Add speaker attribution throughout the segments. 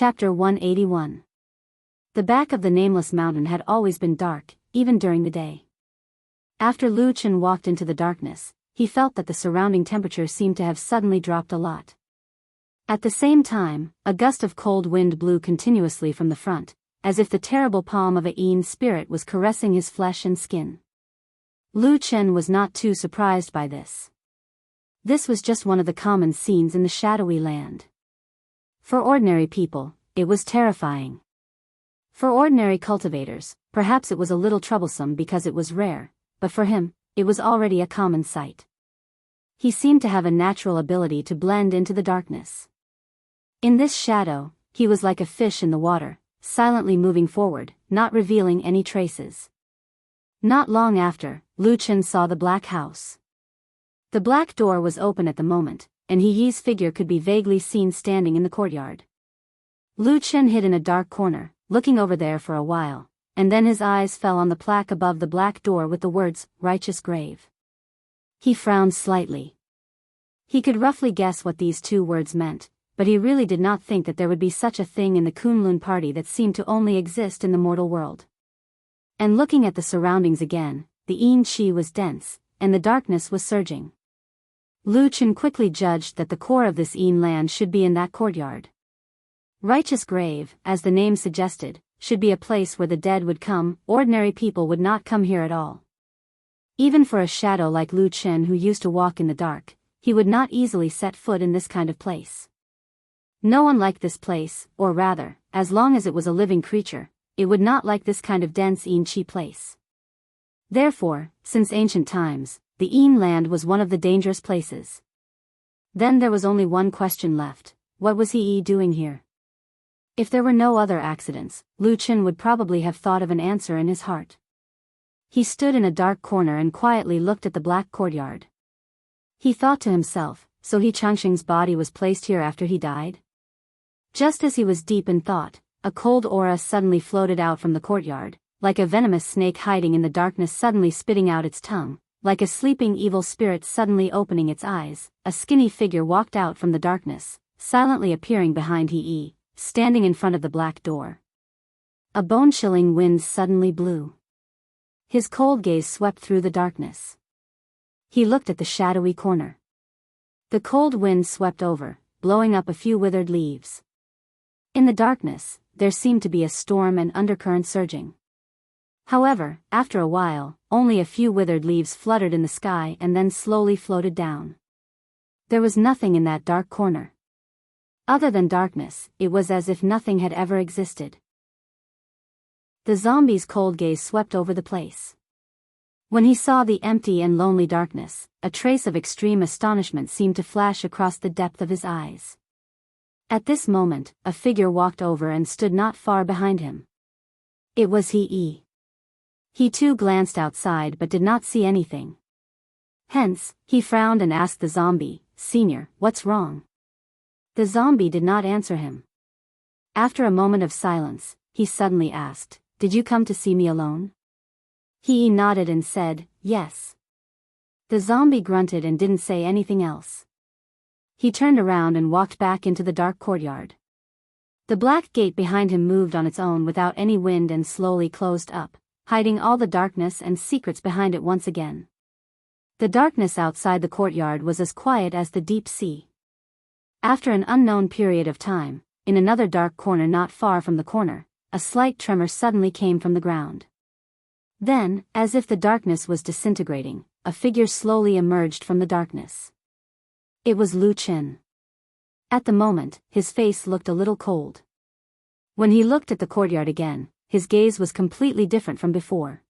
Speaker 1: Chapter 181. The back of the nameless mountain had always been dark, even during the day. After Lu Chen walked into the darkness, he felt that the surrounding temperature seemed to have suddenly dropped a lot. At the same time, a gust of cold wind blew continuously from the front, as if the terrible palm of a Yin spirit was caressing his flesh and skin. Lu Chen was not too surprised by this. This was just one of the common scenes in the shadowy land. For ordinary people, it was terrifying. For ordinary cultivators, perhaps it was a little troublesome because it was rare, but for him, it was already a common sight. He seemed to have a natural ability to blend into the darkness. In this shadow, he was like a fish in the water, silently moving forward, not revealing any traces. Not long after, Lu Chen saw the black house. The black door was open at the moment, and He Yi's figure could be vaguely seen standing in the courtyard. Lu Chen hid in a dark corner, looking over there for a while, and then his eyes fell on the plaque above the black door with the words, "Righteous Grave." He frowned slightly. He could roughly guess what these two words meant, but he really did not think that there would be such a thing in the Kunlun party that seemed to only exist in the mortal world. And looking at the surroundings again, the Yin Qi was dense, and the darkness was surging. Lu Chen quickly judged that the core of this Yin land should be in that courtyard. Righteous Grave, as the name suggested, should be a place where the dead would come. Ordinary people would not come here at all. Even for a shadow like Lu Chen who used to walk in the dark, he would not easily set foot in this kind of place. No one liked this place, or rather, as long as it was a living creature, it would not like this kind of dense Yin Qi place. Therefore, since ancient times, the Yin land was one of the dangerous places. Then there was only one question left: what was He Yi doing here? If there were no other accidents, Lu Chen would probably have thought of an answer in his heart. He stood in a dark corner and quietly looked at the black courtyard. He thought to himself, so He Xianxia's body was placed here after he died? Just as he was deep in thought, a cold aura suddenly floated out from the courtyard, like a venomous snake hiding in the darkness suddenly spitting out its tongue. Like a sleeping evil spirit suddenly opening its eyes, a skinny figure walked out from the darkness, silently appearing behind He Yi, standing in front of the black door. A bone-chilling wind suddenly blew. His cold gaze swept through the darkness. He looked at the shadowy corner. The cold wind swept over, blowing up a few withered leaves. In the darkness, there seemed to be a storm and undercurrent surging. However, after a while, only a few withered leaves fluttered in the sky and then slowly floated down. There was nothing in that dark corner. Other than darkness, it was as if nothing had ever existed. The zombie's cold gaze swept over the place. When he saw the empty and lonely darkness, a trace of extreme astonishment seemed to flash across the depth of his eyes. At this moment, a figure walked over and stood not far behind him. It was He Yi. He too glanced outside but did not see anything. Hence, he frowned and asked the zombie, "Senior, what's wrong?" The zombie did not answer him. After a moment of silence, he suddenly asked, "Did you come to see me alone?" He nodded and said, "Yes." The zombie grunted and didn't say anything else. He turned around and walked back into the dark courtyard. The black gate behind him moved on its own without any wind and slowly closed up, hiding all the darkness and secrets behind it once again. The darkness outside the courtyard was as quiet as the deep sea. After an unknown period of time, in another dark corner not far from the corner, a slight tremor suddenly came from the ground. Then, as if the darkness was disintegrating, a figure slowly emerged from the darkness. It was Lu Chen. At the moment, his face looked a little cold. When he looked at the courtyard again, his gaze was completely different from before.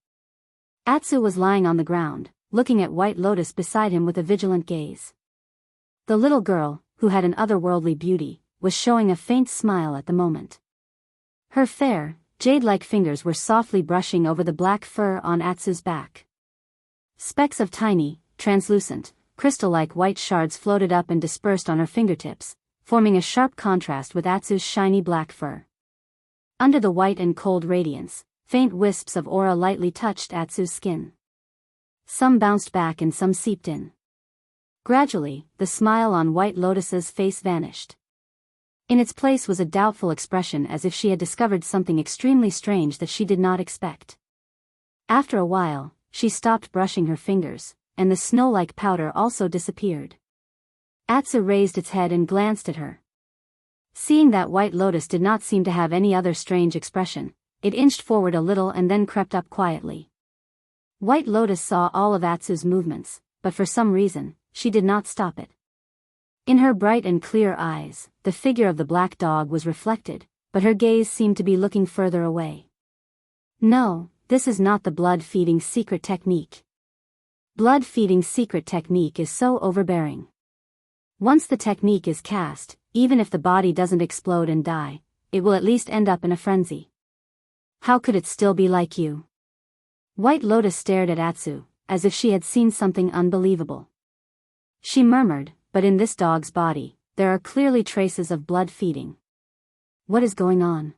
Speaker 1: Atsu was lying on the ground, looking at White Lotus beside him with a vigilant gaze. The little girl, who had an otherworldly beauty, was showing a faint smile at the moment. Her fair, jade-like fingers were softly brushing over the black fur on Atsu's back. Specks of tiny, translucent, crystal-like white shards floated up and dispersed on her fingertips, forming a sharp contrast with Atsu's shiny black fur. Under the white and cold radiance, faint wisps of aura lightly touched Atsu's skin. Some bounced back and some seeped in. Gradually, the smile on White Lotus's face vanished. In its place was a doubtful expression, as if she had discovered something extremely strange that she did not expect. After a while, she stopped brushing her fingers, and the snow-like powder also disappeared. Atsu raised its head and glanced at her. Seeing that White Lotus did not seem to have any other strange expression, it inched forward a little and then crept up quietly. White Lotus saw all of Atsu's movements, but for some reason, she did not stop it. In her bright and clear eyes, the figure of the black dog was reflected, but her gaze seemed to be looking further away. No, this is not the blood-feeding secret technique. Blood-feeding secret technique is so overbearing. Once the technique is cast, even if the body doesn't explode and die, it will at least end up in a frenzy. How could it still be like you? White Lotus stared at Atsu, as if she had seen something unbelievable. She murmured, but in this dog's body, there are clearly traces of blood feeding. What is going on?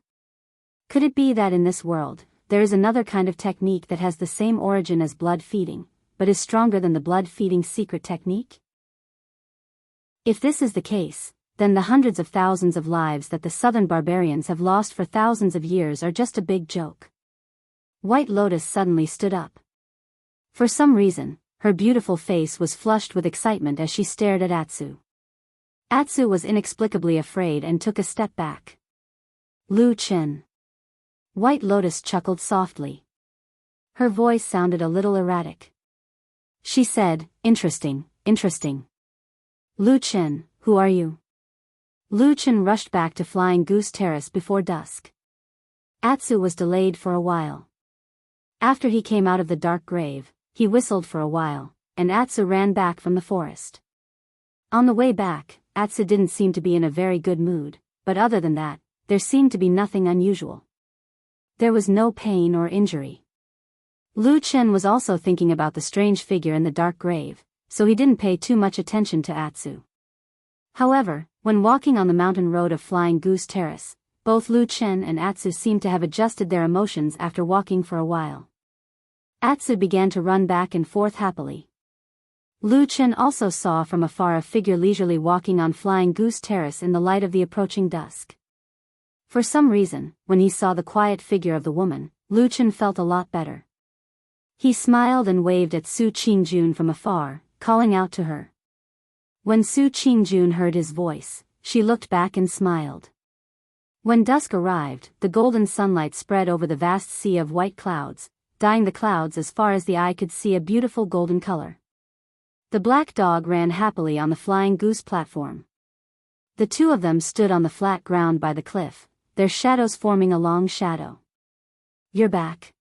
Speaker 1: Could it be that in this world, there is another kind of technique that has the same origin as blood feeding, but is stronger than the blood feeding secret technique? If this is the case, then the hundreds of thousands of lives that the southern barbarians have lost for thousands of years are just a big joke. White Lotus suddenly stood up. For some reason, her beautiful face was flushed with excitement as she stared at Atsu. Atsu was inexplicably afraid and took a step back. Lu Chen. White Lotus chuckled softly. Her voice sounded a little erratic. She said, "Interesting, interesting. Lu Chen, who are you?" Lu Chen rushed back to Flying Goose Terrace before dusk. Atsu was delayed for a while. After he came out of the dark grave, he whistled for a while, and Atsu ran back from the forest. On the way back, Atsu didn't seem to be in a very good mood, but other than that, there seemed to be nothing unusual. There was no pain or injury. Lu Chen was also thinking about the strange figure in the dark grave, so he didn't pay too much attention to Atsu. However, when walking on the mountain road of Flying Goose Terrace, both Lu Chen and Atsu seemed to have adjusted their emotions after walking for a while. Atsu began to run back and forth happily. Lu Chen also saw from afar a figure leisurely walking on Flying Goose Terrace in the light of the approaching dusk. For some reason, when he saw the quiet figure of the woman, Lu Chen felt a lot better. He smiled and waved at Su Qingjun from afar, calling out to her. When Su Qingjun heard his voice, she looked back and smiled. When dusk arrived, the golden sunlight spread over the vast sea of white clouds, dyeing the clouds as far as the eye could see a beautiful golden color. The black dog ran happily on the Flying Goose platform. The two of them stood on the flat ground by the cliff, their shadows forming a long shadow. "You're back,"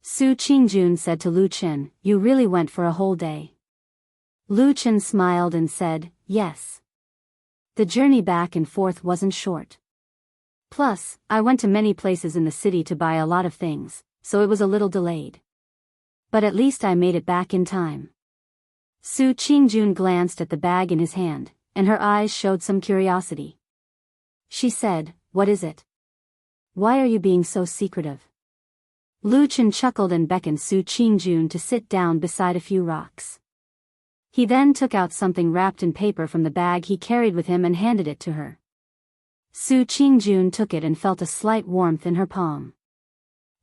Speaker 1: Su Qingjun said to Lu Chen. "You really went for a whole day." Lu Chen smiled and said, "Yes. The journey back and forth wasn't short. Plus, I went to many places in the city to buy a lot of things, so it was a little delayed. But at least I made it back in time." Su Qingjun glanced at the bag in his hand, and her eyes showed some curiosity. She said, "What is it? Why are you being so secretive?" Lu Chen chuckled and beckoned Su Qingjun to sit down beside a few rocks. He then took out something wrapped in paper from the bag he carried with him and handed it to her. Su Qingjun took it and felt a slight warmth in her palm.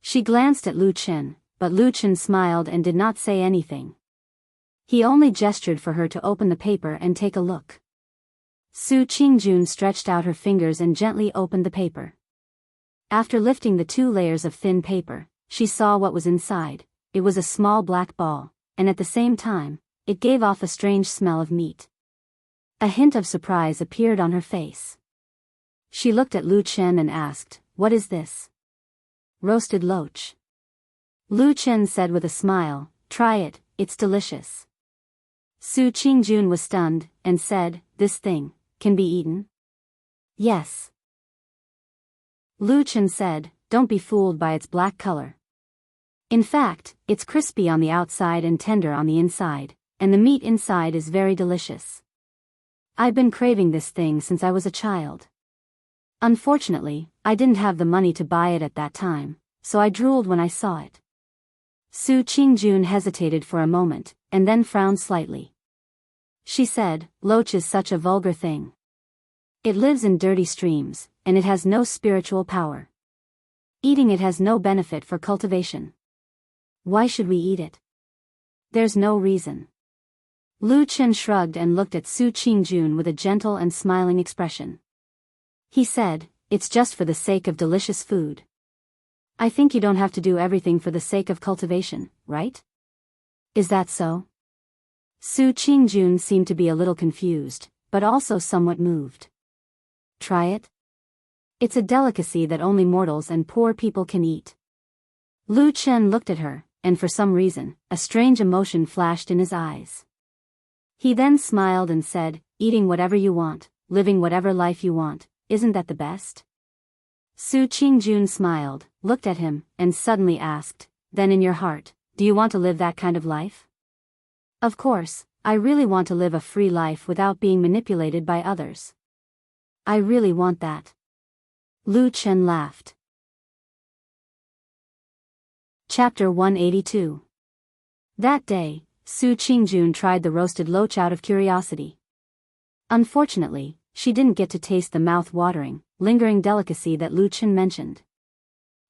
Speaker 1: She glanced at Lu Chen, but Lu Chen smiled and did not say anything. He only gestured for her to open the paper and take a look. Su Qingjun stretched out her fingers and gently opened the paper. After lifting the 2 layers of thin paper, she saw what was inside. It was a small black ball, and at the same time, it gave off a strange smell of meat. A hint of surprise appeared on her face. She looked at Lu Chen and asked, "What is this?" "Roasted loach." Lu Chen said with a smile, "Try it, it's delicious." Su Qingjun was stunned, and said, "This thing can be eaten?" "Yes." Lu Chen said, "Don't be fooled by its black color. In fact, it's crispy on the outside and tender on the inside, and the meat inside is very delicious. I've been craving this thing since I was a child. Unfortunately, I didn't have the money to buy it at that time, so I drooled when I saw it." Su Qingjun hesitated for a moment, and then frowned slightly. She said, "Loach is such a vulgar thing. It lives in dirty streams, and it has no spiritual power. Eating it has no benefit for cultivation. Why should we eat it? There's no reason. Lu Chen shrugged and looked at Su Qingjun with a gentle and smiling expression. He said, "It's just for the sake of delicious food. I think you don't have to do everything for the sake of cultivation, right? Is that so?" Su Qingjun seemed to be a little confused, but also somewhat moved. "Try it? It's a delicacy that only mortals and poor people can eat." Lu Chen looked at her, and for some reason, a strange emotion flashed in his eyes. He then smiled and said, "Eating whatever you want, living whatever life you want, isn't that the best?" Su Qingjun smiled, looked at him, and suddenly asked, "Then in your heart, do you want to live that kind of life?" "Of course, I really want to live a free life without being manipulated by others. I really want that." Lu Chen laughed. Chapter 182. That day, Su Qingjun tried the roasted loach out of curiosity. Unfortunately, she didn't get to taste the mouth-watering, lingering delicacy that Lu Chen mentioned.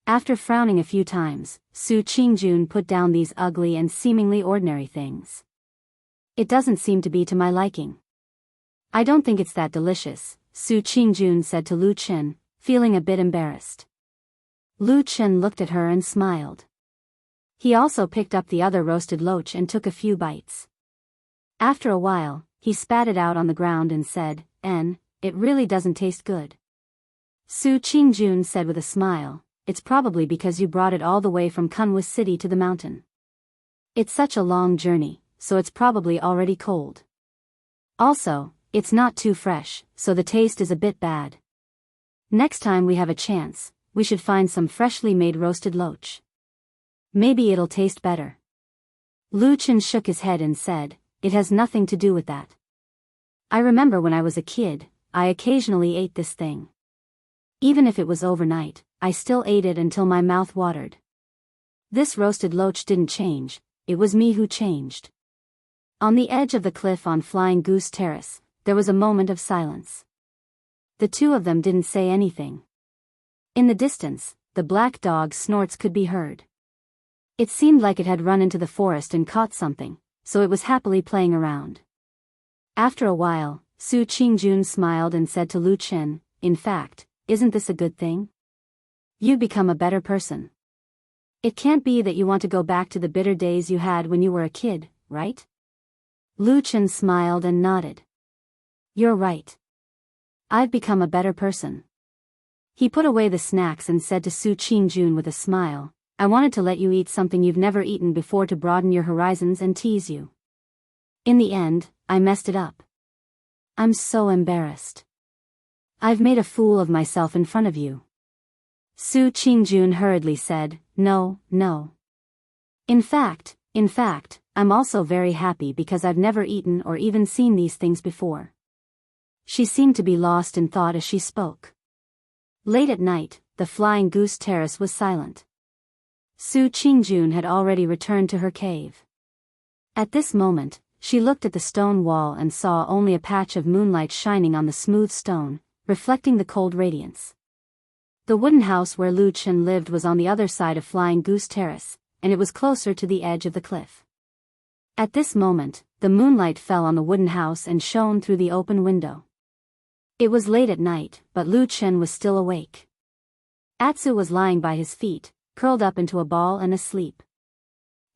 Speaker 1: After frowning a few times, Su Qingjun put down these ugly and seemingly ordinary things. "It doesn't seem to be to my liking. I don't think it's that delicious," Su Qingjun said to Lu Chen, feeling a bit embarrassed. Lu Chen looked at her and smiled. He also picked up the other roasted loach and took a few bites. After a while, he spat it out on the ground and said, "It really doesn't taste good." Su Qingjun said with a smile, "It's probably because you brought it all the way from Kunwa City to the mountain. It's such a long journey, so it's probably already cold. Also, it's not too fresh, so the taste is a bit bad. Next time we have a chance, we should find some freshly made roasted loach. Maybe it'll taste better." Lu Chen shook his head and said, "It has nothing to do with that. I remember when I was a kid, I occasionally ate this thing. Even if it was overnight, I still ate it until my mouth watered. This roasted loach didn't change, it was me who changed." On the edge of the cliff on Flying Goose Terrace, there was a moment of silence. The two of them didn't say anything. In the distance, the black dog's snorts could be heard. It seemed like it had run into the forest and caught something, so it was happily playing around. After a while, Su Qingjun smiled and said to Lu Chen, "In fact, isn't this a good thing? You become a better person. It can't be that you want to go back to the bitter days you had when you were a kid, right?" Lu Chen smiled and nodded. "You're right. I've become a better person." He put away the snacks and said to Su Qingjun with a smile, "I wanted to let you eat something you've never eaten before to broaden your horizons and tease you. In the end, I messed it up. I'm so embarrassed. I've made a fool of myself in front of you." Su Qingjun hurriedly said, No. In fact, I'm also very happy because I've never eaten or even seen these things before." She seemed to be lost in thought as she spoke. Late at night, the Flying Goose Terrace was silent. Su Qingjun had already returned to her cave. At this moment, she looked at the stone wall and saw only a patch of moonlight shining on the smooth stone, reflecting the cold radiance. The wooden house where Lu Chen lived was on the other side of Flying Goose Terrace, and it was closer to the edge of the cliff. At this moment, the moonlight fell on the wooden house and shone through the open window. It was late at night, but Lu Chen was still awake. Atsu was lying by his feet, curled up into a ball and asleep.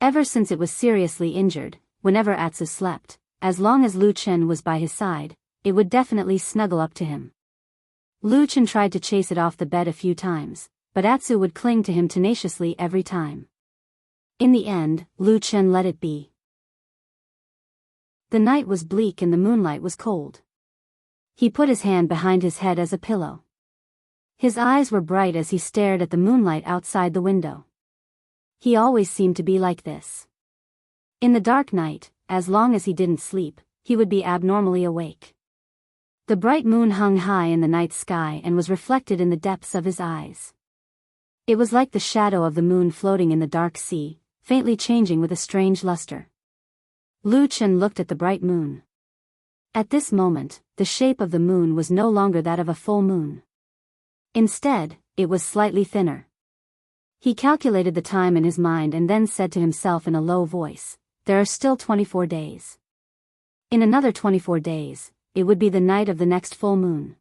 Speaker 1: Ever since it was seriously injured, whenever Atsu slept, as long as Lu Chen was by his side, it would definitely snuggle up to him. Lu Chen tried to chase it off the bed a few times, but Atsu would cling to him tenaciously every time. In the end, Lu Chen let it be. The night was bleak and the moonlight was cold. He put his hand behind his head as a pillow. His eyes were bright as he stared at the moonlight outside the window. He always seemed to be like this. In the dark night, as long as he didn't sleep, he would be abnormally awake. The bright moon hung high in the night sky and was reflected in the depths of his eyes. It was like the shadow of the moon floating in the dark sea, faintly changing with a strange luster. Lu Chen looked at the bright moon. At this moment, the shape of the moon was no longer that of a full moon. Instead, it was slightly thinner. He calculated the time in his mind and then said to himself in a low voice, "There are still 24 days. In another 24 days, it would be the night of the next full moon."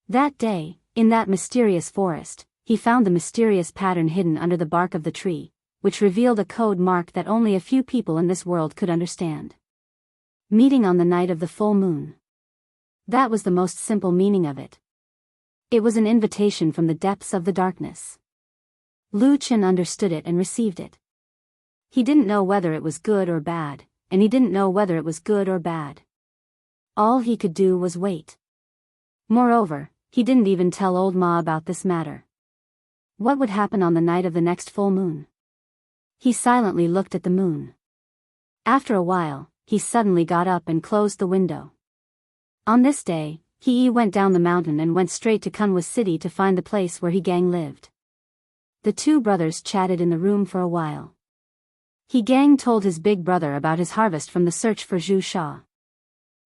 Speaker 1: That day, in that mysterious forest, he found the mysterious pattern hidden under the bark of the tree, which revealed a code mark that only a few people in this world could understand. Meeting on the night of the full moon. That was the most simple meaning of it. It was an invitation from the depths of the darkness. Lu Chen understood it and received it. He didn't know whether it was good or bad, and he didn't know whether it was good or bad. All he could do was wait. Moreover, he didn't even tell old Ma about this matter. What would happen on the night of the next full moon? He silently looked at the moon. After a while, he suddenly got up and closed the window. On this day, he went down the mountain and went straight to Kunwa City to find the place where He Gang lived. The two brothers chatted in the room for a while. He Gang told his big brother about his harvest from the search for Zhu Sha.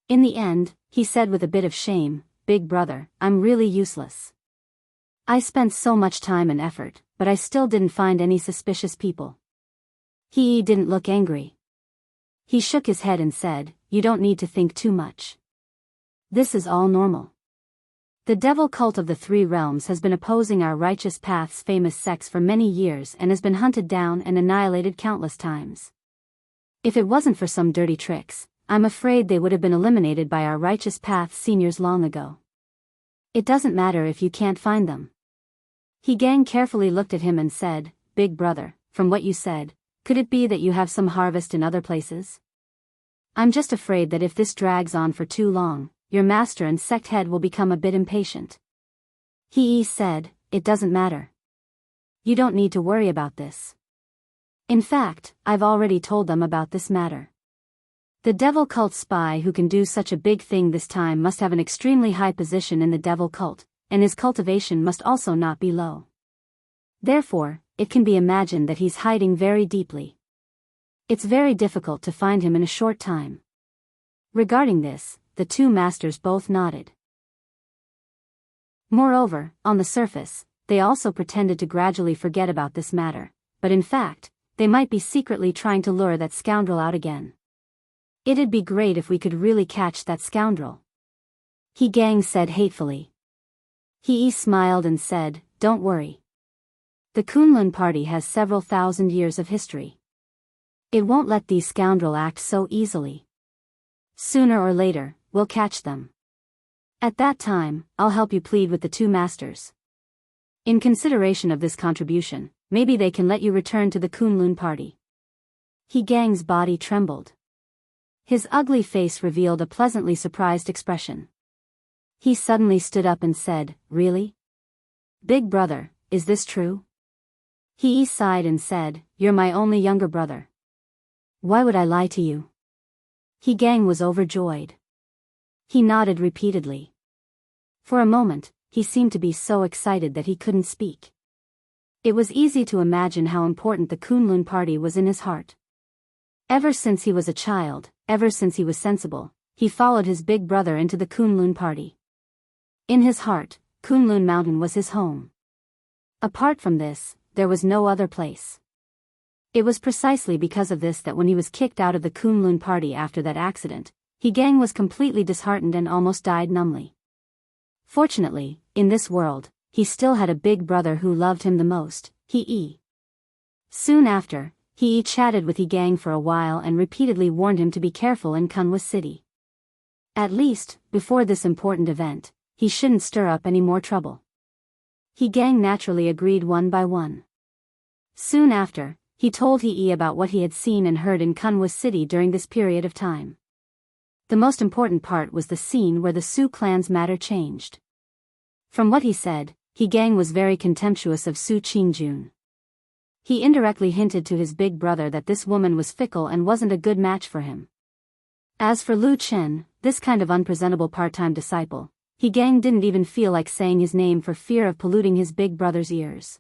Speaker 1: In the end, he said with a bit of shame, "Big brother, I'm really useless. I spent so much time and effort, but I still didn't find any suspicious people." He didn't look angry. He shook his head and said, "You don't need to think too much. This is all normal. The devil cult of the three realms has been opposing our righteous path's famous sects for many years and has been hunted down and annihilated countless times. If it wasn't for some dirty tricks, I'm afraid they would have been eliminated by our righteous path seniors long ago. It doesn't matter if you can't find them." He Gang carefully looked at him and said, "Big brother, from what you said, could it be that you have some harvest in other places? I'm just afraid that if this drags on for too long, your master and sect head will become a bit impatient." He said, "It doesn't matter. You don't need to worry about this. In fact, I've already told them about this matter. The devil cult spy who can do such a big thing this time must have an extremely high position in the devil cult, and his cultivation must also not be low. Therefore, it can be imagined that he's hiding very deeply. It's very difficult to find him in a short time." Regarding this, the two masters both nodded. Moreover, on the surface, they also pretended to gradually forget about this matter, but in fact, they might be secretly trying to lure that scoundrel out again. "It'd be great if we could really catch that scoundrel," He Gang said hatefully. He smiled and said, "Don't worry. The Kunlun party has several thousand years of history. It won't let these scoundrels act so easily. Sooner or later, we'll catch them. At that time, I'll help you plead with the two masters. In consideration of this contribution, maybe they can let you return to the Kunlun party." He Gang's body trembled. His ugly face revealed a pleasantly surprised expression. He suddenly stood up and said, "Really? Big brother, is this true?" He sighed and said, "You're my only younger brother. Why would I lie to you?" He Gang was overjoyed. He nodded repeatedly. For a moment, he seemed to be so excited that he couldn't speak. It was easy to imagine how important the Kunlun party was in his heart. Ever since he was a child, ever since he was sensible, he followed his big brother into the Kunlun party. In his heart, Kunlun Mountain was his home. Apart from this, there was no other place. It was precisely because of this that when he was kicked out of the Kunlun party after that accident, He Gang was completely disheartened and almost died numbly. Fortunately, in this world, he still had a big brother who loved him the most, He. Soon after, He chatted with He Gang for a while and repeatedly warned him to be careful in Kunwa City. At least, before this important event, he shouldn't stir up any more trouble. He Gang naturally agreed one by one. Soon after, he told He about what he had seen and heard in Kunwa City during this period of time. The most important part was the scene where the Su clan's matter changed. From what he said, He Gang was very contemptuous of Su Qingjun. He indirectly hinted to his big brother that this woman was fickle and wasn't a good match for him. As for Lu Chen, this kind of unpresentable part-time disciple, He Gang didn't even feel like saying his name for fear of polluting his big brother's ears.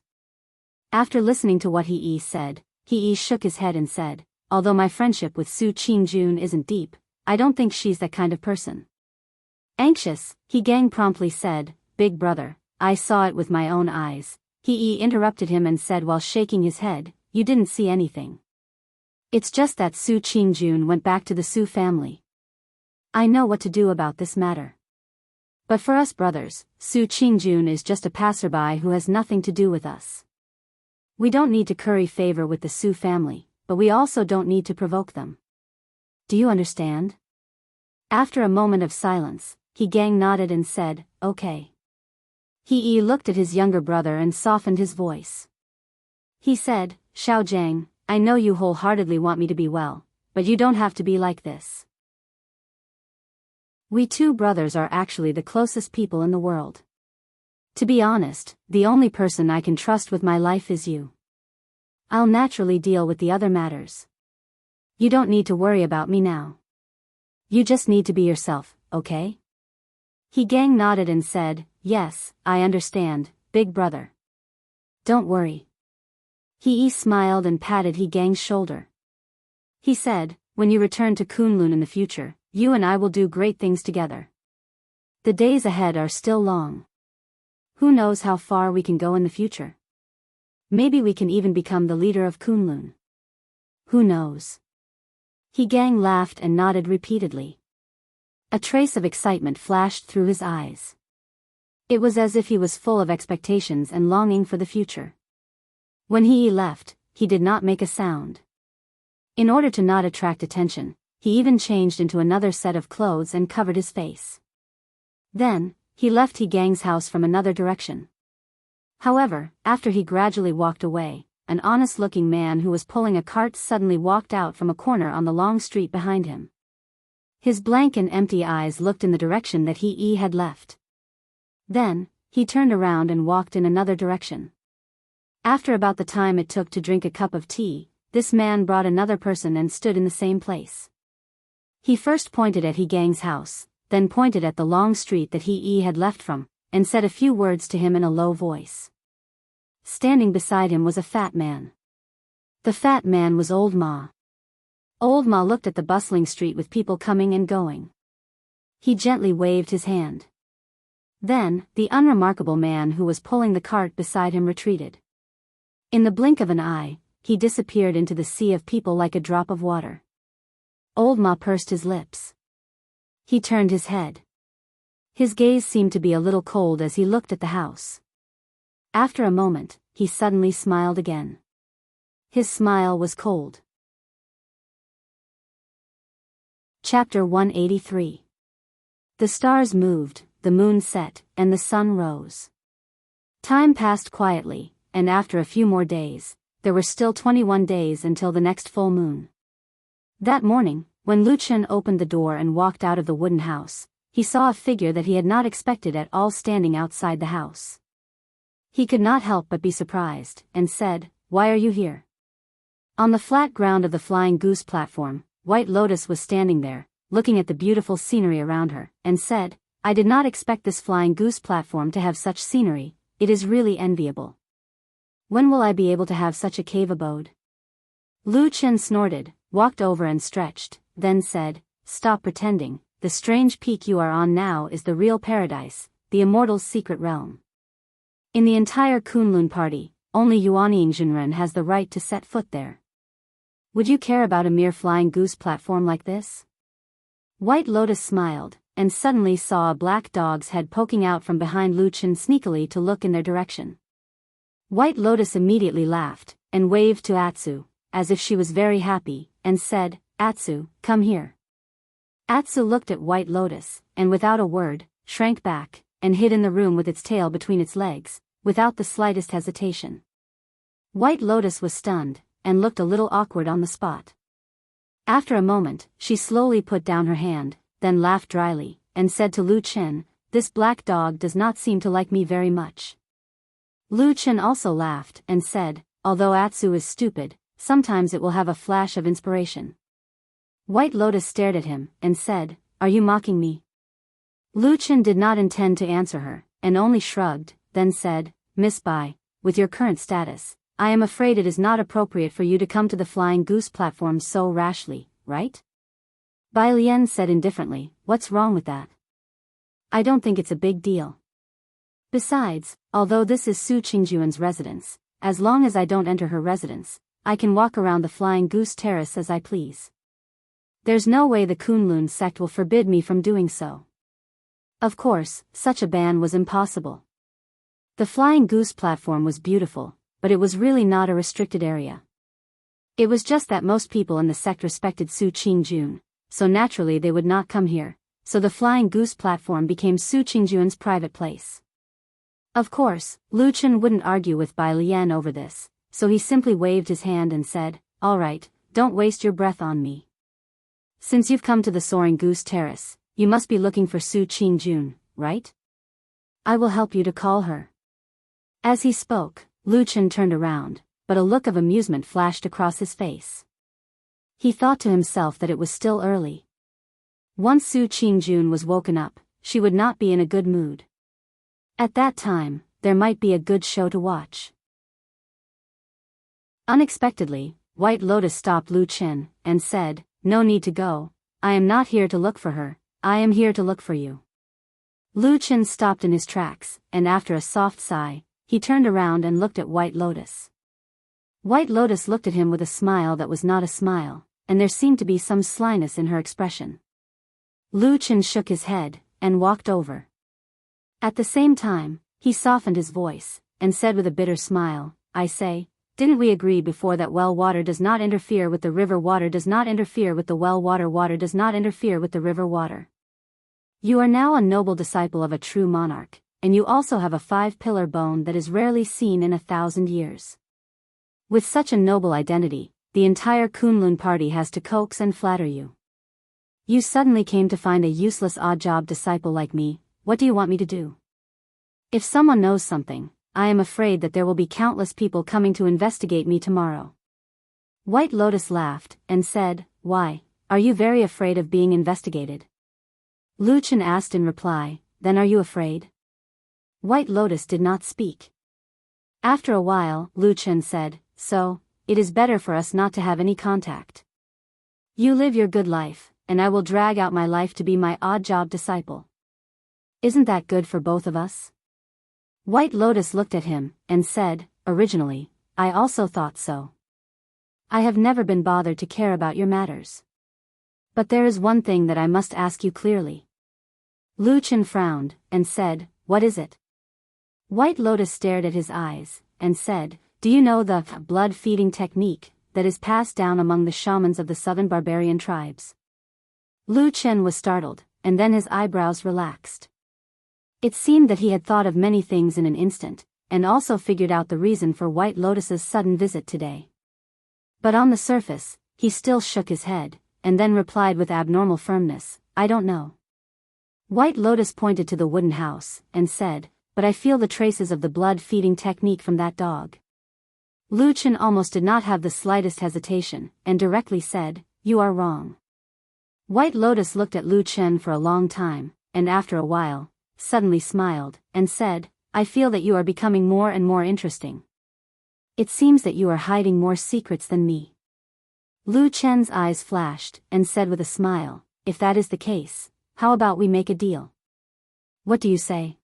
Speaker 1: After listening to what He said, He shook his head and said, "Although my friendship with Su Qingjun isn't deep, I don't think she's that kind of person. Anxious, He promptly said, Big brother, I saw it with my own eyes. He interrupted him and said while shaking his head, You didn't see anything. It's just that Su Qingjun went back to the Su family. I know what to do about this matter. But for us brothers, Su Qingjun is just a passerby who has nothing to do with us. We don't need to curry favor with the Su family, but we also don't need to provoke them. Do you understand? After a moment of silence, He nodded and said, Okay. He looked at his younger brother and softened his voice. He said, Xiao Jiang, I know you wholeheartedly want me to be well, but you don't have to be like this. We two brothers are actually the closest people in the world. To be honest, the only person I can trust with my life is you. I'll naturally deal with the other matters. You don't need to worry about me now. You just need to be yourself, okay? He nodded and said, Yes, I understand, big brother. Don't worry. He smiled and patted He shoulder. He said, When you return to Kunlun in the future, you and I will do great things together. The days ahead are still long. Who knows how far we can go in the future? Maybe we can even become the leader of Kunlun. Who knows? He laughed and nodded repeatedly. A trace of excitement flashed through his eyes. It was as if he was full of expectations and longing for the future. When he left, he did not make a sound. In order to not attract attention, he even changed into another set of clothes and covered his face. Then, he left He house from another direction. However, after he gradually walked away, an honest-looking man who was pulling a cart suddenly walked out from a corner on the long street behind him. His blank and empty eyes looked in the direction that he had left. Then, he turned around and walked in another direction. After about the time it took to drink a cup of tea, this man brought another person and stood in the same place. He first pointed at He house, then pointed at the long street that he had left from, and said a few words to him in a low voice. Standing beside him was a fat man. The fat man was Old Ma. Old Ma looked at the bustling street with people coming and going. He gently waved his hand. Then, the unremarkable man who was pulling the cart beside him retreated. In the blink of an eye, he disappeared into the sea of people like a drop of water. Old Ma pursed his lips. He turned his head. His gaze seemed to be a little cold as he looked at the house. After a moment, he suddenly smiled again. His smile was cold. Chapter 183. The stars moved, the moon set, and the sun rose. Time passed quietly, and after a few more days, there were still 21 days until the next full moon. That morning, when Lu Chen opened the door and walked out of the wooden house, he saw a figure that he had not expected at all standing outside the house. He could not help but be surprised, and said, Why are you here? On the flat ground of the Flying Goose platform, White Lotus was standing there, looking at the beautiful scenery around her, and said, I did not expect this Flying Goose platform to have such scenery, it is really enviable. When will I be able to have such a cave abode? Lu Chen snorted, walked over and stretched, then said, Stop pretending, the strange peak you are on now is the real paradise, the immortal's secret realm. In the entire Kunlun party, only Yuanying Zhenren has the right to set foot there. Would you care about a mere flying goose platform like this? White Lotus smiled, and suddenly saw a black dog's head poking out from behind Lu Chen sneakily to look in their direction. White Lotus immediately laughed, and waved to Atsu, as if she was very happy, and said, Atsu, come here. Atsu looked at White Lotus, and without a word, shrank back, and hid in the room with its tail between its legs, without the slightest hesitation. White Lotus was stunned, and looked a little awkward on the spot. After a moment, she slowly put down her hand, then laughed dryly, and said to Lu Chen, This black dog does not seem to like me very much. Lu Chen also laughed, and said, Although Atsu is stupid, sometimes it will have a flash of inspiration. White Lotus stared at him, and said, Are you mocking me? Lu Chen did not intend to answer her, and only shrugged, then said, Miss Bai, with your current status, I am afraid it is not appropriate for you to come to the Flying Goose platform so rashly, right? Bai Lian said indifferently, what's wrong with that? I don't think it's a big deal. Besides, although this is Su Qingjuan's residence, as long as I don't enter her residence, I can walk around the Flying Goose Terrace as I please. There's no way the Kunlun sect will forbid me from doing so. Of course, such a ban was impossible. The Flying Goose platform was beautiful, but it was really not a restricted area. It was just that most people in the sect respected Su Qingjun, so naturally they would not come here, so the Flying Goose platform became Su Qingjuan's private place. Of course, Lu Chen wouldn't argue with Bai Lian over this, so he simply waved his hand and said, all right, don't waste your breath on me. Since you've come to the Soaring Goose Terrace, you must be looking for Su Qingjun, right? I will help you to call her. As he spoke, Lu Chen turned around, but a look of amusement flashed across his face. He thought to himself that it was still early. Once Su Qingjun was woken up, she would not be in a good mood. At that time, there might be a good show to watch. Unexpectedly, White Lotus stopped Lu Chen, and said, no need to go, I am not here to look for her, I am here to look for you. Lu Chen stopped in his tracks, and after a soft sigh, he turned around and looked at White Lotus. White Lotus looked at him with a smile that was not a smile, and there seemed to be some slyness in her expression. Lu Chen shook his head, and walked over. At the same time, he softened his voice, and said with a bitter smile, I say, didn't we agree before that well water does not interfere with the river water does not interfere with the well water water does not interfere with the river water? You are now a noble disciple of a true monarch, and you also have a 5-pillar bone that is rarely seen in 1,000 years. With such a noble identity, the entire Kunlun party has to coax and flatter you. You suddenly came to find a useless odd-job disciple like me. What do you want me to do? If someone knows something, I am afraid that there will be countless people coming to investigate me tomorrow. White Lotus laughed, and said, why, are you very afraid of being investigated? Lu Chen asked in reply, then are you afraid? White Lotus did not speak. After a while, Lu Chen said, so, it is better for us not to have any contact. You live your good life, and I will drag out my life to be my odd-job disciple. Isn't that good for both of us? White Lotus looked at him, and said, originally, I also thought so. I have never been bothered to care about your matters. But there is one thing that I must ask you clearly. Lu Chen frowned, and said, what is it? White Lotus stared at his eyes, and said, do you know the blood-feeding technique that is passed down among the shamans of the southern barbarian tribes? Lu Chen was startled, and then his eyebrows relaxed. It seemed that he had thought of many things in an instant, and also figured out the reason for White Lotus's sudden visit today. But on the surface, he still shook his head, and then replied with abnormal firmness, I don't know. White Lotus pointed to the wooden house, and said, but I feel the traces of the blood-feeding technique from that dog. Lu Chen almost did not have the slightest hesitation, and directly said, you are wrong. White Lotus looked at Lu Chen for a long time, and after a while, suddenly smiled, and said, I feel that you are becoming more and more interesting. It seems that you are hiding more secrets than me. Lu Chen's eyes flashed, and said with a smile, if that is the case, how about we make a deal? What do you say?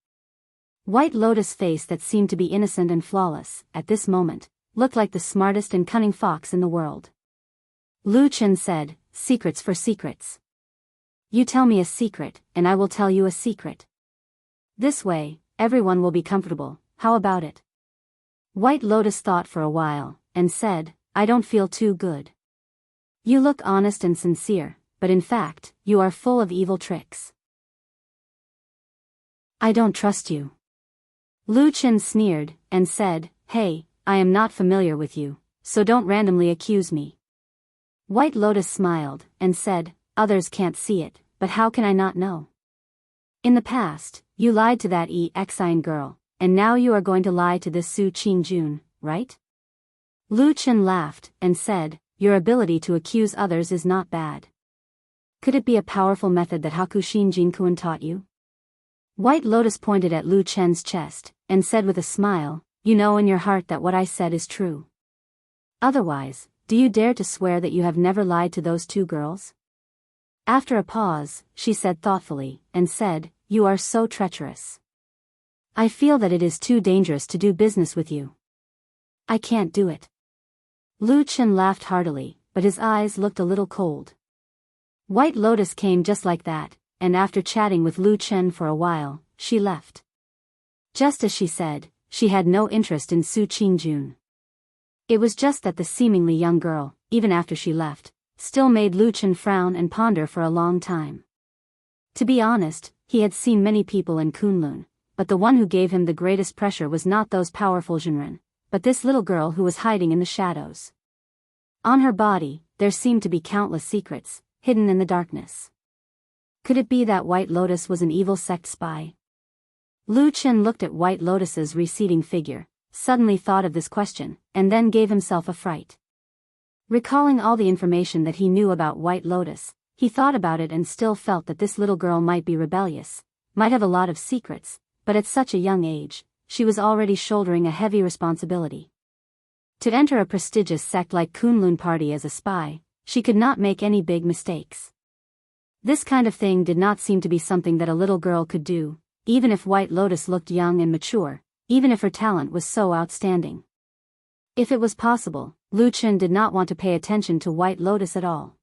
Speaker 1: White Lotus' face that seemed to be innocent and flawless, at this moment, looked like the smartest and cunning fox in the world. Lu Chen said, secrets for secrets. You tell me a secret, and I will tell you a secret. This way, everyone will be comfortable, how about it? White Lotus thought for a while, and said, I don't feel too good. You look honest and sincere, but in fact, you are full of evil tricks. I don't trust you. Lu Chen sneered, and said, hey, I am not familiar with you, so don't randomly accuse me. White Lotus smiled, and said, others can't see it, but how can I not know? In the past, you lied to that Exine girl, and now you are going to lie to this Su Qingjun, right? Lu Chen laughed, and said, your ability to accuse others is not bad. Could it be a powerful method that Hakushin Jinkun taught you? White Lotus pointed at Lu Chen's chest, and said with a smile, you know in your heart that what I said is true. Otherwise, do you dare to swear that you have never lied to those two girls? After a pause, she said thoughtfully, and said, "You are so treacherous. I feel that it is too dangerous to do business with you. I can't do it." Lu Chen laughed heartily, but his eyes looked a little cold. White Lotus came just like that, and after chatting with Lu Chen for a while, she left. Just as she said, she had no interest in Su Qingjun. It was just that the seemingly young girl, even after she left, still made Lu Chen frown and ponder for a long time. To be honest, he had seen many people in Kunlun, but the one who gave him the greatest pressure was not those powerful Zhenren, but this little girl who was hiding in the shadows. On her body, there seemed to be countless secrets, hidden in the darkness. Could it be that White Lotus was an evil sect spy? Lu Chen looked at White Lotus's receding figure, suddenly thought of this question, and then gave himself a fright. Recalling all the information that he knew about White Lotus, he thought about it and still felt that this little girl might be rebellious, might have a lot of secrets, but at such a young age, she was already shouldering a heavy responsibility. To enter a prestigious sect like Kunlun Party as a spy, she could not make any big mistakes. This kind of thing did not seem to be something that a little girl could do, even if White Lotus looked young and mature, even if her talent was so outstanding. If it was possible, Lu Chen did not want to pay attention to White Lotus at all.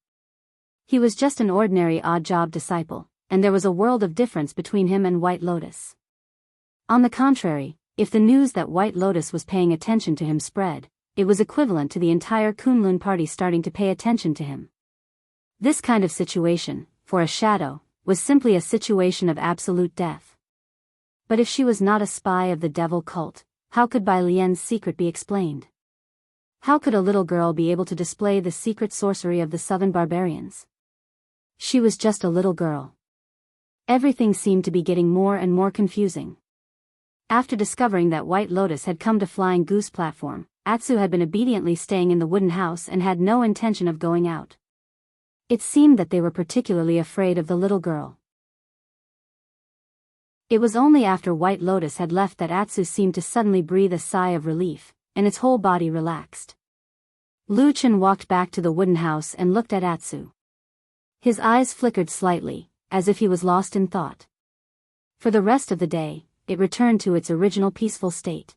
Speaker 1: He was just an ordinary odd-job disciple, and there was a world of difference between him and White Lotus. On the contrary, if the news that White Lotus was paying attention to him spread, it was equivalent to the entire Kunlun Party starting to pay attention to him. This kind of situation, for a shadow, was simply a situation of absolute death. But if she was not a spy of the devil cult, how could Bai Lian's secret be explained? How could a little girl be able to display the secret sorcery of the southern barbarians? She was just a little girl. Everything seemed to be getting more and more confusing. After discovering that White Lotus had come to Flying Goose platform, Atsu had been obediently staying in the wooden house and had no intention of going out. It seemed that they were particularly afraid of the little girl. It was only after White Lotus had left that Atsu seemed to suddenly breathe a sigh of relief, and its whole body relaxed. Lu Chen walked back to the wooden house and looked at Atsu. His eyes flickered slightly, as if he was lost in thought. For the rest of the day, it returned to its original peaceful state.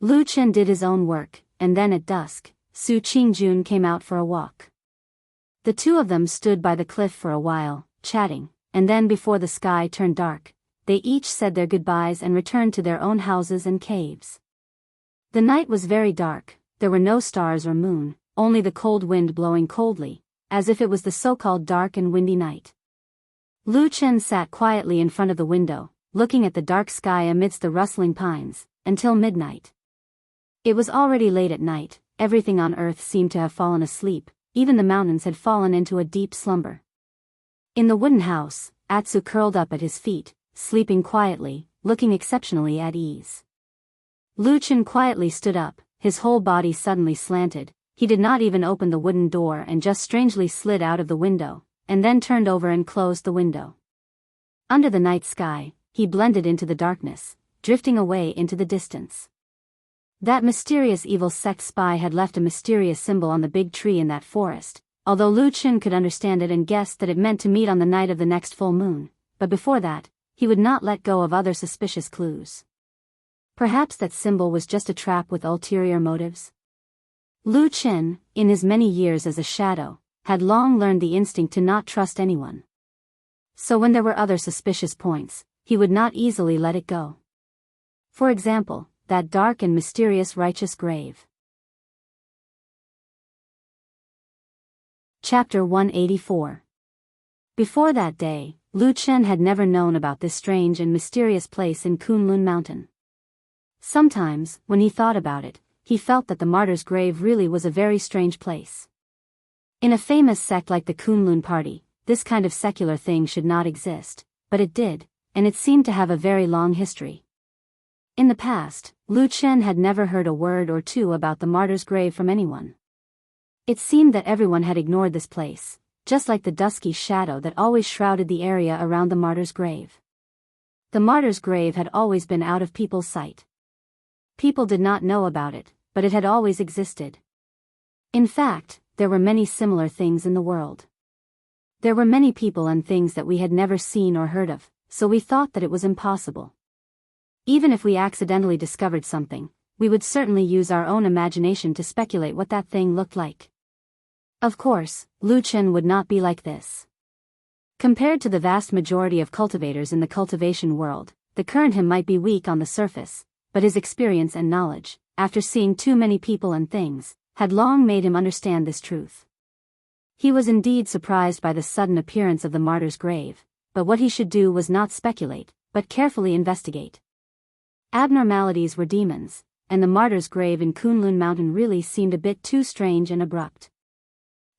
Speaker 1: Lu Chen did his own work, and then at dusk, Su Qingjun came out for a walk. The two of them stood by the cliff for a while, chatting, and then before the sky turned dark, they each said their goodbyes and returned to their own houses and caves. The night was very dark, there were no stars or moon, only the cold wind blowing coldly, as if it was the so-called dark and windy night. Lu Chen sat quietly in front of the window, looking at the dark sky amidst the rustling pines, until midnight. It was already late at night, everything on earth seemed to have fallen asleep, even the mountains had fallen into a deep slumber. In the wooden house, Atsu curled up at his feet, sleeping quietly, looking exceptionally at ease. Lu Chen quietly stood up, his whole body suddenly slanted, he did not even open the wooden door and just strangely slid out of the window, and then turned over and closed the window. Under the night sky, he blended into the darkness, drifting away into the distance. That mysterious evil sect spy had left a mysterious symbol on the big tree in that forest, although Lu Chen could understand it and guessed that it meant to meet on the night of the next full moon, but before that, he would not let go of other suspicious clues. Perhaps that symbol was just a trap with ulterior motives? Lu Chen, in his many years as a shadow, had long learned the instinct to not trust anyone. So when there were other suspicious points, he would not easily let it go. For example, that dark and mysterious righteous grave. Chapter 184. Before that day, Lu Chen had never known about this strange and mysterious place in Kunlun Mountain. Sometimes, when he thought about it, he felt that the martyr's grave really was a very strange place. In a famous sect like the Kunlun Party, this kind of secular thing should not exist, but it did, and it seemed to have a very long history. In the past, Lu Chen had never heard a word or two about the martyr's grave from anyone. It seemed that everyone had ignored this place, just like the dusky shadow that always shrouded the area around the martyr's grave. The martyr's grave had always been out of people's sight. People did not know about it, but it had always existed. In fact, there were many similar things in the world. There were many people and things that we had never seen or heard of, so we thought that it was impossible. Even if we accidentally discovered something, we would certainly use our own imagination to speculate what that thing looked like. Of course, Lu Chen would not be like this. Compared to the vast majority of cultivators in the cultivation world, the current him might be weak on the surface, but his experience and knowledge, after seeing too many people and things, had long made him understand this truth. He was indeed surprised by the sudden appearance of the martyr's grave, but what he should do was not speculate, but carefully investigate. Abnormalities were demons, and the martyr's grave in Kunlun Mountain really seemed a bit too strange and abrupt.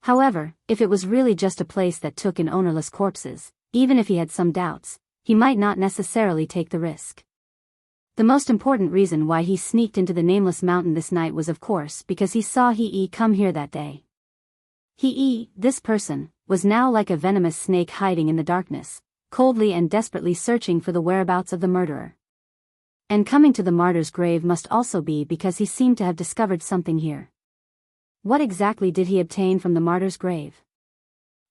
Speaker 1: However, if it was really just a place that took in ownerless corpses, even if he had some doubts, he might not necessarily take the risk. The most important reason why he sneaked into the nameless mountain this night was of course because he saw He come here that day. He, this person, was now like a venomous snake hiding in the darkness, coldly and desperately searching for the whereabouts of the murderer. And coming to the martyr's grave must also be because he seemed to have discovered something here. What exactly did he obtain from the martyr's grave?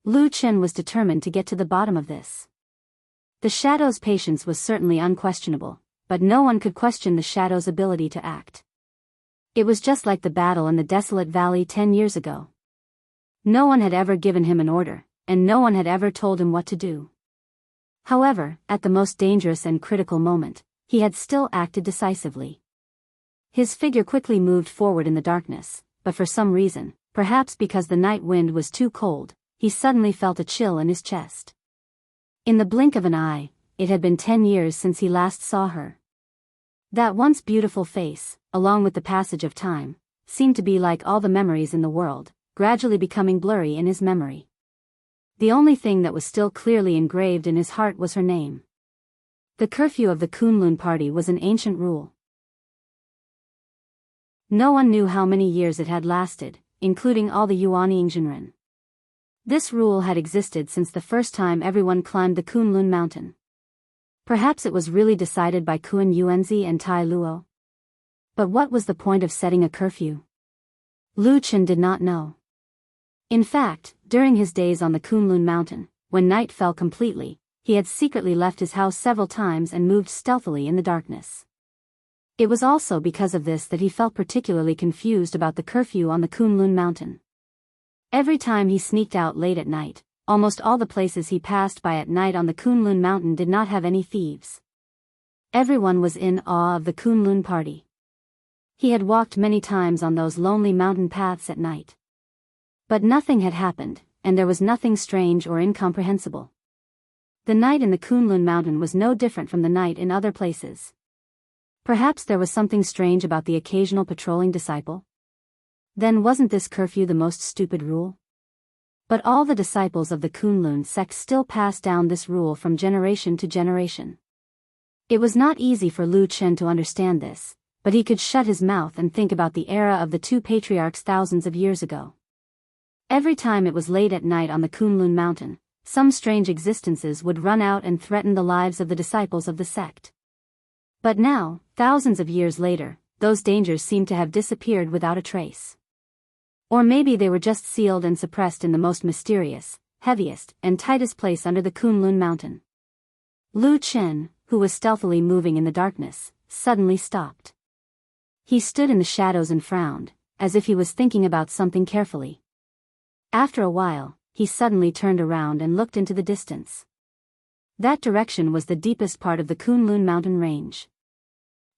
Speaker 1: Lu Chen was determined to get to the bottom of this. The Shadow's patience was certainly unquestionable, but no one could question the Shadow's ability to act. It was just like the battle in the desolate valley 10 years ago. No one had ever given him an order, and no one had ever told him what to do. However, at the most dangerous and critical moment, he had still acted decisively. His figure quickly moved forward in the darkness, but for some reason, perhaps because the night wind was too cold, he suddenly felt a chill in his chest. In the blink of an eye, it had been 10 years since he last saw her. That once beautiful face, along with the passage of time, seemed to be like all the memories in the world, gradually becoming blurry in his memory. The only thing that was still clearly engraved in his heart was her name. The curfew of the Kunlun party was an ancient rule. No one knew how many years it had lasted, including all the Yuanyingzhenren. This rule had existed since the first time everyone climbed the Kunlun mountain. Perhaps it was really decided by Kun Yuanzi and Tai Luo. But what was the point of setting a curfew? Lu Chen did not know. In fact, during his days on the Kunlun mountain, when night fell completely, he had secretly left his house several times and moved stealthily in the darkness. It was also because of this that he felt particularly confused about the curfew on the Kunlun mountain. Every time he sneaked out late at night, almost all the places he passed by at night on the Kunlun mountain did not have any thieves. Everyone was in awe of the Kunlun party. He had walked many times on those lonely mountain paths at night. But nothing had happened, and there was nothing strange or incomprehensible. The night in the Kunlun mountain was no different from the night in other places. Perhaps there was something strange about the occasional patrolling disciple? Then wasn't this curfew the most stupid rule? But all the disciples of the Kunlun sect still passed down this rule from generation to generation. It was not easy for Lu Chen to understand this, but he could shut his mouth and think about the era of the two patriarchs thousands of years ago. Every time it was late at night on the Kunlun mountain, some strange existences would run out and threaten the lives of the disciples of the sect. But now, thousands of years later, those dangers seemed to have disappeared without a trace. Or maybe they were just sealed and suppressed in the most mysterious, heaviest, and tightest place under the Kunlun mountain. Lu Chen, who was stealthily moving in the darkness, suddenly stopped. He stood in the shadows and frowned, as if he was thinking about something carefully. After a while, he suddenly turned around and looked into the distance. That direction was the deepest part of the Kunlun mountain range.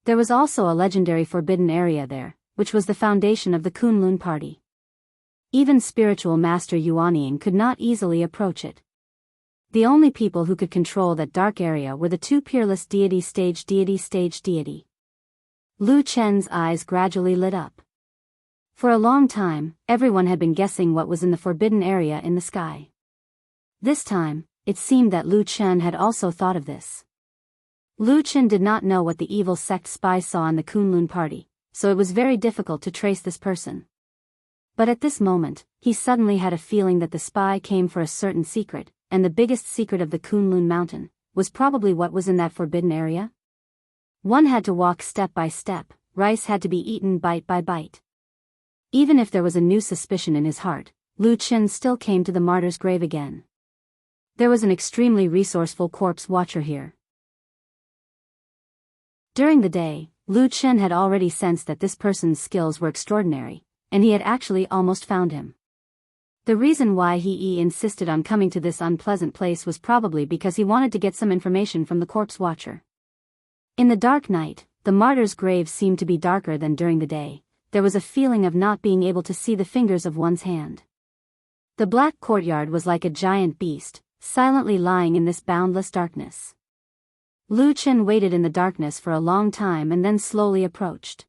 Speaker 1: There was also a legendary forbidden area there, which was the foundation of the Kunlun party. Even spiritual master Yuanying could not easily approach it. The only people who could control that dark area were the two peerless deity stage deity. Lu Chen's eyes gradually lit up. For a long time, everyone had been guessing what was in the forbidden area in the sky. This time, it seemed that Lu Chen had also thought of this. Lu Chen did not know what the evil sect spy saw in the Kunlun party, so it was very difficult to trace this person. But at this moment, he suddenly had a feeling that the spy came for a certain secret, and the biggest secret of the Kunlun mountain was probably what was in that forbidden area. One had to walk step by step, rice had to be eaten bite by bite. Even if there was a new suspicion in his heart, Lu Chen still came to the martyr's grave again. There was an extremely resourceful corpse watcher here. During the day, Lu Chen had already sensed that this person's skills were extraordinary, and he had actually almost found him. The reason why he insisted on coming to this unpleasant place was probably because he wanted to get some information from the corpse watcher. In the dark night, the martyr's grave seemed to be darker than during the day. There was a feeling of not being able to see the fingers of one's hand. The black courtyard was like a giant beast, silently lying in this boundless darkness. Lu Chen waited in the darkness for a long time and then slowly approached.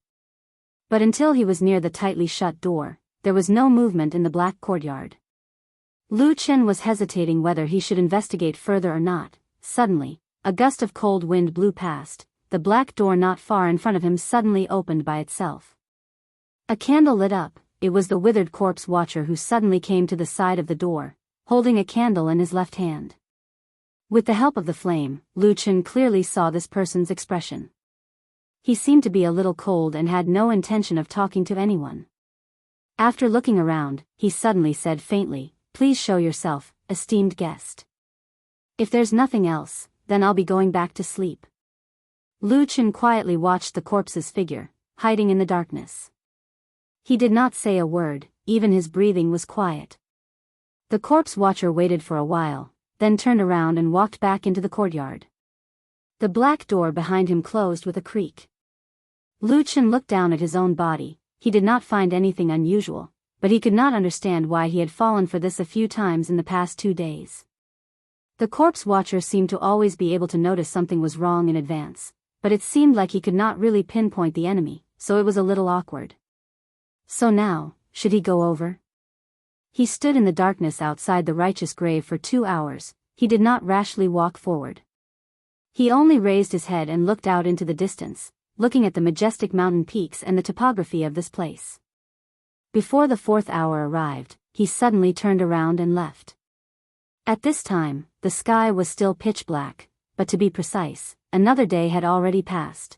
Speaker 1: But until he was near the tightly shut door, there was no movement in the black courtyard. Lu Chen was hesitating whether he should investigate further or not. Suddenly, a gust of cold wind blew past. The black door not far in front of him suddenly opened by itself. A candle lit up. It was the withered corpse watcher who suddenly came to the side of the door, holding a candle in his left hand. With the help of the flame, Lu Chen clearly saw this person's expression. He seemed to be a little cold and had no intention of talking to anyone. After looking around, he suddenly said faintly, "Please show yourself, esteemed guest. If there's nothing else, then I'll be going back to sleep." Lu Chen quietly watched the corpse's figure, hiding in the darkness. He did not say a word, even his breathing was quiet. The corpse watcher waited for a while, then turned around and walked back into the courtyard. The black door behind him closed with a creak. Lu Chen looked down at his own body. He did not find anything unusual, but he could not understand why he had fallen for this a few times in the past 2 days. The corpse watcher seemed to always be able to notice something was wrong in advance, but it seemed like he could not really pinpoint the enemy, so it was a little awkward. So now, should he go over? He stood in the darkness outside the righteous grave for 2 hours. He did not rashly walk forward. He only raised his head and looked out into the distance, looking at the majestic mountain peaks and the topography of this place. Before the 4th hour arrived, he suddenly turned around and left. At this time, the sky was still pitch black, but to be precise, another day had already passed.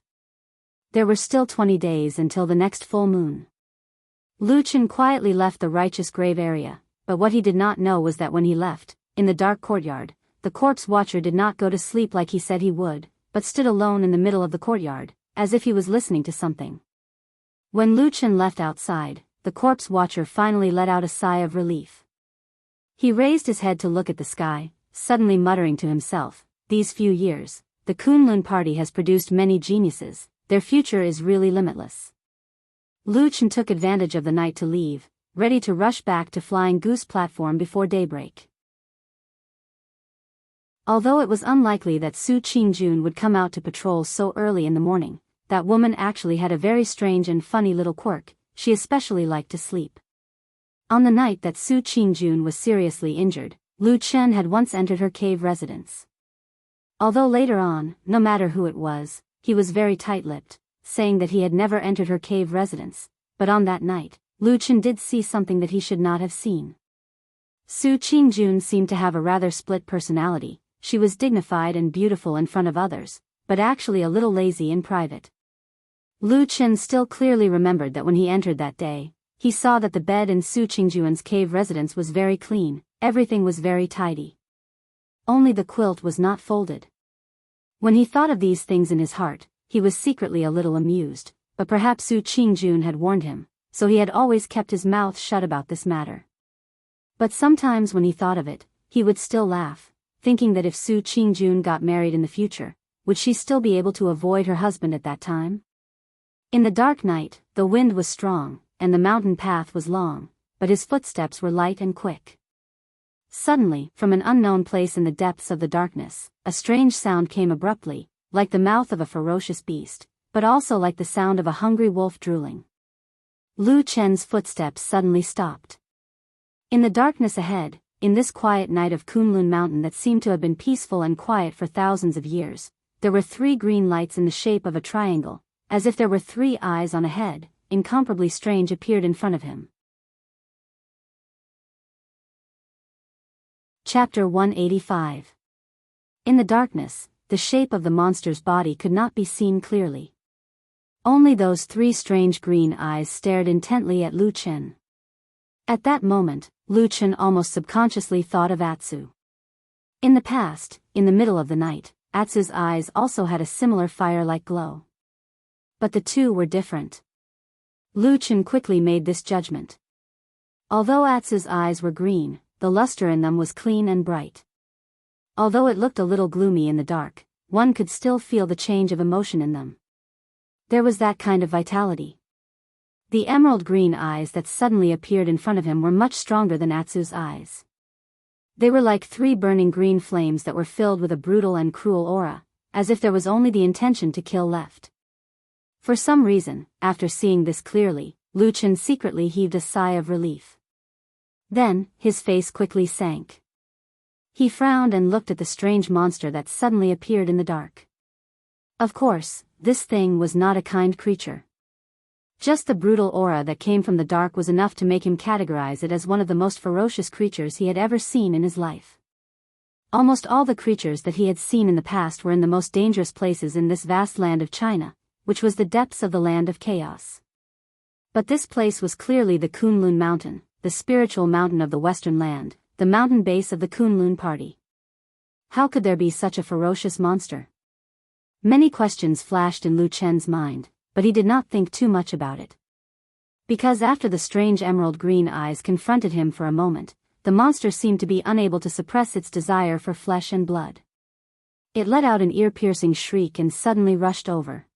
Speaker 1: There were still 20 days until the next full moon. Lu Chen quietly left the righteous grave area, but what he did not know was that when he left, in the dark courtyard, the corpse watcher did not go to sleep like he said he would, but stood alone in the middle of the courtyard, as if he was listening to something. When Lu Chen left outside, the corpse watcher finally let out a sigh of relief. He raised his head to look at the sky, suddenly muttering to himself, "These few years, the Kunlun party has produced many geniuses, their future is really limitless." Lu Chen took advantage of the night to leave, ready to rush back to Flying Goose platform before daybreak. Although it was unlikely that Su Qingjun would come out to patrol so early in the morning, that woman actually had a very strange and funny little quirk. She especially liked to sleep. On the night that Su Qingjun was seriously injured, Lu Chen had once entered her cave residence. Although later on, no matter who it was, he was very tight-lipped, saying that he had never entered her cave residence, but on that night, Lu Chen did see something that he should not have seen. Su Qingjun seemed to have a rather split personality. She was dignified and beautiful in front of others, but actually a little lazy in private. Lu Chen still clearly remembered that when he entered that day, he saw that the bed in Su Qingjun's cave residence was very clean, everything was very tidy. Only the quilt was not folded. When he thought of these things in his heart, he was secretly a little amused, but perhaps Su Qingjun had warned him, so he had always kept his mouth shut about this matter. But sometimes when he thought of it, he would still laugh, thinking that if Su Qingjun got married in the future, would she still be able to avoid her husband at that time? In the dark night, the wind was strong, and the mountain path was long, but his footsteps were light and quick. Suddenly, from an unknown place in the depths of the darkness, a strange sound came abruptly, like the mouth of a ferocious beast, but also like the sound of a hungry wolf drooling. Lu Chen's footsteps suddenly stopped. In the darkness ahead, in this quiet night of Kunlun Mountain that seemed to have been peaceful and quiet for thousands of years, there were 3 green lights in the shape of a triangle, as if there were 3 eyes on a head. Incomparably strange appeared in front of him. Chapter 185. In the darkness, the shape of the monster's body could not be seen clearly. Only those 3 strange green eyes stared intently at Lu Chen. At that moment, Lu Chen almost subconsciously thought of Atsu. In the past, in the middle of the night, Atsu's eyes also had a similar fire-like glow. But the two were different. Lu Chen quickly made this judgment. Although Atsu's eyes were green, the luster in them was clean and bright. Although it looked a little gloomy in the dark, one could still feel the change of emotion in them. There was that kind of vitality. The emerald green eyes that suddenly appeared in front of him were much stronger than Atsu's eyes. They were like 3 burning green flames that were filled with a brutal and cruel aura, as if there was only the intention to kill left. For some reason, after seeing this clearly, Lu Chen secretly heaved a sigh of relief. Then, his face quickly sank. He frowned and looked at the strange monster that suddenly appeared in the dark. Of course, this thing was not a kind creature. Just the brutal aura that came from the dark was enough to make him categorize it as one of the most ferocious creatures he had ever seen in his life. Almost all the creatures that he had seen in the past were in the most dangerous places in this vast land of China, which was the depths of the land of chaos. But this place was clearly the Kunlun Mountain, the spiritual mountain of the western land, the mountain base of the Kunlun party. How could there be such a ferocious monster? Many questions flashed in Lu Chen's mind, but he did not think too much about it. Because after the strange emerald green eyes confronted him for a moment, the monster seemed to be unable to suppress its desire for flesh and blood. It let out an ear-piercing shriek and suddenly rushed over.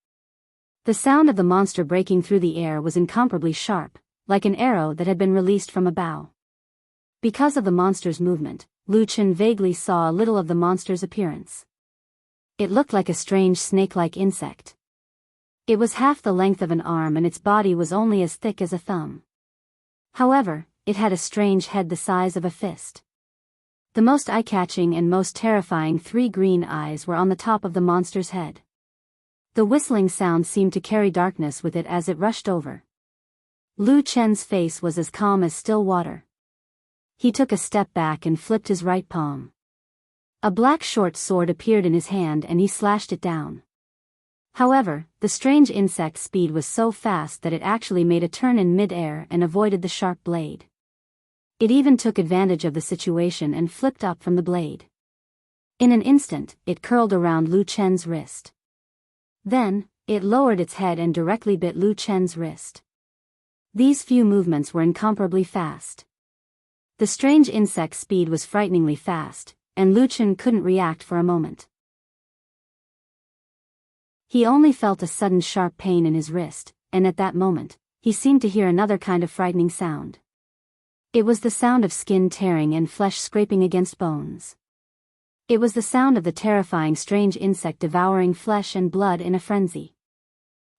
Speaker 1: The sound of the monster breaking through the air was incomparably sharp, like an arrow that had been released from a bow. Because of the monster's movement, Lu Chen vaguely saw a little of the monster's appearance. It looked like a strange snake-like insect. It was half the length of an arm and its body was only as thick as a thumb. However, it had a strange head the size of a fist. The most eye-catching and most terrifying 3 green eyes were on the top of the monster's head. The whistling sound seemed to carry darkness with it as it rushed over. Lu Chen's face was as calm as still water. He took a step back and flipped his right palm. A black short sword appeared in his hand and he slashed it down. However, the strange insect's speed was so fast that it actually made a turn in mid-air and avoided the sharp blade. It even took advantage of the situation and flipped up from the blade. In an instant, it curled around Lu Chen's wrist. Then, it lowered its head and directly bit Lu Chen's wrist. These few movements were incomparably fast. The strange insect's speed was frighteningly fast, and Lu Chen couldn't react for a moment. He only felt a sudden sharp pain in his wrist, and at that moment, he seemed to hear another kind of frightening sound. It was the sound of skin tearing and flesh scraping against bones. It was the sound of the terrifying strange insect devouring flesh and blood in a frenzy.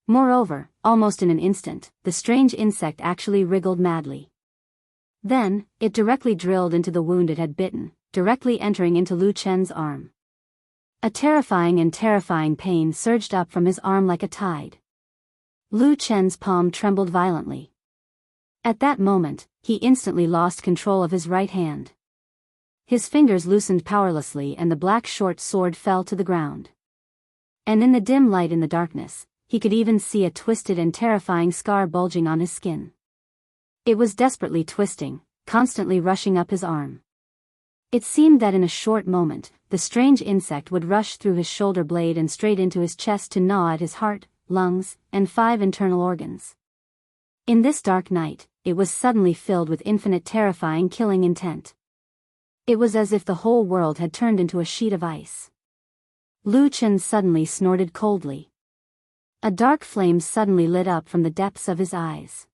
Speaker 1: Moreover, almost in an instant, the strange insect actually wriggled madly. Then, it directly drilled into the wound it had bitten, directly entering into Lu Chen's arm. A terrifying pain surged up from his arm like a tide. Lu Chen's palm trembled violently. At that moment, he instantly lost control of his right hand. His fingers loosened powerlessly and the black short sword fell to the ground. And in the dim light in the darkness, he could even see a twisted and terrifying scar bulging on his skin. It was desperately twisting, constantly rushing up his arm. It seemed that in a short moment, the strange insect would rush through his shoulder blade and straight into his chest to gnaw at his heart, lungs, and 5 internal organs. In this dark night, it was suddenly filled with infinite terrifying killing intent. It was as if the whole world had turned into a sheet of ice. Lu Chen suddenly snorted coldly. A dark flame suddenly lit up from the depths of his eyes.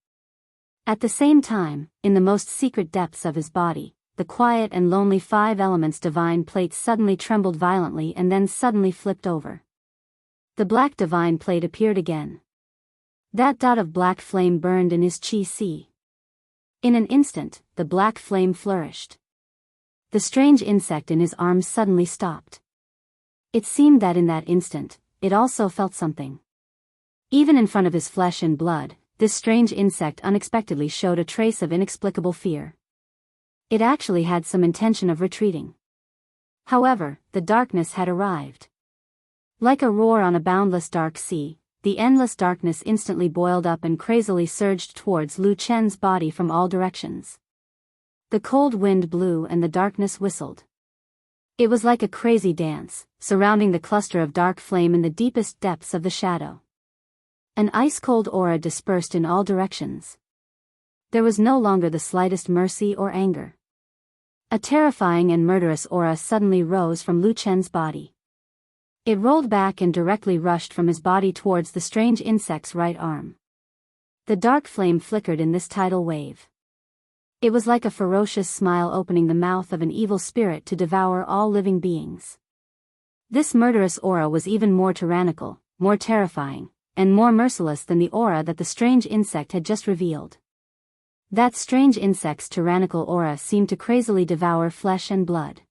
Speaker 1: At the same time, in the most secret depths of his body, the quiet and lonely 5 elements divine plate suddenly trembled violently and then suddenly flipped over. The black divine plate appeared again. That dot of black flame burned in his chi. In an instant, the black flame flourished. The strange insect in his arms suddenly stopped. It seemed that in that instant, it also felt something. Even in front of his flesh and blood, this strange insect unexpectedly showed a trace of inexplicable fear. It actually had some intention of retreating. However, the darkness had arrived. Like a roar on a boundless dark sea, the endless darkness instantly boiled up and crazily surged towards Lu Chen's body from all directions. The cold wind blew and the darkness whistled. It was like a crazy dance, surrounding the cluster of dark flame in the deepest depths of the shadow. An ice-cold aura dispersed in all directions. There was no longer the slightest mercy or anger. A terrifying and murderous aura suddenly rose from Lu Chen's body. It rolled back and directly rushed from his body towards the strange insect's right arm. The dark flame flickered in this tidal wave. It was like a ferocious smile opening the mouth of an evil spirit to devour all living beings. This murderous aura was even more tyrannical, more terrifying, and more merciless than the aura that the strange insect had just revealed. That strange insect's tyrannical aura seemed to crazily devour flesh and blood.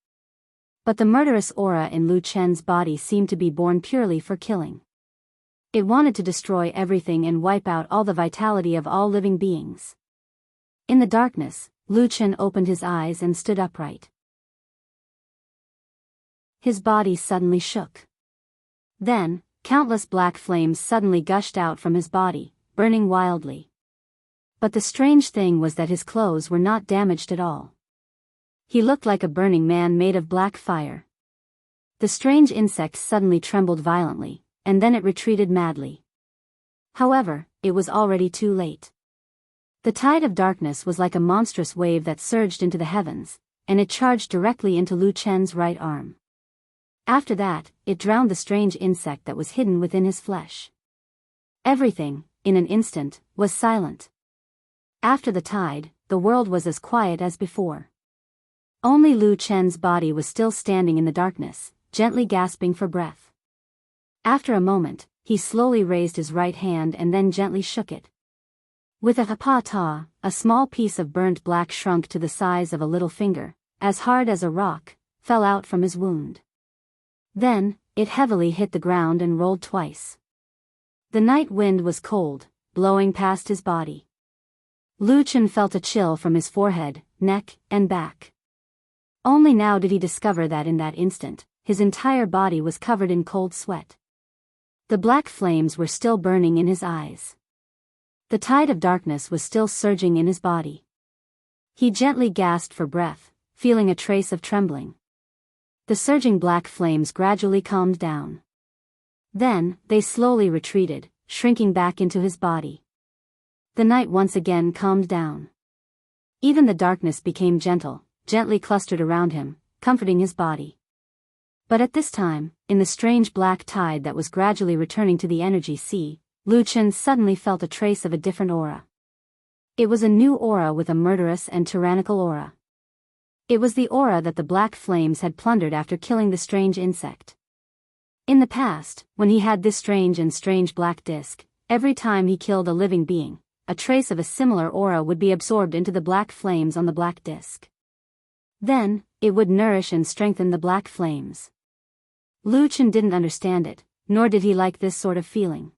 Speaker 1: But the murderous aura in Lu Chen's body seemed to be born purely for killing. It wanted to destroy everything and wipe out all the vitality of all living beings. In the darkness, Lu Chen opened his eyes and stood upright. His body suddenly shook. Then, countless black flames suddenly gushed out from his body, burning wildly. But the strange thing was that his clothes were not damaged at all. He looked like a burning man made of black fire. The strange insect suddenly trembled violently, and then it retreated madly. However, it was already too late. The tide of darkness was like a monstrous wave that surged into the heavens, and it charged directly into Lu Chen's right arm. After that, it drowned the strange insect that was hidden within his flesh. Everything, in an instant, was silent. After the tide, the world was as quiet as before. Only Lu Chen's body was still standing in the darkness, gently gasping for breath. After a moment, he slowly raised his right hand and then gently shook it. With a ha-pa-ta, a small piece of burnt black shrunk to the size of a little finger, as hard as a rock, fell out from his wound. Then, it heavily hit the ground and rolled twice. The night wind was cold, blowing past his body. Lu Chen felt a chill from his forehead, neck, and back. Only now did he discover that in that instant, his entire body was covered in cold sweat. The black flames were still burning in his eyes. The tide of darkness was still surging in his body. He gently gasped for breath, feeling a trace of trembling. The surging black flames gradually calmed down. Then, they slowly retreated, shrinking back into his body. The night once again calmed down. Even the darkness became gently clustered around him, comforting his body. But at this time, in the strange black tide that was gradually returning to the energy sea, Lu Chen suddenly felt a trace of a different aura. It was a new aura with a murderous and tyrannical aura. It was the aura that the black flames had plundered after killing the strange insect. In the past, when he had this strange black disk, every time he killed a living being, a trace of a similar aura would be absorbed into the black flames on the black disk. Then, it would nourish and strengthen the black flames. Lu Chen didn't understand it, nor did he like this sort of feeling.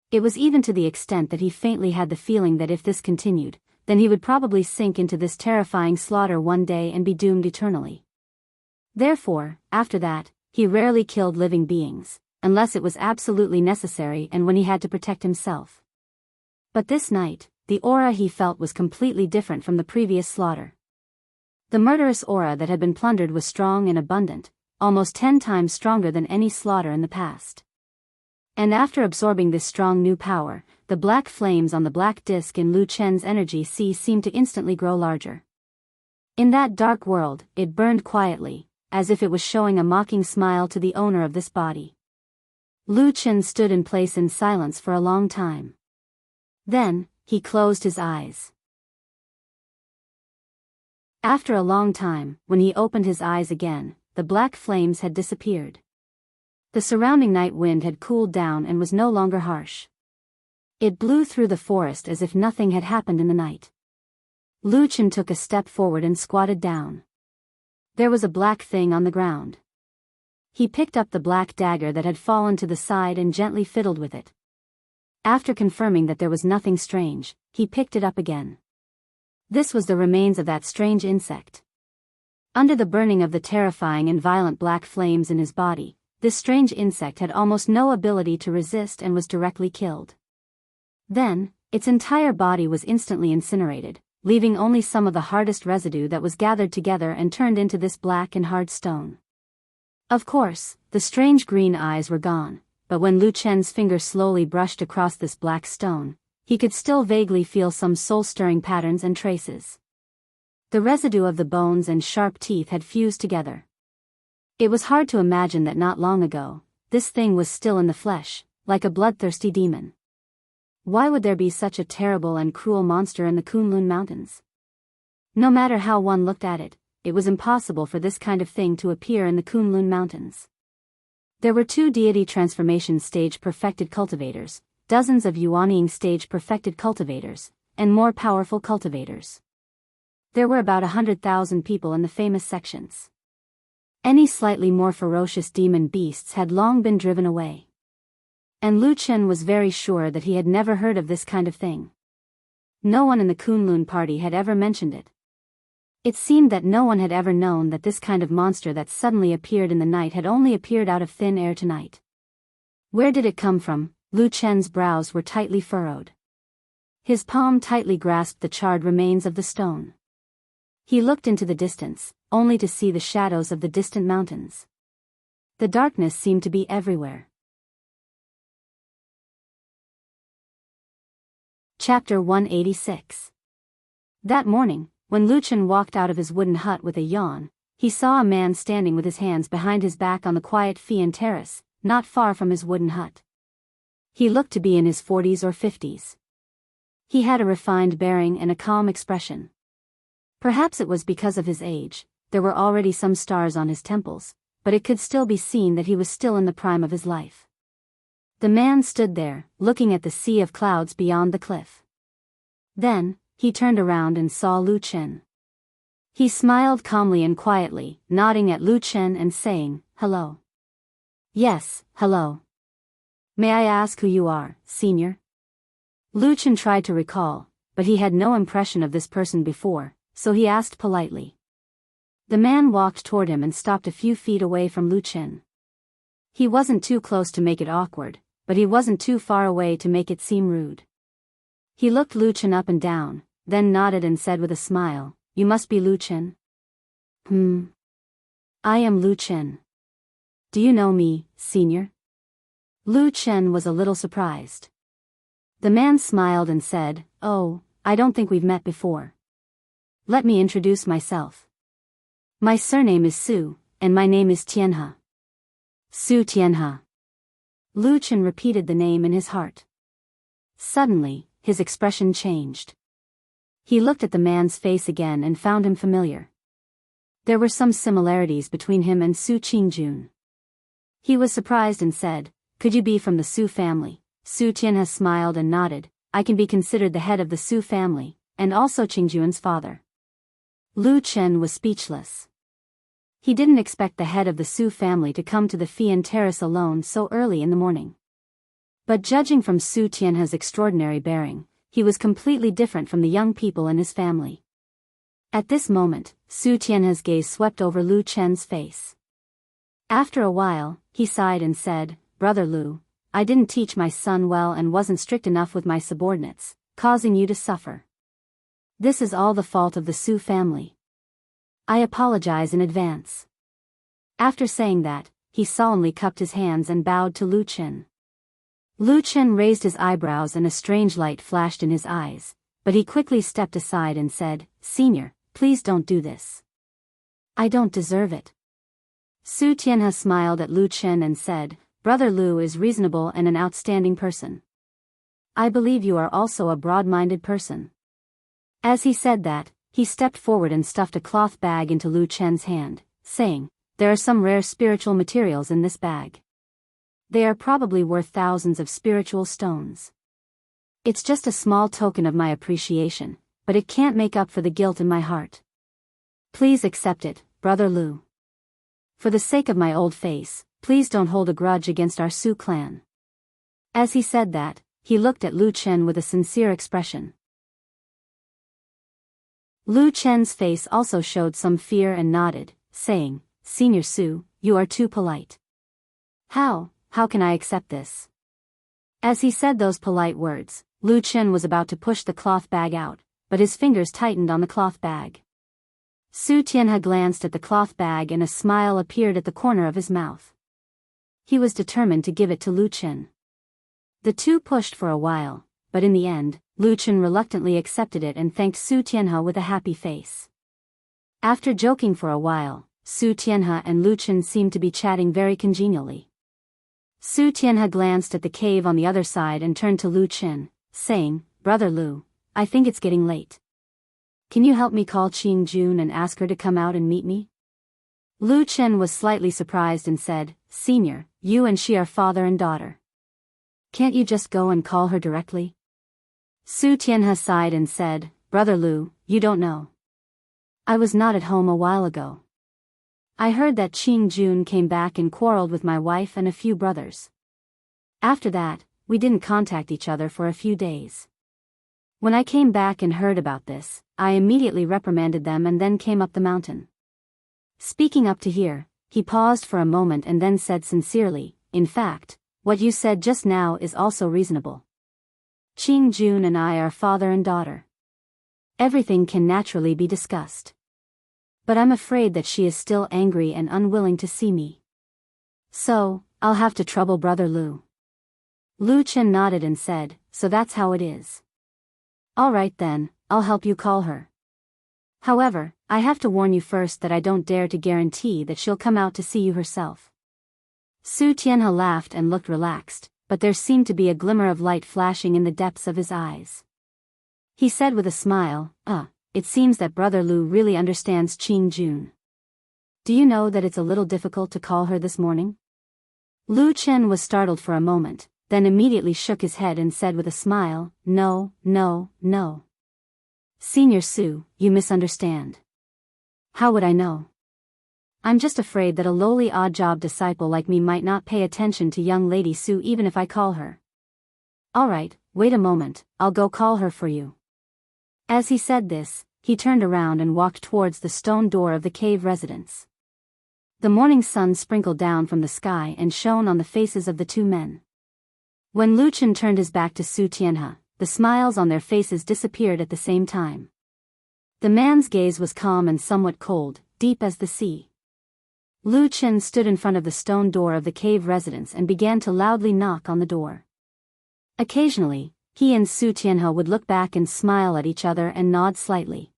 Speaker 1: It was even to the extent that he faintly had the feeling that if this continued, then he would probably sink into this terrifying slaughter one day and be doomed eternally. Therefore, after that, he rarely killed living beings, unless it was absolutely necessary and when he had to protect himself. But this night, the aura he felt was completely different from the previous slaughter. The murderous aura that had been plundered was strong and abundant, almost 10 times stronger than any slaughter in the past. And after absorbing this strong new power, the black flames on the black disk in Lu Chen's energy sea seemed to instantly grow larger. In that dark world, it burned quietly, as if it was showing a mocking smile to the owner of this body. Lu Chen stood in place in silence for a long time. Then, he closed his eyes. After a long time, when he opened his eyes again, the black flames had disappeared. The surrounding night wind had cooled down and was no longer harsh. It blew through the forest as if nothing had happened in the night. Lu Chen took a step forward and squatted down. There was a black thing on the ground. He picked up the black dagger that had fallen to the side and gently fiddled with it. After confirming that there was nothing strange, he picked it up again. This was the remains of that strange insect. Under the burning of the terrifying and violent black flames in his body, this strange insect had almost no ability to resist and was directly killed. Then, its entire body was instantly incinerated, leaving only some of the hardest residue that was gathered together and turned into this black and hard stone. Of course, the strange green eyes were gone, but when Lu Chen's finger slowly brushed across this black stone, he could still vaguely feel some soul-stirring patterns and traces. The residue of the bones and sharp teeth had fused together. It was hard to imagine that not long ago, this thing was still in the flesh, like a bloodthirsty demon. Why would there be such a terrible and cruel monster in the Kunlun Mountains? No matter how one looked at it, it was impossible for this kind of thing to appear in the Kunlun Mountains. There were 2 deity transformation stage perfected cultivators, dozens of Yuanying stage perfected cultivators, and more powerful cultivators. There were about 100,000 people in the famous sections. Any slightly more ferocious demon beasts had long been driven away. And Lu Chen was very sure that he had never heard of this kind of thing. No one in the Kunlun party had ever mentioned it. It seemed that no one had ever known that this kind of monster that suddenly appeared in the night had only appeared out of thin air tonight. Where did it come from? Lu Chen's brows were tightly furrowed. His palm tightly grasped the charred remains of the stone. He looked into the distance, only to see the shadows of the distant mountains. The darkness seemed to be everywhere. Chapter 186. That morning, when Lu Chen walked out of his wooden hut with a yawn, he saw a man standing with his hands behind his back on the quiet Fian terrace, not far from his wooden hut. He looked to be in his 40s or 50s. He had a refined bearing and a calm expression. Perhaps it was because of his age, there were already some stars on his temples, but it could still be seen that he was still in the prime of his life. The man stood there, looking at the sea of clouds beyond the cliff. Then, he turned around and saw Lu Chen. He smiled calmly and quietly, nodding at Lu Chen and saying, "Hello." "Yes, hello. May I ask who you are, senior?" Lu Chen tried to recall, but he had no impression of this person before, so he asked politely. The man walked toward him and stopped a few feet away from Lu Chen. He wasn't too close to make it awkward, but he wasn't too far away to make it seem rude. He looked Lu Chen up and down, then nodded and said with a smile, "You must be Lu Chen?" I am Lu Chen. Do you know me, senior?" Lu Chen was a little surprised. The man smiled and said, "Oh, I don't think we've met before. Let me introduce myself. My surname is Su, and my name is Tianhe." "Su Tianhe." Lu Chen repeated the name in his heart. Suddenly, his expression changed. He looked at the man's face again and found him familiar. There were some similarities between him and Su Qingjun. He was surprised and said, "Could you be from the Su family?" Su Tianhe smiled and nodded. "I can be considered the head of the Su family, and also Qingjun's father." Lu Chen was speechless. He didn't expect the head of the Su family to come to the Fian terrace alone so early in the morning. But judging from Su Tianhe's extraordinary bearing, he was completely different from the young people in his family. At this moment, Su Tianhe's gaze swept over Lu Chen's face. After a while, he sighed and said, "Brother Lu, I didn't teach my son well and wasn't strict enough with my subordinates, causing you to suffer. This is all the fault of the Su family. I apologize in advance." After saying that, he solemnly cupped his hands and bowed to Lu Chen. Lu Chen raised his eyebrows and a strange light flashed in his eyes, but he quickly stepped aside and said, "Senior, please don't do this. I don't deserve it." Su Tianhe smiled at Lu Chen and said, "Brother Lu is reasonable and an outstanding person. I believe you are also a broad-minded person." As he said that, he stepped forward and stuffed a cloth bag into Lu Chen's hand, saying, "There are some rare spiritual materials in this bag. They are probably worth thousands of spiritual stones. It's just a small token of my appreciation, but it can't make up for the guilt in my heart. Please accept it, Brother Lu. For the sake of my old face, please don't hold a grudge against our Su clan." As he said that, he looked at Lu Chen with a sincere expression. Lu Chen's face also showed some fear and nodded, saying, "Senior Su, you are too polite. How can I accept this?" As he said those polite words, Lu Chen was about to push the cloth bag out, but his fingers tightened on the cloth bag. Su Tianhe glanced at the cloth bag and a smile appeared at the corner of his mouth. He was determined to give it to Lu Chen. The two pushed for a while, but in the end, Lu Chen reluctantly accepted it and thanked Su Tianhe with a happy face. After joking for a while, Su Tianhe and Lu Chen seemed to be chatting very congenially. Su Tianhe glanced at the cave on the other side and turned to Lu Chen, saying, "Brother Lu, I think it's getting late. Can you help me call Qing Jun and ask her to come out and meet me?" Lu Chen was slightly surprised and said, "Senior, you and she are father and daughter. Can't you just go and call her directly?" Su Tianhe sighed and said, "Brother Lu, you don't know. I was not at home a while ago. I heard that Qing Jun came back and quarreled with my wife and a few brothers. After that, we didn't contact each other for a few days. When I came back and heard about this, I immediately reprimanded them and then came up the mountain." Speaking up to here, he paused for a moment and then said sincerely, "In fact, what you said just now is also reasonable. Qing Jun and I are father and daughter. Everything can naturally be discussed. But I'm afraid that she is still angry and unwilling to see me. So, I'll have to trouble Brother Lu." Lu Chen nodded and said, "So that's how it is. All right then, I'll help you call her. However, I have to warn you first that I don't dare to guarantee that she'll come out to see you herself." Su Tianhe laughed and looked relaxed, but there seemed to be a glimmer of light flashing in the depths of his eyes. He said with a smile, It seems that Brother Lu really understands Qing Jun. Do you know that it's a little difficult to call her this morning?" Lu Chen was startled for a moment, then immediately shook his head and said with a smile, No. Senior Su, you misunderstand. How would I know? I'm just afraid that a lowly odd-job disciple like me might not pay attention to young Lady Su even if I call her. All right, wait a moment, I'll go call her for you. As he said this, he turned around and walked towards the stone door of the cave residence. The morning sun sprinkled down from the sky and shone on the faces of the two men. When Lu Chen turned his back to Su Tianhe, the smiles on their faces disappeared at the same time. The man's gaze was calm and somewhat cold, deep as the sea. Lu Chen stood in front of the stone door of the cave residence and began to loudly knock on the door. Occasionally, he and Su Tianhe would look back and smile at each other and nod slightly.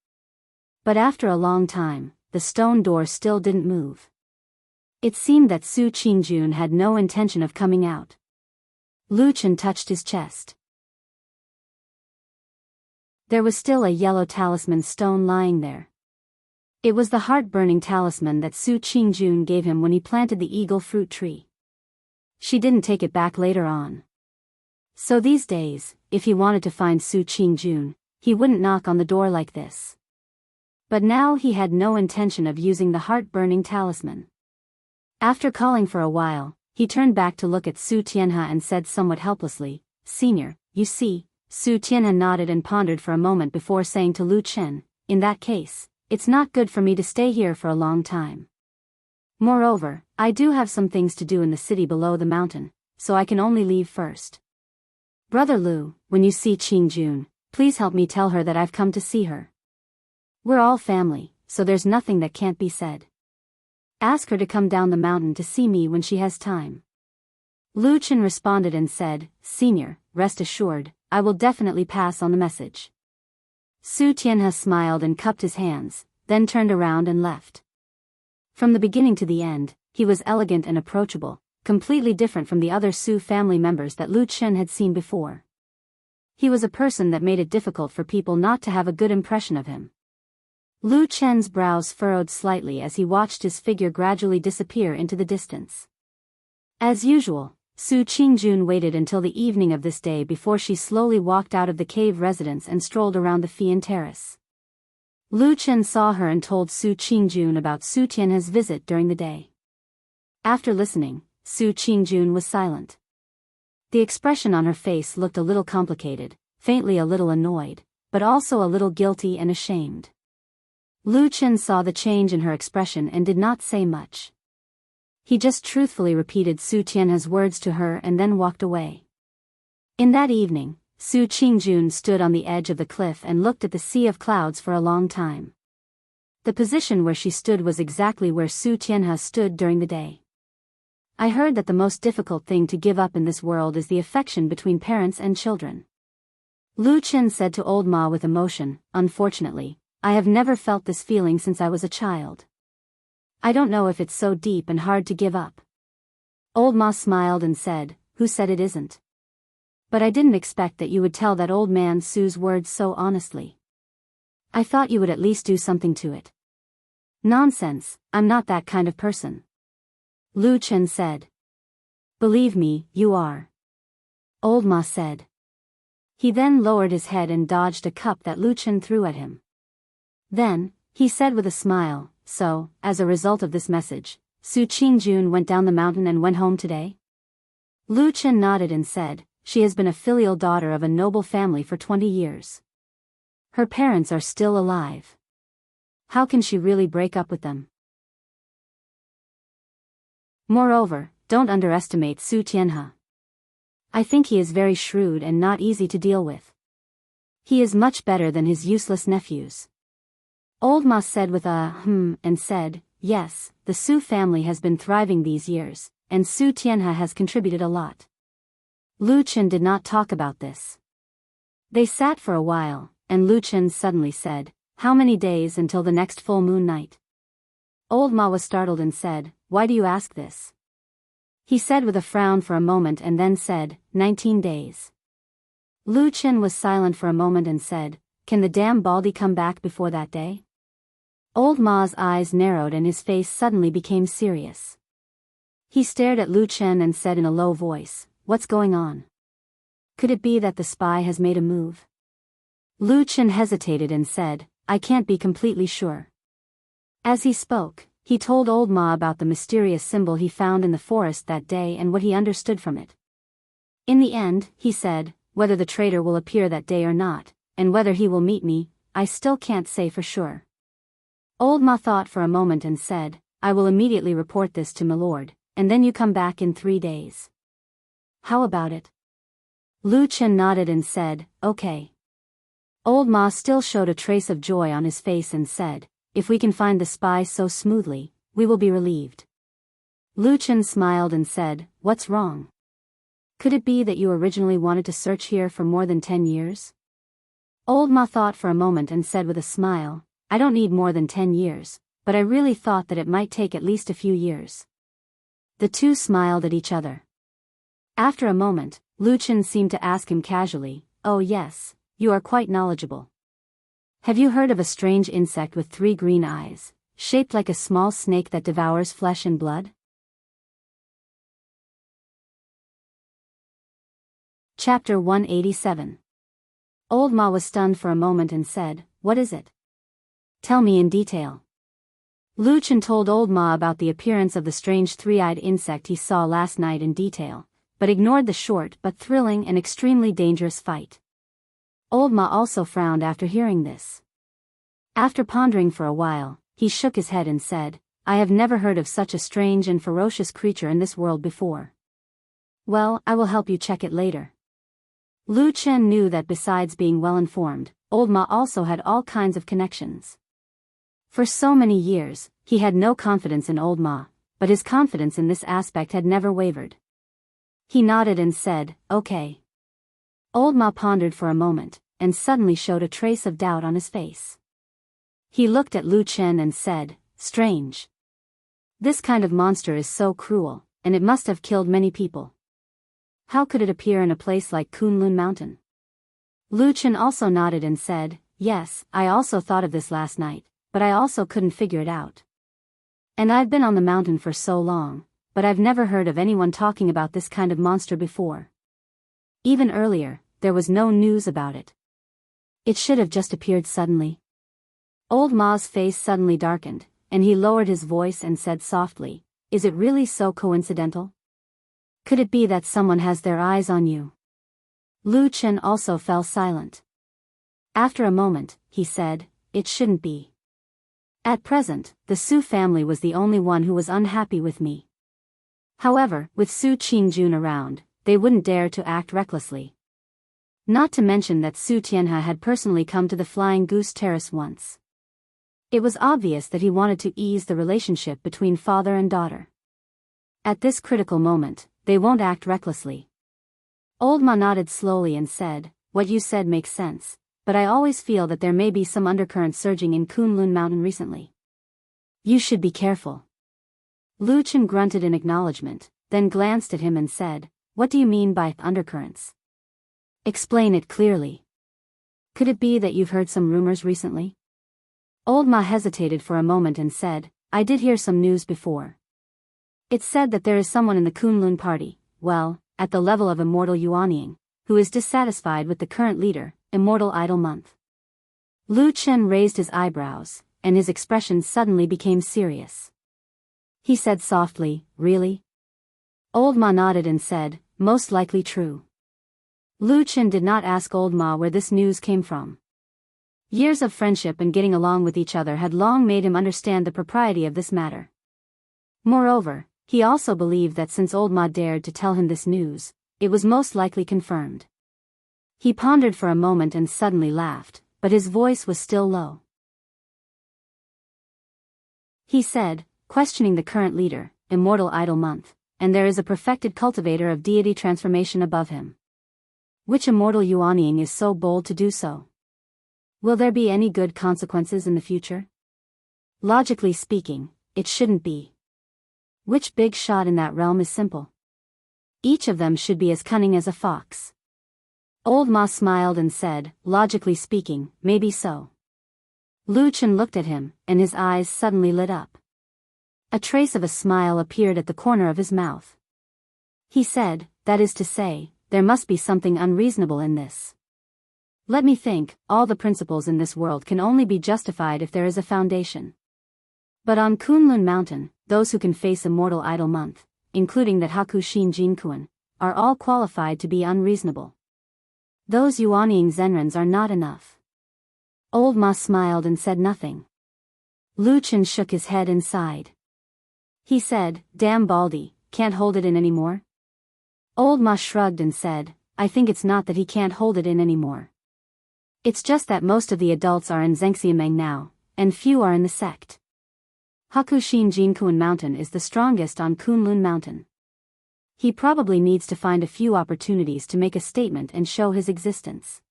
Speaker 1: But after a long time, the stone door still didn't move. It seemed that Su Qingjun had no intention of coming out. Lu Chen touched his chest. There was still a yellow talisman stone lying there. It was the heart-burning talisman that Su Qingjun gave him when he planted the eagle fruit tree. She didn't take it back later on. So these days, if he wanted to find Su Qingjun, he wouldn't knock on the door like this. But now he had no intention of using the heart-burning talisman. After calling for a while, he turned back to look at Su Tianhe and said somewhat helplessly, "Senior, you see." Su Tianhe nodded and pondered for a moment before saying to Lu Chen, "In that case, it's not good for me to stay here for a long time. Moreover, I do have some things to do in the city below the mountain, so I can only leave first. Brother Lu, when you see Qingjun, please help me tell her that I've come to see her. We're all family, so there's nothing that can't be said. Ask her to come down the mountain to see me when she has time." Lu Chen responded and said, "Senior, rest assured, I will definitely pass on the message." Su Tianhe smiled and cupped his hands, then turned around and left. From the beginning to the end, he was elegant and approachable, completely different from the other Su family members that Lu Chen had seen before. He was a person that made it difficult for people not to have a good impression of him. Lu Chen's brows furrowed slightly as he watched his figure gradually disappear into the distance. As usual, Su Qingjun waited until the evening of this day before she slowly walked out of the cave residence and strolled around the Fian Terrace. Lu Chen saw her and told Su Qingjun about Su Tianhe's visit during the day. After listening, Su Qingjun was silent. The expression on her face looked a little complicated, faintly a little annoyed, but also a little guilty and ashamed. Lu Chen saw the change in her expression and did not say much. He just truthfully repeated Su Tianhe's words to her and then walked away. In that evening, Su Qingjun stood on the edge of the cliff and looked at the sea of clouds for a long time. The position where she stood was exactly where Su Tianhe stood during the day. I heard that the most difficult thing to give up in this world is the affection between parents and children. Lu Chen said to Old Ma with emotion, unfortunately, I have never felt this feeling since I was a child. I don't know if it's so deep and hard to give up. Old Ma smiled and said, who said it isn't? But I didn't expect that you would tell that old man Su's words so honestly. I thought you would at least do something to it. Nonsense, I'm not that kind of person. Lu Chen said. Believe me, you are. Old Ma said. He then lowered his head and dodged a cup that Lu Chen threw at him. Then, he said with a smile, so, as a result of this message, Su Qingjun went down the mountain and went home today? Lu Chen nodded and said, she has been a filial daughter of a noble family for 20 years. Her parents are still alive. How can she really break up with them? Moreover, don't underestimate Su Tianhe. I think he is very shrewd and not easy to deal with. He is much better than his useless nephews. Old Ma said with a and said, yes, the Su family has been thriving these years, and Su Tianhe has contributed a lot. Lu Chen did not talk about this. They sat for a while, and Lu Chen suddenly said, how many days until the next full moon night? Old Ma was startled and said, why do you ask this? He said with a frown for a moment and then said, 19 days. Lu Chen was silent for a moment and said, can the damn Baldy come back before that day? Old Ma's eyes narrowed and his face suddenly became serious. He stared at Lu Chen and said in a low voice, what's going on? Could it be that the spy has made a move? Lu Chen hesitated and said, I can't be completely sure. As he spoke, he told Old Ma about the mysterious symbol he found in the forest that day and what he understood from it. In the end, he said, whether the traitor will appear that day or not, and whether he will meet me, I still can't say for sure. Old Ma thought for a moment and said, I will immediately report this to Milord, and then you come back in 3 days. How about it? Lu Chen nodded and said, okay. Old Ma still showed a trace of joy on his face and said, if we can find the spy so smoothly, we will be relieved. Lu Chen smiled and said, what's wrong? Could it be that you originally wanted to search here for more than 10 years? Old Ma thought for a moment and said with a smile, I don't need more than 10 years, but I really thought that it might take at least a few years. The two smiled at each other. After a moment, Lu Chen seemed to ask him casually, oh yes, you are quite knowledgeable. Have you heard of a strange insect with 3 green eyes, shaped like a small snake that devours flesh and blood? Chapter 187. Old Ma was stunned for a moment and said, what is it? Tell me in detail. Lu Chen told Old Ma about the appearance of the strange 3-eyed insect he saw last night in detail, but ignored the short but thrilling and extremely dangerous fight. Old Ma also frowned after hearing this. After pondering for a while, he shook his head and said, I have never heard of such a strange and ferocious creature in this world before. Well, I will help you check it later. Lu Chen knew that besides being well informed, Old Ma also had all kinds of connections. For so many years, he had no confidence in Old Ma, but his confidence in this aspect had never wavered. He nodded and said, okay. Old Ma pondered for a moment, and suddenly showed a trace of doubt on his face. He looked at Lu Chen and said, strange. This kind of monster is so cruel, and it must have killed many people. How could it appear in a place like Kunlun Mountain? Lu Chen also nodded and said, yes, I also thought of this last night, but I also couldn't figure it out. And I've been on the mountain for so long, but I've never heard of anyone talking about this kind of monster before. Even earlier, there was no news about it. It should have just appeared suddenly. Old Ma's face suddenly darkened, and he lowered his voice and said softly, is it really so coincidental? Could it be that someone has their eyes on you? Lu Chen also fell silent. After a moment, he said, it shouldn't be. At present, the Su family was the only one who was unhappy with me. However, with Su Qingjun around, they wouldn't dare to act recklessly. Not to mention that Su Tianhe had personally come to the Flying Goose Terrace once. It was obvious that he wanted to ease the relationship between father and daughter. At this critical moment, they won't act recklessly. Old Ma nodded slowly and said, "What you said makes sense, but I always feel that there may be some undercurrent surging in Kunlun Mountain recently. You should be careful." Lu Chen grunted in acknowledgement, then glanced at him and said, "What do you mean by undercurrents? Explain it clearly. Could it be that you've heard some rumors recently?" Old Ma hesitated for a moment and said, "I did hear some news before. It's said that there is someone in the Kunlun party, well, at the level of Immortal Yuanying, who is dissatisfied with the current leader, Immortal Idle Month." Lu Chen raised his eyebrows, and his expression suddenly became serious. He said softly, "Really?" Old Ma nodded and said, "Most likely true." Lu Chen did not ask Old Ma where this news came from. Years of friendship and getting along with each other had long made him understand the propriety of this matter. Moreover, he also believed that since Old Ma dared to tell him this news, it was most likely confirmed. He pondered for a moment and suddenly laughed, but his voice was still low. He said, questioning the current leader, Immortal Idle Month, and there is a perfected cultivator of deity transformation above him. Which Immortal Yuanying is so bold to do so? Will there be any good consequences in the future? Logically speaking, it shouldn't be. Which big shot in that realm is simple? Each of them should be as cunning as a fox. Old Ma smiled and said, "Logically speaking, maybe so." Lu Chen looked at him, and his eyes suddenly lit up. A trace of a smile appeared at the corner of his mouth. He said, "That is to say, there must be something unreasonable in this. Let me think, all the principles in this world can only be justified if there is a foundation. But on Kunlun Mountain, those who can face Immortal Idle Month, including that Haku Xin Jinkuan, are all qualified to be unreasonable. Those Yuanying Zenrens are not enough." Old Ma smiled and said nothing. Lu Chen shook his head and sighed. He said, "Damn Baldy, can't hold it in anymore?" Old Ma shrugged and said, "I think it's not that he can't hold it in anymore. It's just that most of the adults are in Zhengxiameng now, and few are in the sect. Hakushin Jinkuan Mountain is the strongest on Kunlun Mountain. He probably needs to find a few opportunities to make a statement and show his existence."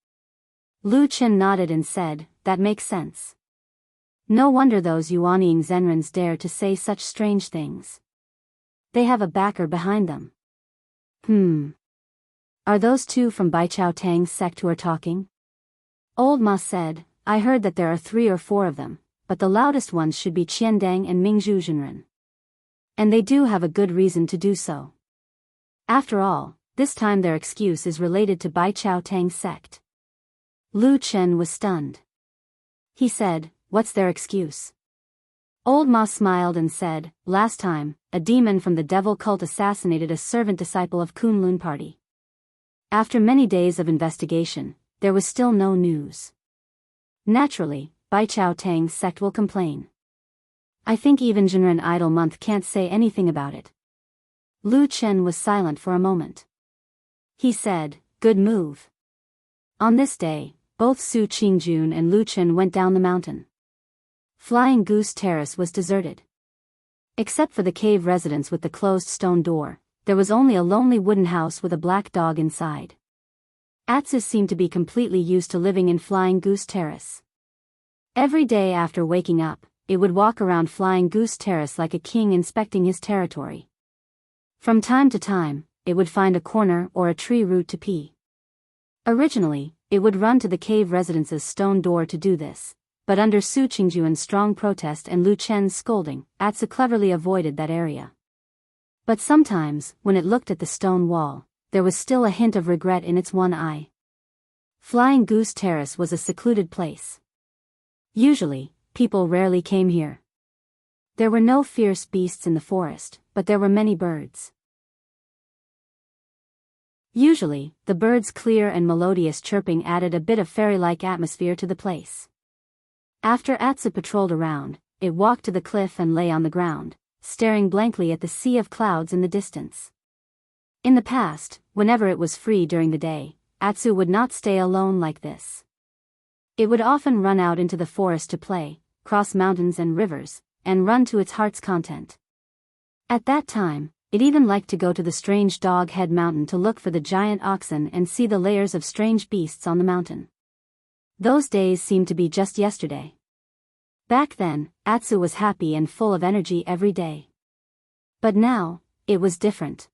Speaker 1: Lu Chen nodded and said, "That makes sense. No wonder those Yuanying Zenrens dare to say such strange things. They have a backer behind them." Are those two from Baichao Tang's sect who are talking?" Old Ma said, "I heard that there are 3 or 4 of them, but the loudest ones should be Qiandang and Mingzhu Zhenren. And they do have a good reason to do so. After all, this time their excuse is related to Baichao Tang's sect." Lu Chen was stunned. He said, "What's their excuse?" Old Ma smiled and said, "Last time, a demon from the devil cult assassinated a servant disciple of Kunlun party. After many days of investigation, there was still no news. Naturally, Baichao Tang's sect will complain. I think even Zhenren Idle Month can't say anything about it." Lu Chen was silent for a moment. He said, "Good move." On this day, both Su Qingjun and Lu Chen went down the mountain. Flying Goose Terrace was deserted. Except for the cave residence with the closed stone door, there was only a lonely wooden house with a black dog inside. Atsu seemed to be completely used to living in Flying Goose Terrace. Every day after waking up, it would walk around Flying Goose Terrace like a king inspecting his territory. From time to time, it would find a corner or a tree root to pee. Originally, it would run to the cave residence's stone door to do this, but under Su Qingjuan's strong protest and Lu Chen's scolding, Atsu cleverly avoided that area. But sometimes, when it looked at the stone wall, there was still a hint of regret in its one eye. Flying Goose Terrace was a secluded place. Usually, people rarely came here. There were no fierce beasts in the forest, but there were many birds. Usually, the birds' clear and melodious chirping added a bit of fairy-like atmosphere to the place. After Atsu patrolled around, it walked to the cliff and lay on the ground, staring blankly at the sea of clouds in the distance. In the past, whenever it was free during the day, Atsu would not stay alone like this. It would often run out into the forest to play, cross mountains and rivers, and run to its heart's content. At that time, it even liked to go to the strange Dog Head Mountain to look for the giant oxen and see the layers of strange beasts on the mountain. Those days seemed to be just yesterday. Back then, Atsu was happy and full of energy every day. But now, it was different.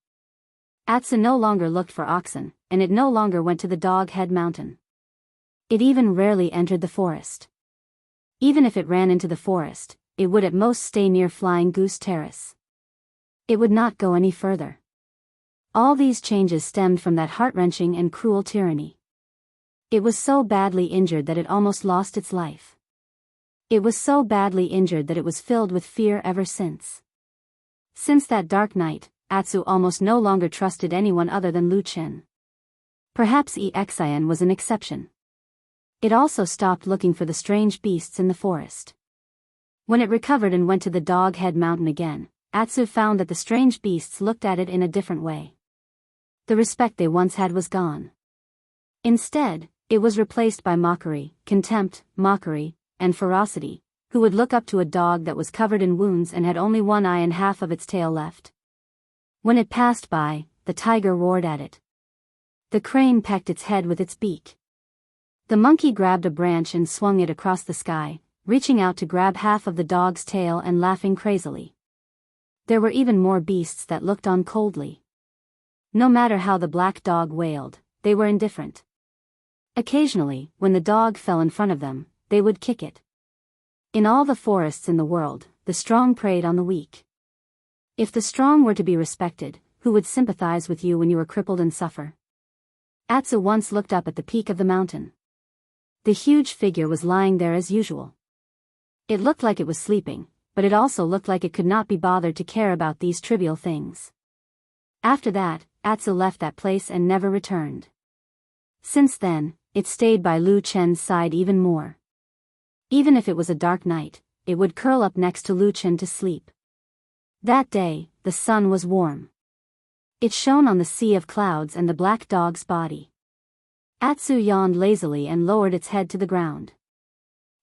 Speaker 1: Atsu no longer looked for oxen, and it no longer went to the Dog Head Mountain. It even rarely entered the forest. Even if it ran into the forest, it would at most stay near Flying Goose Terrace. It would not go any further. All these changes stemmed from that heart-wrenching and cruel tyranny. It was so badly injured that it almost lost its life. It was so badly injured that it was filled with fear ever since. Since that dark night, Atsu almost no longer trusted anyone other than Lu Chen. Perhaps Exian was an exception. It also stopped looking for the strange beasts in the forest. When it recovered and went to the Dog Head Mountain again, Atsu found that the strange beasts looked at it in a different way. The respect they once had was gone. Instead, it was replaced by mockery, contempt, mockery, and ferocity, who would look up to a dog that was covered in wounds and had only one eye and half of its tail left. When it passed by, the tiger roared at it. The crane pecked its head with its beak. The monkey grabbed a branch and swung it across the sky, reaching out to grab half of the dog's tail and laughing crazily. There were even more beasts that looked on coldly. No matter how the black dog wailed, they were indifferent. Occasionally, when the dog fell in front of them, they would kick it. In all the forests in the world, the strong preyed on the weak. If the strong were to be respected, who would sympathize with you when you were crippled and suffer? Atsu once looked up at the peak of the mountain. The huge figure was lying there as usual. It looked like it was sleeping, but it also looked like it could not be bothered to care about these trivial things. After that, Atsu left that place and never returned. Since then, it stayed by Lu Chen's side even more. Even if it was a dark night, it would curl up next to Lu Chen to sleep. That day, the sun was warm. It shone on the sea of clouds and the black dog's body. Atsu yawned lazily and lowered its head to the ground.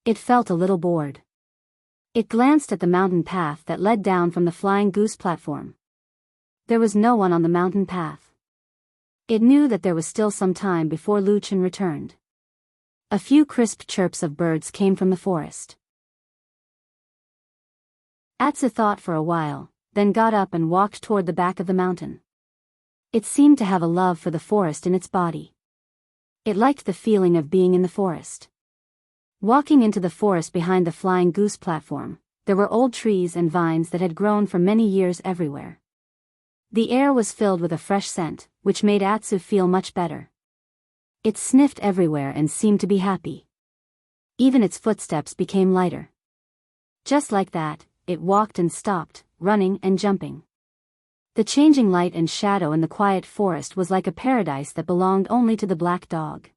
Speaker 1: It felt a little bored. It glanced at the mountain path that led down from the Flying Goose platform. There was no one on the mountain path. It knew that there was still some time before Lu Chen returned. A few crisp chirps of birds came from the forest. Atsu thought for a while, then got up and walked toward the back of the mountain. It seemed to have a love for the forest in its body. It liked the feeling of being in the forest. Walking into the forest behind the Flying Goose platform, there were old trees and vines that had grown for many years everywhere. The air was filled with a fresh scent, which made Atsu feel much better. It sniffed everywhere and seemed to be happy. Even its footsteps became lighter. Just like that, it walked and stopped, running and jumping. The changing light and shadow in the quiet forest was like a paradise that belonged only to the black dog.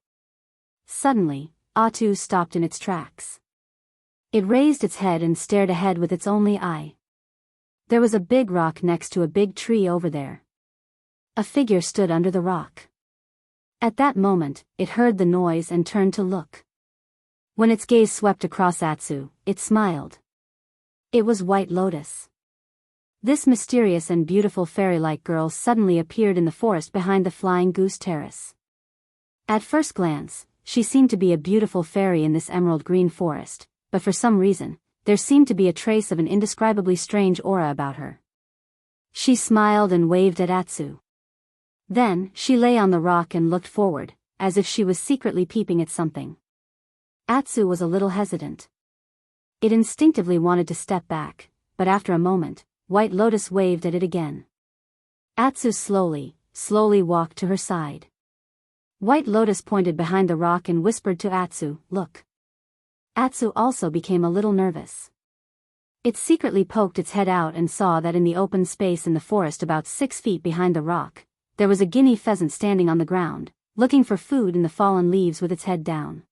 Speaker 1: Suddenly, Atsu stopped in its tracks. It raised its head and stared ahead with its only eye. There was a big rock next to a big tree over there. A figure stood under the rock. At that moment, it heard the noise and turned to look. When its gaze swept across Atsu, it smiled. It was White Lotus. This mysterious and beautiful fairy-like girl suddenly appeared in the forest behind the Flying Goose Terrace. At first glance, she seemed to be a beautiful fairy in this emerald green forest, but for some reason, there seemed to be a trace of an indescribably strange aura about her. She smiled and waved at Atsu. Then, she lay on the rock and looked forward, as if she was secretly peeping at something. Atsu was a little hesitant. It instinctively wanted to step back, but after a moment, White Lotus waved at it again. Atsu slowly walked to her side. White Lotus pointed behind the rock and whispered to Atsu, "Look." Atsu also became a little nervous. It secretly poked its head out and saw that in the open space in the forest about 6 feet behind the rock, there was a guinea pheasant standing on the ground, looking for food in the fallen leaves with its head down.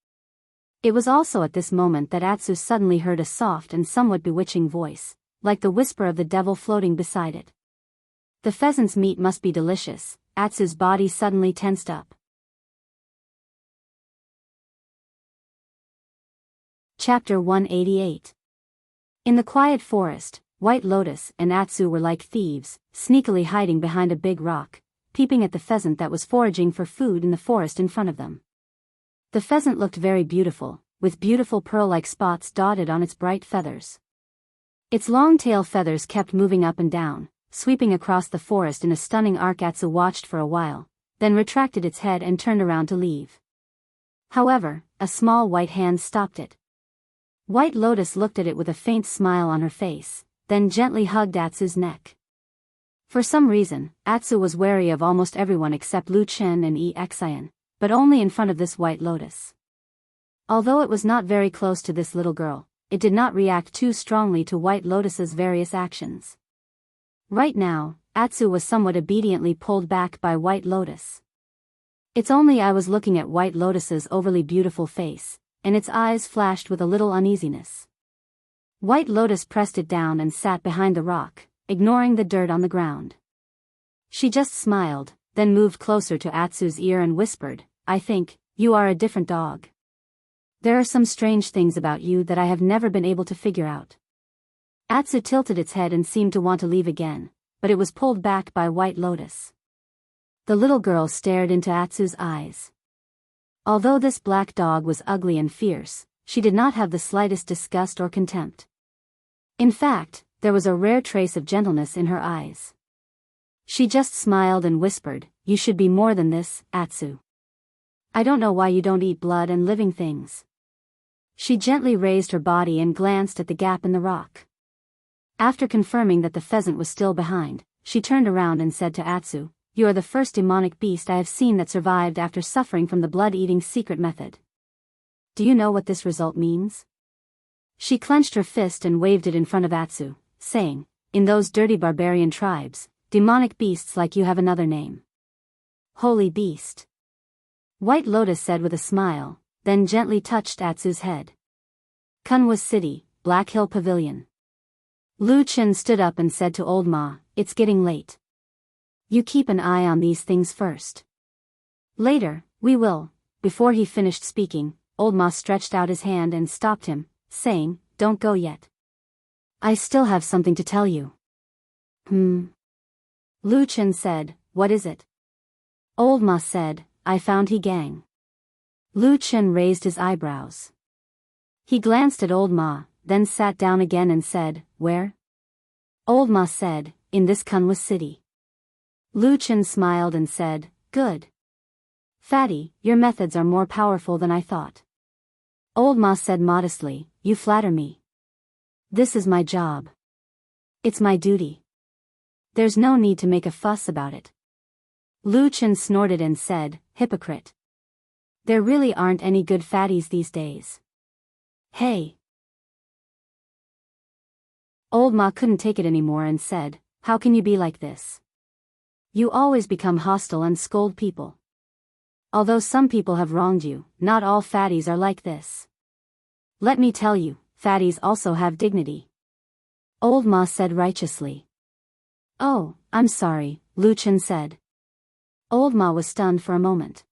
Speaker 1: It was also at this moment that Atsu suddenly heard a soft and somewhat bewitching voice, like the whisper of the devil floating beside it. The pheasant's meat must be delicious. Atsu's body suddenly tensed up. Chapter 188. In the quiet forest, White Lotus and Atsu were like thieves, sneakily hiding behind a big rock, peeping at the pheasant that was foraging for food in the forest in front of them. The pheasant looked very beautiful, with beautiful pearl-like spots dotted on its bright feathers. Its long tail feathers kept moving up and down, sweeping across the forest in a stunning arc. Atsu watched for a while, then retracted its head and turned around to leave. However, a small white hand stopped it. White Lotus looked at it with a faint smile on her face, then gently hugged Atsu's neck. For some reason, Atsu was wary of almost everyone except Lu Chen and Xian, but only in front of this White Lotus. Although it was not very close to this little girl, it did not react too strongly to White Lotus's various actions. Right now, Atsu was somewhat obediently pulled back by White Lotus. It's only I was looking at White Lotus's overly beautiful face, and its eyes flashed with a little uneasiness. White Lotus pressed it down and sat behind the rock, ignoring the dirt on the ground. She just smiled, then moved closer to Atsu's ear and whispered, "I think, you are a different dog. There are some strange things about you that I have never been able to figure out." Atsu tilted its head and seemed to want to leave again, but it was pulled back by White Lotus. The little girl stared into Atsu's eyes. Although this black dog was ugly and fierce, she did not have the slightest disgust or contempt. In fact, there was a rare trace of gentleness in her eyes. She just smiled and whispered, "You should be more than this, Atsu. I don't know why you don't eat blood and living things." She gently raised her body and glanced at the gap in the rock. After confirming that the pheasant was still behind, she turned around and said to Atsu, "You are the first demonic beast I have seen that survived after suffering from the blood-eating secret method. Do you know what this result means?" She clenched her fist and waved it in front of Atsu, saying, "In those dirty barbarian tribes, demonic beasts like you have another name. Holy beast." White Lotus said with a smile, then gently touched Atsu's head. Kunwa City, Black Hill Pavilion. Lu Chen stood up and said to Old Ma, "It's getting late. You keep an eye on these things first. Later, we will." Before he finished speaking, Old Ma stretched out his hand and stopped him, saying, "Don't go yet. I still have something to tell you." Lu Chen said, "What is it?" Old Ma said, "I found He Gang." Lu Chen raised his eyebrows. He glanced at Old Ma, then sat down again and said, "Where?" Old Ma said, "In this Kunwa city." Lu Chen smiled and said, "Good. Fatty, your methods are more powerful than I thought." Old Ma said modestly, "You flatter me. This is my job. It's my duty. There's no need to make a fuss about it." Lu Chen snorted and said, "Hypocrite. There really aren't any good fatties these days. Hey." Old Ma couldn't take it anymore and said, "How can you be like this? You always become hostile and scold people. Although some people have wronged you, not all fatties are like this. Let me tell you, fatties also have dignity." Old Ma said righteously. "Oh, I'm sorry," Lu Chen said. Old Ma was stunned for a moment.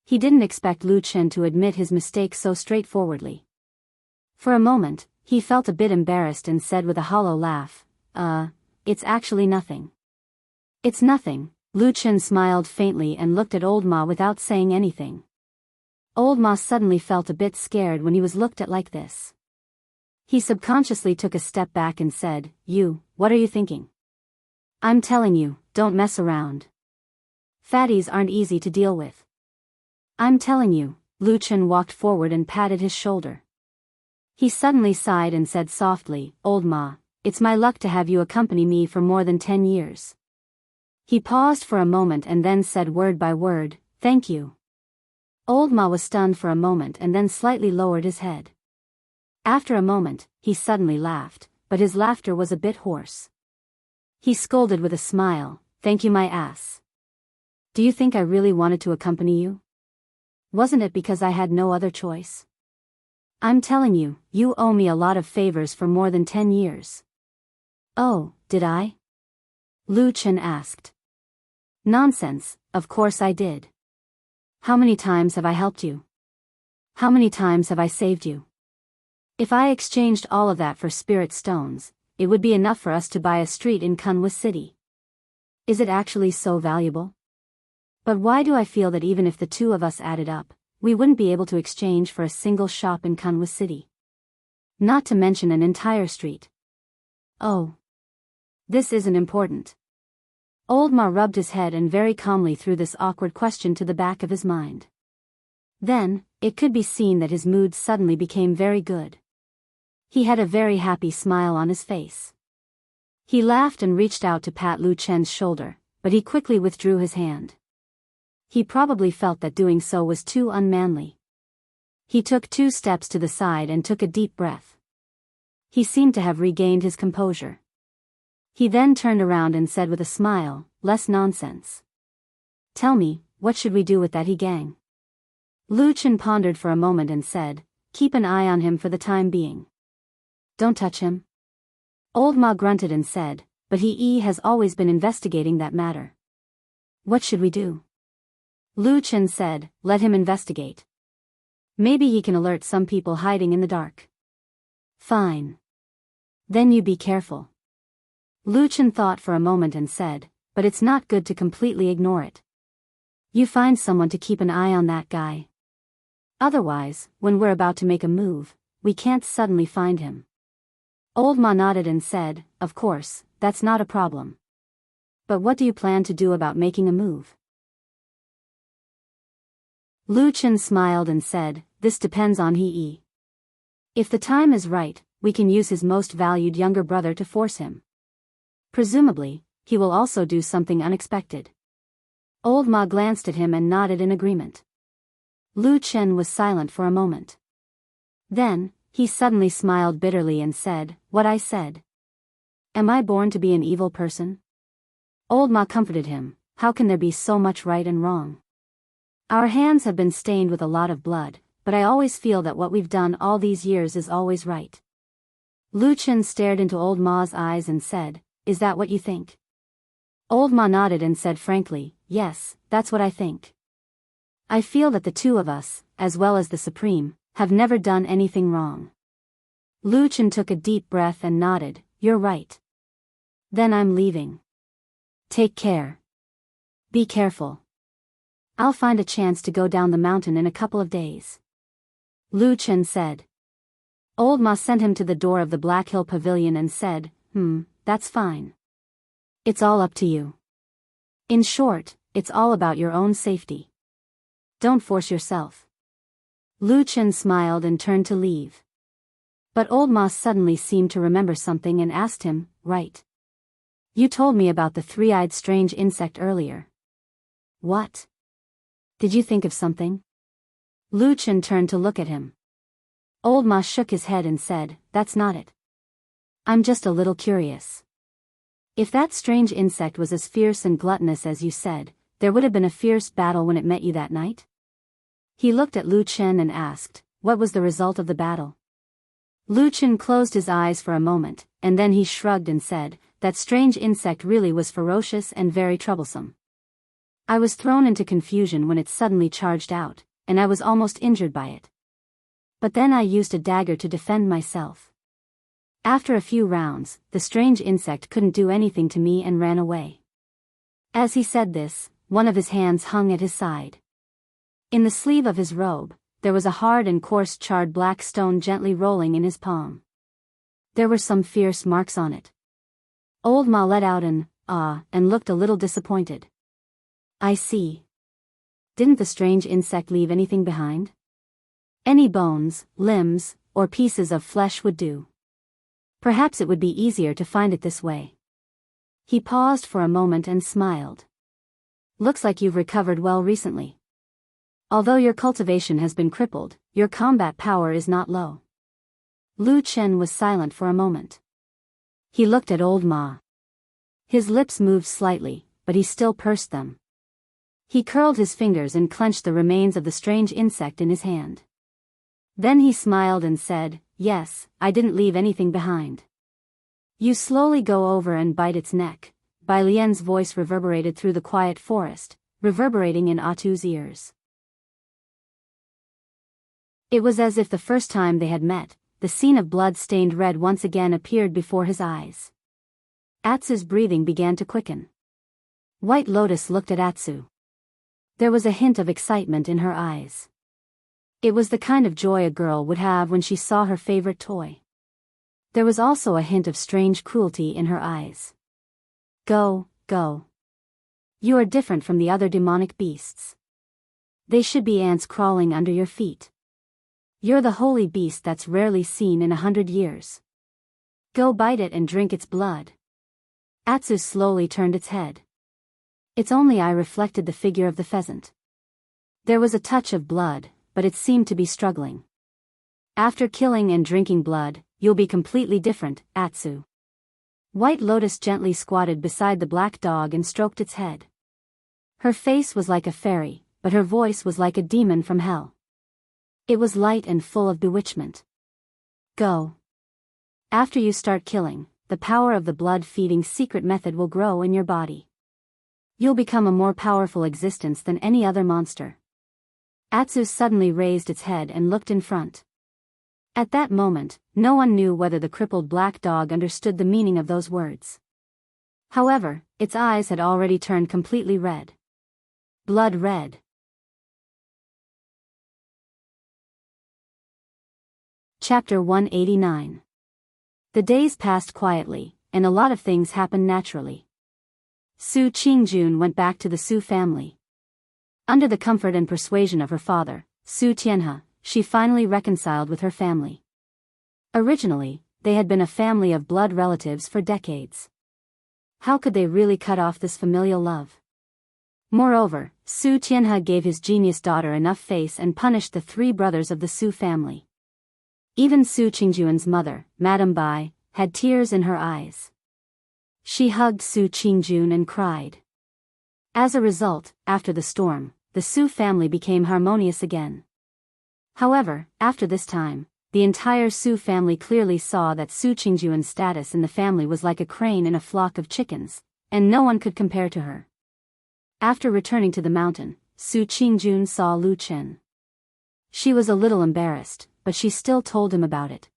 Speaker 1: He didn't expect Lu Chen to admit his mistake so straightforwardly. For a moment, he felt a bit embarrassed and said with a hollow laugh, It's actually nothing." "It's nothing." Lu Chen smiled faintly and looked at Old Ma without saying anything. Old Ma suddenly felt a bit scared when he was looked at like this. He subconsciously took a step back and said, What are you thinking? I'm telling you, don't mess around. Fatties aren't easy to deal with. I'm telling you." Lu Chen walked forward and patted his shoulder. He suddenly sighed and said softly, "Old Ma, it's my luck to have you accompany me for more than 10 years. He paused for a moment and then said word by word, "Thank you." Old Ma was stunned for a moment and then slightly lowered his head. After a moment, he suddenly laughed, but his laughter was a bit hoarse. He scolded with a smile, "Thank you my ass. Do you think I really wanted to accompany you? Wasn't it because I had no other choice? I'm telling you, you owe me a lot of favors for more than 10 years. "Oh, did I?" Lu Chen asked. "Nonsense, of course I did. How many times have I helped you? How many times have I saved you? If I exchanged all of that for spirit stones, it would be enough for us to buy a street in Kunwa City. Is it actually so valuable? But why do I feel that even if the two of us added up, we wouldn't be able to exchange for a single shop in Kunwa City? Not to mention an entire street. Oh. This isn't important. Old Ma rubbed his head and very calmly threw this awkward question to the back of his mind. Then, it could be seen that his mood suddenly became very good. He had a very happy smile on his face. He laughed and reached out to pat Lu Chen's shoulder, but he quickly withdrew his hand. He probably felt that doing so was too unmanly. He took 2 steps to the side and took a deep breath. He seemed to have regained his composure. He then turned around and said with a smile, "Less nonsense. Tell me, what should we do with that he gang?" Lu Chen pondered for a moment and said, "Keep an eye on him for the time being. Don't touch him." Old Ma grunted and said, "But he has always been investigating that matter." "What should we do?" Lu Chen said, "Let him investigate. Maybe he can alert some people hiding in the dark." "Fine. Then you be careful." Lu Chen thought for a moment and said, "But it's not good to completely ignore it. You find someone to keep an eye on that guy. Otherwise, when we're about to make a move, we can't suddenly find him." Old Ma nodded and said, "Of course, that's not a problem. But what do you plan to do about making a move?" Lu Chen smiled and said, "This depends on he. If the time is right, we can use his most valued younger brother to force him. Presumably, he will also do something unexpected." Old Ma glanced at him and nodded in agreement. Lu Chen was silent for a moment. Then, he suddenly smiled bitterly and said, "What I said. Am I born to be an evil person?" Old Ma comforted him, "How can there be so much right and wrong? Our hands have been stained with a lot of blood, but I always feel that what we've done all these years is always right." Lu Chen stared into Old Ma's eyes and said, "Is that what you think?" Old Ma nodded and said frankly, "Yes, that's what I think. I feel that the two of us, as well as the Supreme, have never done anything wrong." Lu Chen took a deep breath and nodded, "You're right. Then I'm leaving. Take care. Be careful. I'll find a chance to go down the mountain in a couple of days." Lu Chen said. Old Ma sent him to the door of the Black Hill Pavilion and said, That's fine. It's all up to you. In short, it's all about your own safety. Don't force yourself." Lu Chen smiled and turned to leave. But Old Ma suddenly seemed to remember something and asked him, "Right. You told me about the 3-eyed strange insect earlier. What? Did you think of something?" Lu Chen turned to look at him. Old Ma shook his head and said, "That's not it. I'm just a little curious. If that strange insect was as fierce and gluttonous as you said, there would have been a fierce battle when it met you that night?" He looked at Lu Chen and asked, "What was the result of the battle?" Lu Chen closed his eyes for a moment, and then he shrugged and said, "That strange insect really was ferocious and very troublesome. I was thrown into confusion when it suddenly charged out, and I was almost injured by it. But then I used a dagger to defend myself. After a few rounds, the strange insect couldn't do anything to me and ran away." As he said this, one of his hands hung at his side. In the sleeve of his robe, there was a hard and coarse charred black stone gently rolling in his palm. There were some fierce marks on it. Old Ma let out an "ah" and looked a little disappointed. "I see. Didn't the strange insect leave anything behind? Any bones, limbs, or pieces of flesh would do. Perhaps it would be easier to find it this way." He paused for a moment and smiled. "Looks like you've recovered well recently. Although your cultivation has been crippled, your combat power is not low." Lu Chen was silent for a moment. He looked at Old Ma. His lips moved slightly, but he still pursed them. He curled his fingers and clenched the remains of the strange insect in his hand. Then he smiled and said, "Yes, I didn't leave anything behind. You slowly go over and bite its neck." Bai Lian's voice reverberated through the quiet forest, reverberating in Atu's ears. It was as if the first time they had met, the scene of blood-stained red once again appeared before his eyes. Atsu's breathing began to quicken. White Lotus looked at Atsu. There was a hint of excitement in her eyes. It was the kind of joy a girl would have when she saw her favorite toy. There was also a hint of strange cruelty in her eyes. Go, go. You are different from the other demonic beasts. They should be ants crawling under your feet. You're the holy beast that's rarely seen in 100 years. Go bite it and drink its blood. Atsu slowly turned its head. Its only eye reflected the figure of the pheasant. There was a touch of blood, but it seemed to be struggling. After killing and drinking blood, you'll be completely different, Atsu. White Lotus gently squatted beside the black dog and stroked its head. Her face was like a fairy, but her voice was like a demon from hell. It was light and full of bewitchment. Go. After you start killing, the power of the blood-feeding secret method will grow in your body. You'll become a more powerful existence than any other monster. Atsu suddenly raised its head and looked in front. At that moment, no one knew whether the crippled black dog understood the meaning of those words. However, its eyes had already turned completely red. Blood red. Chapter 189. The days passed quietly, and a lot of things happened naturally. Su Qingjun went back to the Su family. Under the comfort and persuasion of her father, Su Tianhe, she finally reconciled with her family. Originally, they had been a family of blood relatives for decades. How could they really cut off this familial love? Moreover, Su Tianhe gave his genius daughter enough face and punished the 3 brothers of the Su family. Even Su Qingjun's mother, Madame Bai, had tears in her eyes. She hugged Su Qingjun and cried. As a result, after the storm, the Su family became harmonious again. However, after this time, the entire Su family clearly saw that Su Qingjun's status in the family was like a crane in a flock of chickens, and no one could compare to her. After returning to the mountain, Su Qingjun saw Lu Chen. She was a little embarrassed, but she still told him about it.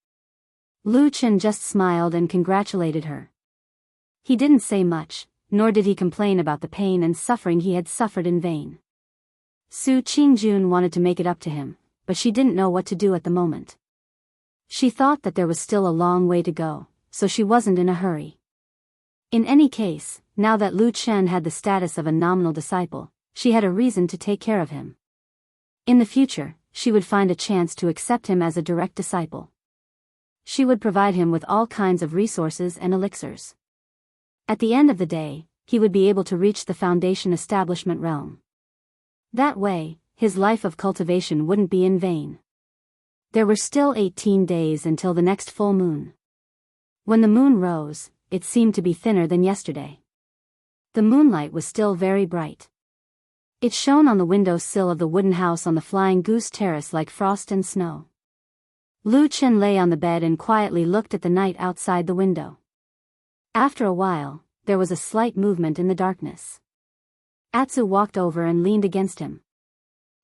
Speaker 1: Lu Chen just smiled and congratulated her. He didn't say much, nor did he complain about the pain and suffering he had suffered in vain. Su Qingjun wanted to make it up to him, but she didn't know what to do at the moment. She thought that there was still a long way to go, so she wasn't in a hurry. In any case, now that Lu Chen had the status of a nominal disciple, she had a reason to take care of him. In the future, she would find a chance to accept him as a direct disciple. She would provide him with all kinds of resources and elixirs. At the end of the day, he would be able to reach the Foundation establishment realm. That way, his life of cultivation wouldn't be in vain. There were still 18 days until the next full moon. When the moon rose, it seemed to be thinner than yesterday. The moonlight was still very bright. It shone on the window sill of the wooden house on the Flying Goose Terrace like frost and snow. Lu Chen lay on the bed and quietly looked at the night outside the window. After a while, there was a slight movement in the darkness. Atsu walked over and leaned against him.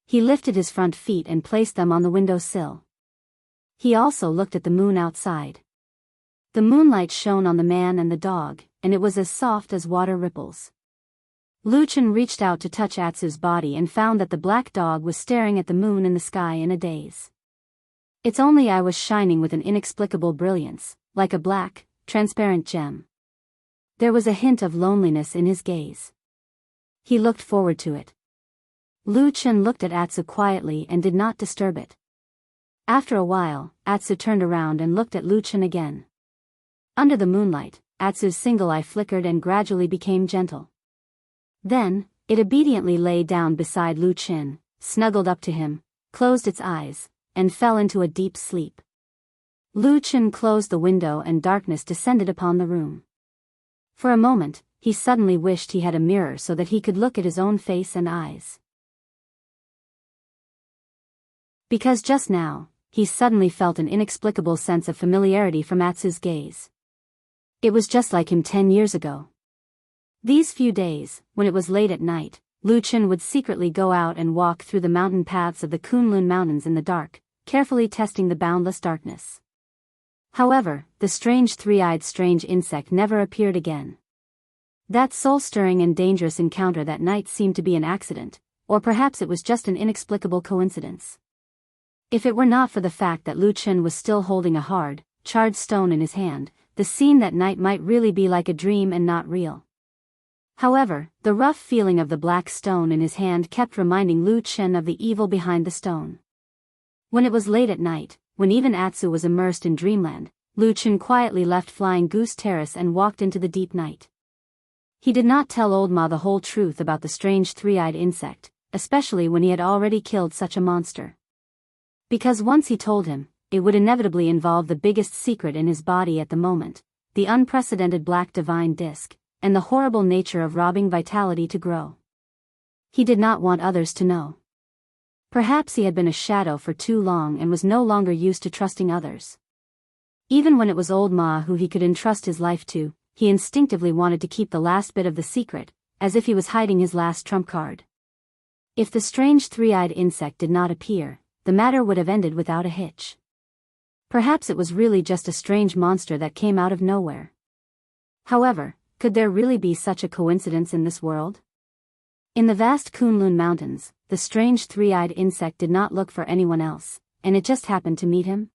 Speaker 1: He lifted his front feet and placed them on the window sill. He also looked at the moon outside. The moonlight shone on the man and the dog, and it was as soft as water ripples. Lu Chen reached out to touch Atsu's body and found that the black dog was staring at the moon in the sky in a daze. Its only eye was shining with an inexplicable brilliance, like a black, transparent gem. There was a hint of loneliness in his gaze. He looked forward to it. Lu Chen looked at Atsu quietly and did not disturb it. After a while, Atsu turned around and looked at Lu Chen again. Under the moonlight, Atsu's single eye flickered and gradually became gentle. Then, it obediently lay down beside Lu Chen, snuggled up to him, closed its eyes, and fell into a deep sleep. Lu Chen closed the window and darkness descended upon the room. For a moment, he suddenly wished he had a mirror so that he could look at his own face and eyes. Because just now, he suddenly felt an inexplicable sense of familiarity from Atsu's gaze. It was just like him 10 years ago. These few days, when it was late at night, Lu Chen would secretly go out and walk through the mountain paths of the Kunlun Mountains in the dark, carefully testing the boundless darkness. However, the strange insect never appeared again. That soul-stirring and dangerous encounter that night seemed to be an accident, or perhaps it was just an inexplicable coincidence. If it were not for the fact that Lu Chen was still holding a hard, charred stone in his hand, the scene that night might really be like a dream and not real. However, the rough feeling of the black stone in his hand kept reminding Lu Chen of the evil behind the stone. When it was late at night, when even Atsu was immersed in dreamland, Lu Chen quietly left Flying Goose Terrace and walked into the deep night. He did not tell Old Ma the whole truth about the strange three-eyed insect, especially when he had already killed such a monster. Because once he told him, it would inevitably involve the biggest secret in his body at the moment, the unprecedented black divine disc, and the horrible nature of robbing vitality to grow. He did not want others to know. Perhaps he had been a shadow for too long and was no longer used to trusting others. Even when it was Old Ma who he could entrust his life to, he instinctively wanted to keep the last bit of the secret, as if he was hiding his last trump card. If the strange three-eyed insect did not appear, the matter would have ended without a hitch. Perhaps it was really just a strange monster that came out of nowhere. However, could there really be such a coincidence in this world? In the vast Kunlun Mountains, the strange three-eyed insect did not look for anyone else, and it just happened to meet him.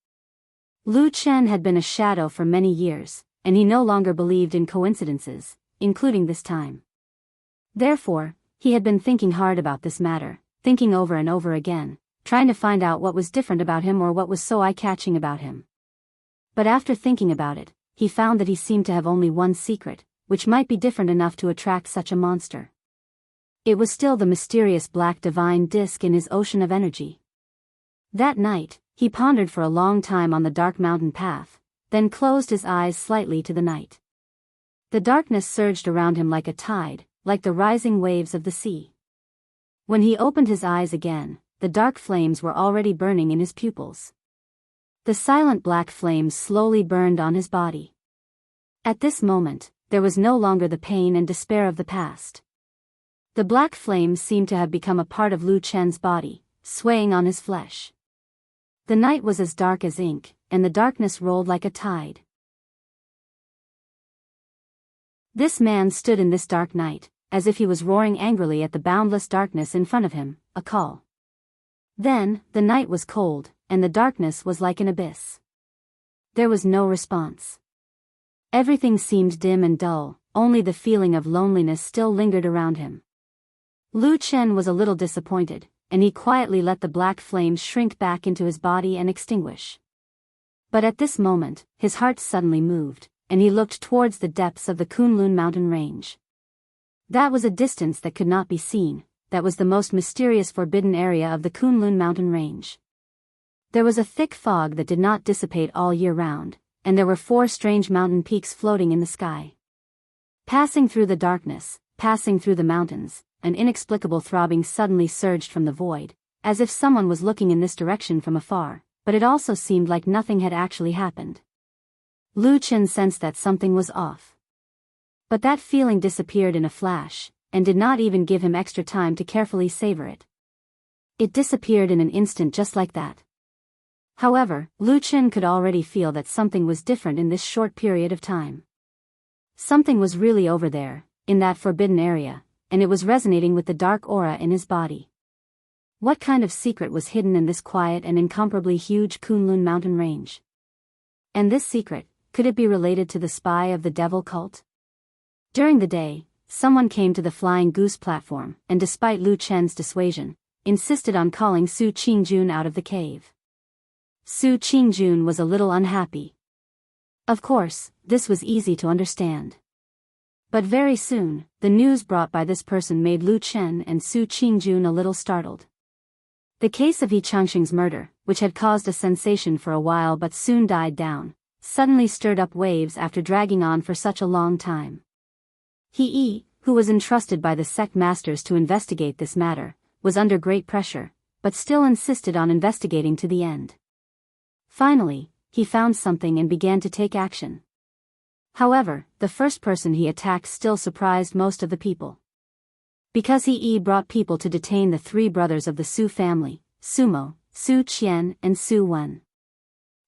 Speaker 1: Lu Chen had been a shadow for many years, and he no longer believed in coincidences, including this time. Therefore, he had been thinking hard about this matter, thinking over and over again, trying to find out what was different about him or what was so eye-catching about him. But after thinking about it, he found that he seemed to have only one secret, which might be different enough to attract such a monster. It was still the mysterious black divine disc in his ocean of energy. That night, he pondered for a long time on the dark mountain path, then closed his eyes slightly to the night. The darkness surged around him like a tide, like the rising waves of the sea. When he opened his eyes again, the dark flames were already burning in his pupils. The silent black flames slowly burned on his body. At this moment, there was no longer the pain and despair of the past. The black flames seemed to have become a part of Lu Chen's body, swaying on his flesh. The night was as dark as ink, and the darkness rolled like a tide. This man stood in this dark night, as if he was roaring angrily at the boundless darkness in front of him, a call. Then, the night was cold, and the darkness was like an abyss. There was no response. Everything seemed dim and dull, only the feeling of loneliness still lingered around him. Lu Chen was a little disappointed, and he quietly let the black flames shrink back into his body and extinguish. But at this moment, his heart suddenly moved, and he looked towards the depths of the Kunlun mountain range. That was a distance that could not be seen. That was the most mysterious forbidden area of the Kunlun mountain range. There was a thick fog that did not dissipate all year round, and there were 4 strange mountain peaks floating in the sky. Passing through the darkness, passing through the mountains, an inexplicable throbbing suddenly surged from the void, as if someone was looking in this direction from afar, but it also seemed like nothing had actually happened. Lu Chen sensed that something was off. But that feeling disappeared in a flash, and did not even give him extra time to carefully savor it. It disappeared in an instant just like that. However, Lu Chen could already feel that something was different in this short period of time. Something was really over there, in that forbidden area, and it was resonating with the dark aura in his body. What kind of secret was hidden in this quiet and incomparably huge Kunlun mountain range? And this secret, could it be related to the spy of the devil cult? During the day, someone came to the Flying Goose platform, and despite Lu Chen's dissuasion, insisted on calling Su Qingjun out of the cave. Su Qingjun was a little unhappy. Of course, this was easy to understand. But very soon, the news brought by this person made Lu Chen and Su Qingjun a little startled. The case of Yi Changxing's murder, which had caused a sensation for a while but soon died down, suddenly stirred up waves after dragging on for such a long time. He, who was entrusted by the sect masters to investigate this matter, was under great pressure, but still insisted on investigating to the end. Finally, he found something and began to take action. However, the first person he attacked still surprised most of the people. Because he brought people to detain the 3 brothers of the Su family, Sumo, Su Qian and Su Wen.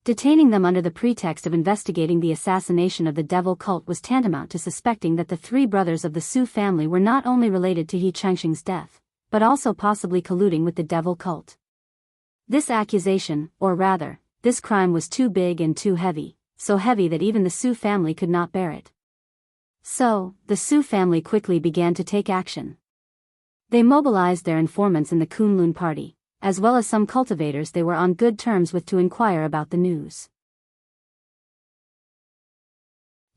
Speaker 1: Detaining them under the pretext of investigating the assassination of the devil cult was tantamount to suspecting that the three brothers of the Su family were not only related to He Xianxia's death, but also possibly colluding with the devil cult. This accusation, or rather, this crime was too big and too heavy, so heavy that even the Su family could not bear it. So, the Su family quickly began to take action. They mobilized their informants in the Kunlun party, as well as some cultivators they were on good terms with to inquire about the news.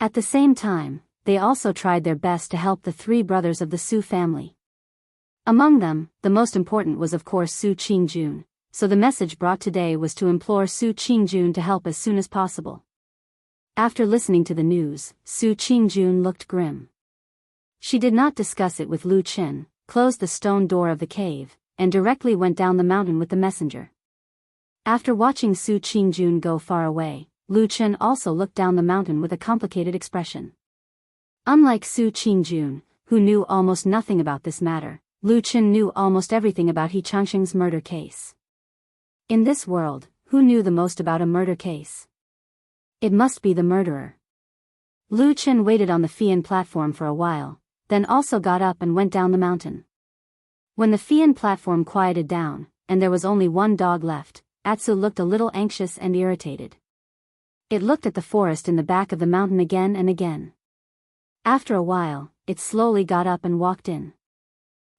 Speaker 1: At the same time, they also tried their best to help the three brothers of the Su family. Among them, the most important was of course Su Qingjun, so the message brought today was to implore Su Qingjun to help as soon as possible. After listening to the news, Su Qingjun looked grim. She did not discuss it with Lu Qin, closed the stone door of the cave, and directly went down the mountain with the messenger. After watching Su Qingjun go far away, Lu Qin also looked down the mountain with a complicated expression. Unlike Su Qingjun, who knew almost nothing about this matter, Lu Qin knew almost everything about He Xianxia's murder case. In this world, who knew the most about a murder case? It must be the murderer. Lu Qin waited on the Fian platform for a while, then also got up and went down the mountain. When the Fian platform quieted down, and there was only one dog left, Atsu looked a little anxious and irritated. It looked at the forest in the back of the mountain again and again. After a while, it slowly got up and walked in.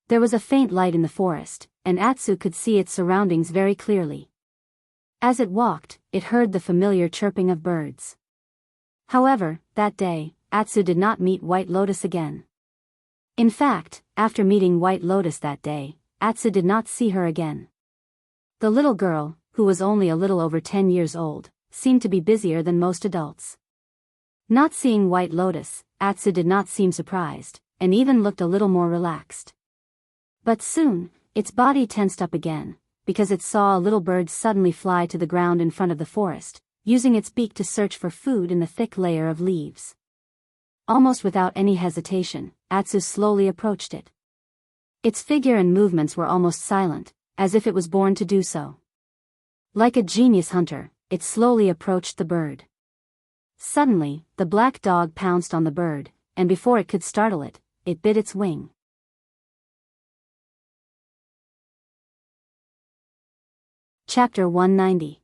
Speaker 1: There was a faint light in the forest, and Atsu could see its surroundings very clearly. As it walked, it heard the familiar chirping of birds. However, that day, Atsu did not meet White Lotus again. In fact, after meeting White Lotus that day, Atsu did not see her again. The little girl, who was only a little over 10 years old, seemed to be busier than most adults. Not seeing White Lotus, Atsu did not seem surprised, and even looked a little more relaxed. But soon, its body tensed up again, because it saw a little bird suddenly fly to the ground in front of the forest, using its beak to search for food in the thick layer of leaves. Almost without any hesitation, Atsu slowly approached it. Its figure and movements were almost silent, as if it was born to do so. Like a genius hunter, it slowly approached the bird. Suddenly, the black dog pounced on the bird, and before it could startle it, it bit its wing. Chapter 190.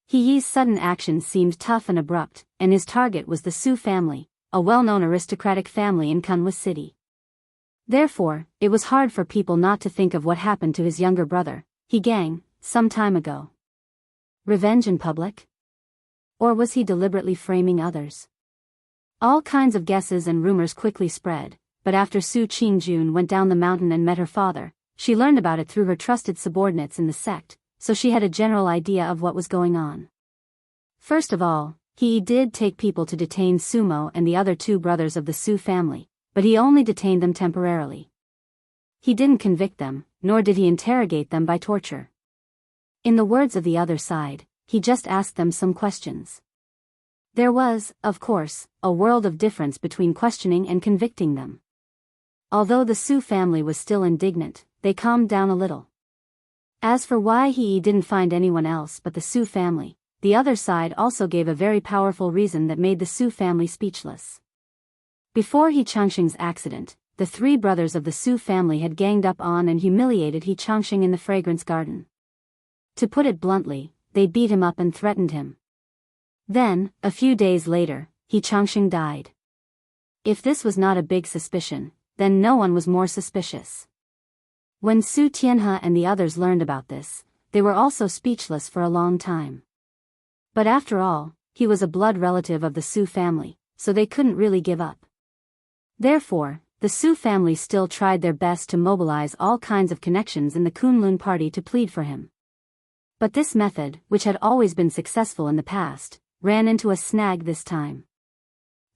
Speaker 1: He Yi's sudden action seemed tough and abrupt, and his target was the Su family, a well-known aristocratic family in Kunwa City. Therefore, it was hard for people not to think of what happened to his younger brother, He Gang, some time ago. Revenge in public? Or was he deliberately framing others? All kinds of guesses and rumors quickly spread, but after Su Qingjun went down the mountain and met her father, she learned about it through her trusted subordinates in the sect, so she had a general idea of what was going on. First of all, he did take people to detain Sumo and the other two brothers of the Su family, but he only detained them temporarily. He didn't convict them, nor did he interrogate them by torture. In the words of the other side, he just asked them some questions. There was, of course, a world of difference between questioning and convicting them. Although the Su family was still indignant, they calmed down a little. As for why he didn't find anyone else but the Su family, the other side also gave a very powerful reason that made the Su family speechless. Before He Xianxia's accident, the three brothers of the Su family had ganged up on and humiliated He Xianxia in the fragrance garden. To put it bluntly, they beat him up and threatened him. Then, a few days later, He Xianxia died. If this was not a big suspicion, then no one was more suspicious. When Su Tianhe and the others learned about this, they were also speechless for a long time. But after all, he was a blood relative of the Su family, so they couldn't really give up. Therefore, the Su family still tried their best to mobilize all kinds of connections in the Kunlun party to plead for him. But this method, which had always been successful in the past, ran into a snag this time.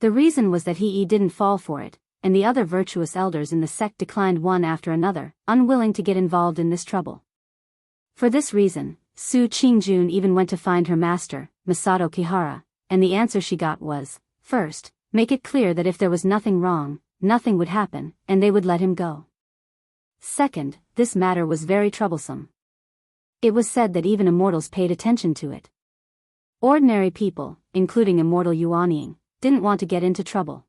Speaker 1: The reason was that he didn't fall for it, and the other virtuous elders in the sect declined one after another, unwilling to get involved in this trouble. For this reason, Su Qingjun even went to find her master, Masato Kihara, and the answer she got was, first, make it clear that if there was nothing wrong, nothing would happen, and they would let him go. Second, this matter was very troublesome. It was said that even immortals paid attention to it. Ordinary people, including immortal Yuanying, didn't want to get into trouble.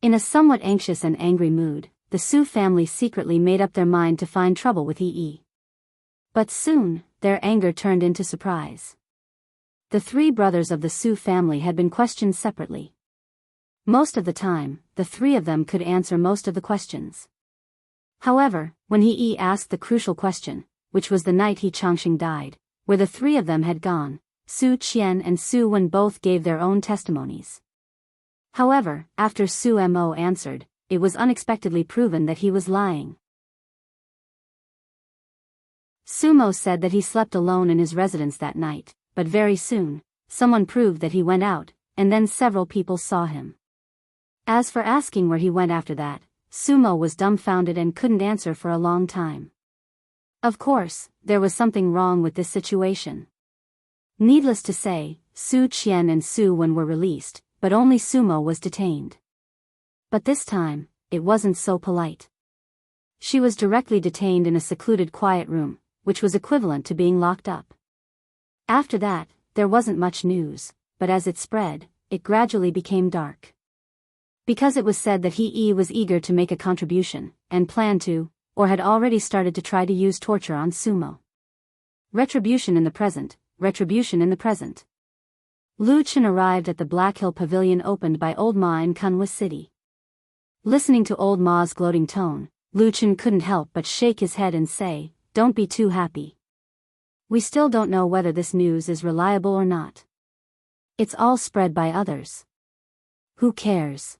Speaker 1: In a somewhat anxious and angry mood, the Su family secretly made up their mind to find trouble with Yi. But soon, their anger turned into surprise. The three brothers of the Su family had been questioned separately. Most of the time, the three of them could answer most of the questions. However, when Yi asked the crucial question, which was the night He Changxing died, where the three of them had gone, Su Qian and Su Wen both gave their own testimonies. However, after Su Mo answered, it was unexpectedly proven that he was lying. Su Mo said that he slept alone in his residence that night, but very soon, someone proved that he went out, and then several people saw him. As for asking where he went after that, Su Mo was dumbfounded and couldn't answer for a long time. Of course, there was something wrong with this situation. Needless to say, Su Qian and Su Wen were released, but only Su Mo was detained. But this time, it wasn't so polite. She was directly detained in a secluded quiet room, which was equivalent to being locked up. After that, there wasn't much news, but as it spread, it gradually became dark. Because it was said that He was eager to make a contribution, and planned to, or had already started to try to use torture on Su Mo. Retribution in the present, retribution in the present. Lu Chen arrived at the Black Hill Pavilion opened by Old Ma in Kunwa City. Listening to Old Ma's gloating tone, Lu Chen couldn't help but shake his head and say, "Don't be too happy. We still don't know whether this news is reliable or not. It's all spread by others. Who cares?"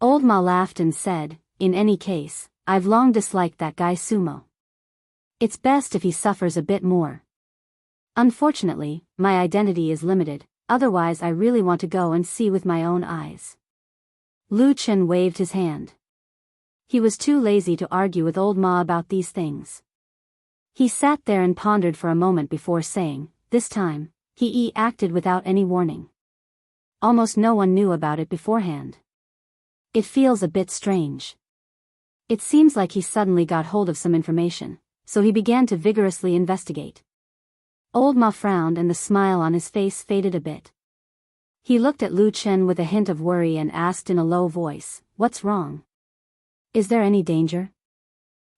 Speaker 1: Old Ma laughed and said, "In any case, I've long disliked that guy Su Mo. It's best if he suffers a bit more. Unfortunately, my identity is limited, otherwise I really want to go and see with my own eyes." Lu Chen waved his hand. He was too lazy to argue with Old Ma about these things. He sat there and pondered for a moment before saying, "This time, He acted without any warning. Almost no one knew about it beforehand. It feels a bit strange. It seems like he suddenly got hold of some information, so he began to vigorously investigate." Old Ma frowned and the smile on his face faded a bit. He looked at Lu Chen with a hint of worry and asked in a low voice, "What's wrong? Is there any danger?"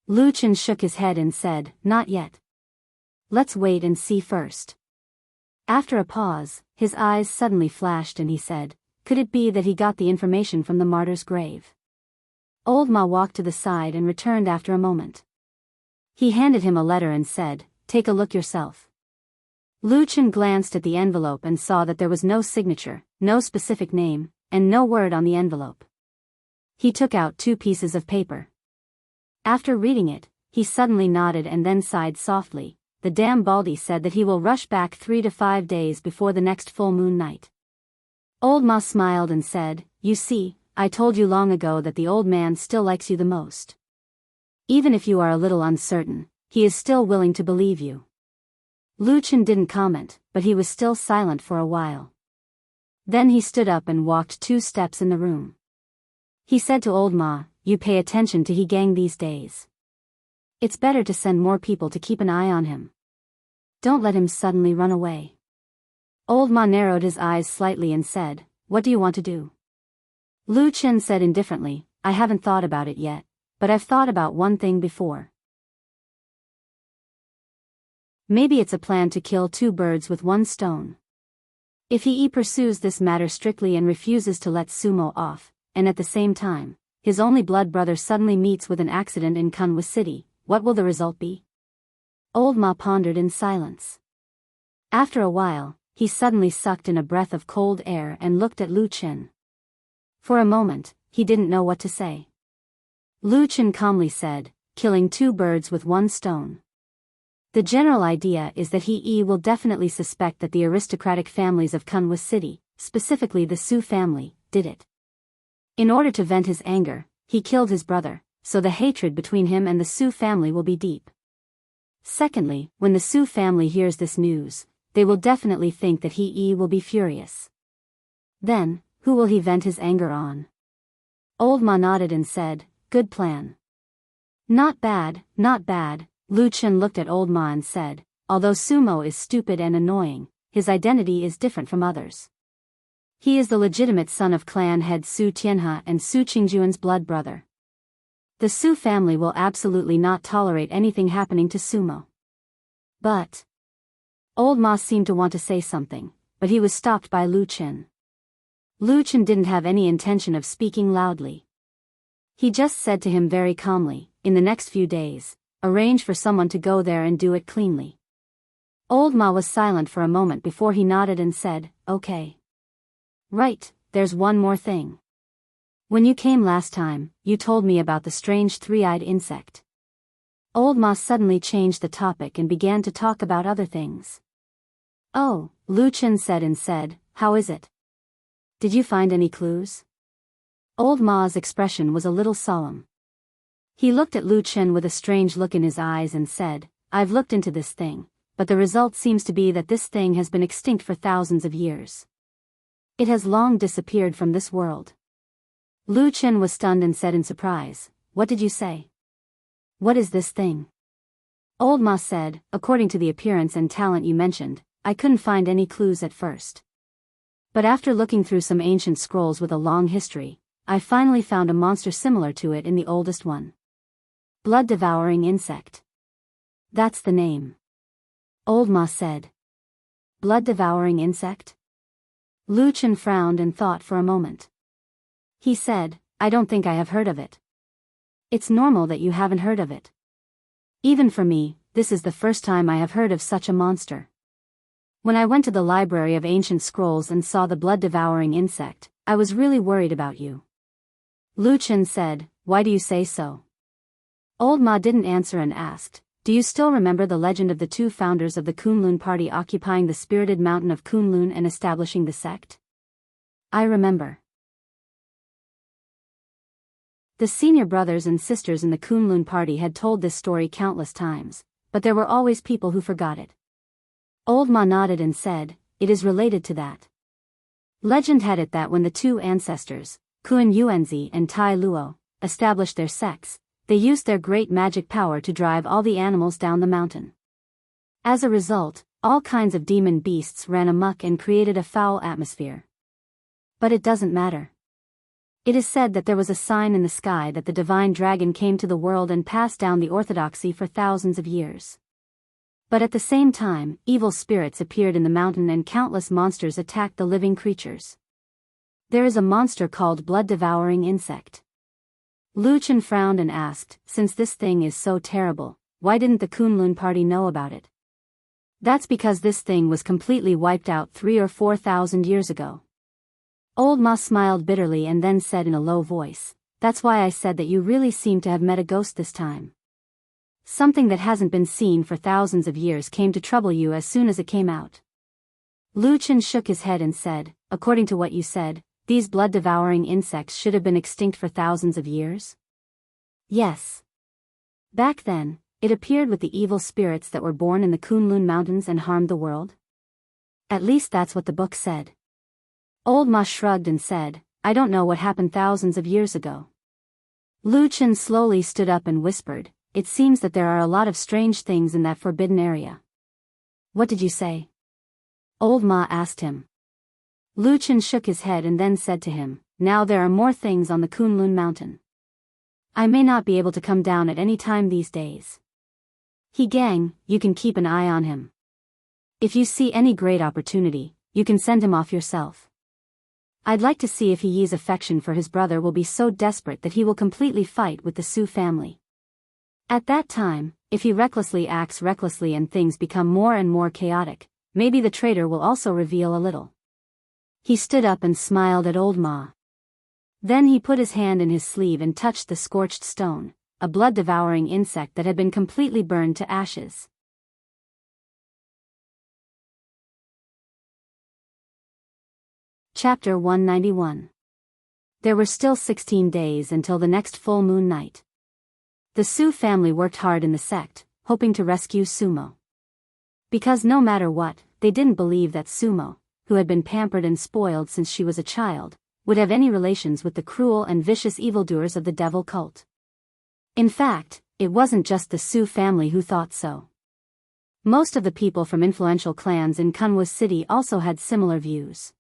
Speaker 1: Lu Chen shook his head and said, "Not yet. Let's wait and see first." After a pause, his eyes suddenly flashed and he said, "Could it be that he got the information from the martyr's grave?" Old Ma walked to the side and returned after a moment. He handed him a letter and said, "Take a look yourself." Lu Chen glanced at the envelope and saw that there was no signature, no specific name, and no word on the envelope. He took out 2 pieces of paper. After reading it, he suddenly nodded and then sighed softly. "The damn baldy said that he will rush back 3 to 5 days before the next full moon night." Old Ma smiled and said, "You see, I told you long ago that the old man still likes you the most. Even if you are a little uncertain, he is still willing to believe you." Lu Chen didn't comment, but he was still silent for a while. Then he stood up and walked 2 steps in the room. He said to Old Ma, "You pay attention to He Gang these days. It's better to send more people to keep an eye on him. Don't let him suddenly run away." Old Ma narrowed his eyes slightly and said, "What do you want to do?" Lu Chen said indifferently, "I haven't thought about it yet, but I've thought about one thing before. Maybe it's a plan to kill 2 birds with 1 stone. If He pursues this matter strictly and refuses to let Su Mo off, and at the same time, his only blood brother suddenly meets with an accident in Kunwa City, what will the result be?" Old Ma pondered in silence. After a while, he suddenly sucked in a breath of cold air and looked at Lu Chen. For a moment, he didn't know what to say. Lu Chen calmly said, "Killing 2 birds with 1 stone. The general idea is that He will definitely suspect that the aristocratic families of Kunwa City, specifically the Su family, did it. In order to vent his anger, he killed his brother, so the hatred between him and the Su family will be deep. Secondly, when the Su family hears this news, they will definitely think that He will be furious. Then, who will he vent his anger on?" Old Ma nodded and said, "Good plan." "Not bad, not bad." Lu Chen looked at Old Ma and said, "Although Su Mo is stupid and annoying, his identity is different from others. He is the legitimate son of clan head Su Tianhe and Su Qingjuan's blood brother. The Su family will absolutely not tolerate anything happening to Sumo. But Old Ma seemed to want to say something, but he was stopped by Lu Chen. Lu Chen didn't have any intention of speaking loudly. He just said to him very calmly, in the next few days, arrange for someone to go there and do it cleanly. Old Ma was silent for a moment before he nodded and said, okay. Right, there's one more thing. When you came last time, you told me about the strange three-eyed insect. Old Ma suddenly changed the topic and began to talk about other things. Oh, Lu Chen said, how is it? Did you find any clues? Old Ma's expression was a little solemn. He looked at Lu Chen with a strange look in his eyes and said, I've looked into this thing, but the result seems to be that this thing has been extinct for thousands of years. It has long disappeared from this world. Lu Chen was stunned and said in surprise, what did you say? What is this thing? Old Ma said, according to the appearance and talent you mentioned, I couldn't find any clues at first. But after looking through some ancient scrolls with a long history, I finally found a monster similar to it in the oldest one. Blood-devouring insect. That's the name. Old Ma said. Blood-devouring insect? Lu Chen frowned and thought for a moment. He said, I don't think I have heard of it. It's normal that you haven't heard of it. Even for me, this is the first time I have heard of such a monster. When I went to the library of ancient scrolls and saw the blood-devouring insect, I was really worried about you. Lu Chen said, why do you say so? Old Ma didn't answer and asked, do you still remember the legend of the two founders of the Kunlun party occupying the spirited mountain of Kunlun and establishing the sect? I remember. The senior brothers and sisters in the Kunlun party had told this story countless times, but there were always people who forgot it. Old Ma nodded and said, it is related to that. Legend had it that when the two ancestors, Kun Yuanzi and Tai Luo, established their sects, they used their great magic power to drive all the animals down the mountain. As a result, all kinds of demon beasts ran amok and created a foul atmosphere. But it doesn't matter. It is said that there was a sign in the sky that the divine dragon came to the world and passed down the orthodoxy for thousands of years. But at the same time, evil spirits appeared in the mountain and countless monsters attacked the living creatures. There is a monster called blood-devouring insect. Lu Chen frowned and asked, since this thing is so terrible, why didn't the Kunlun party know about it? That's because this thing was completely wiped out 3,000 or 4,000 years ago. Old Ma smiled bitterly and then said in a low voice, that's why I said that you really seem to have met a ghost this time. Something that hasn't been seen for thousands of years came to trouble you as soon as it came out. Lu Chen shook his head and said, according to what you said, these blood-devouring insects should have been extinct for thousands of years? Yes. Back then, it appeared with the evil spirits that were born in the Kunlun mountains and harmed the world? At least that's what the book said. Old Ma shrugged and said, I don't know what happened thousands of years ago. Lu Chen slowly stood up and whispered, it seems that there are a lot of strange things in that forbidden area. What did you say? Old Ma asked him. Lu Chen shook his head and then said to him, now there are more things on the Kunlun mountain. I may not be able to come down at any time these days. He gang, you can keep an eye on him. If you see any great opportunity, you can send him off yourself. I'd like to see if Yi's affection for his brother will be so desperate that he will completely fight with the Su family. At that time, if he recklessly acts recklessly and things become more and more chaotic, maybe the traitor will also reveal a little. He stood up and smiled at Old Ma. Then he put his hand in his sleeve and touched the scorched stone, a blood-devouring insect that had been completely burned to ashes. Chapter 191. There were still 16 days until the next full moon night. The Su family worked hard in the sect, hoping to rescue Sumo. Because no matter what, they didn't believe that Sumo, who had been pampered and spoiled since she was a child, would have any relations with the cruel and vicious evildoers of the devil cult. In fact, it wasn't just the Su family who thought so. Most of the people from influential clans in Kunwa city also had similar views.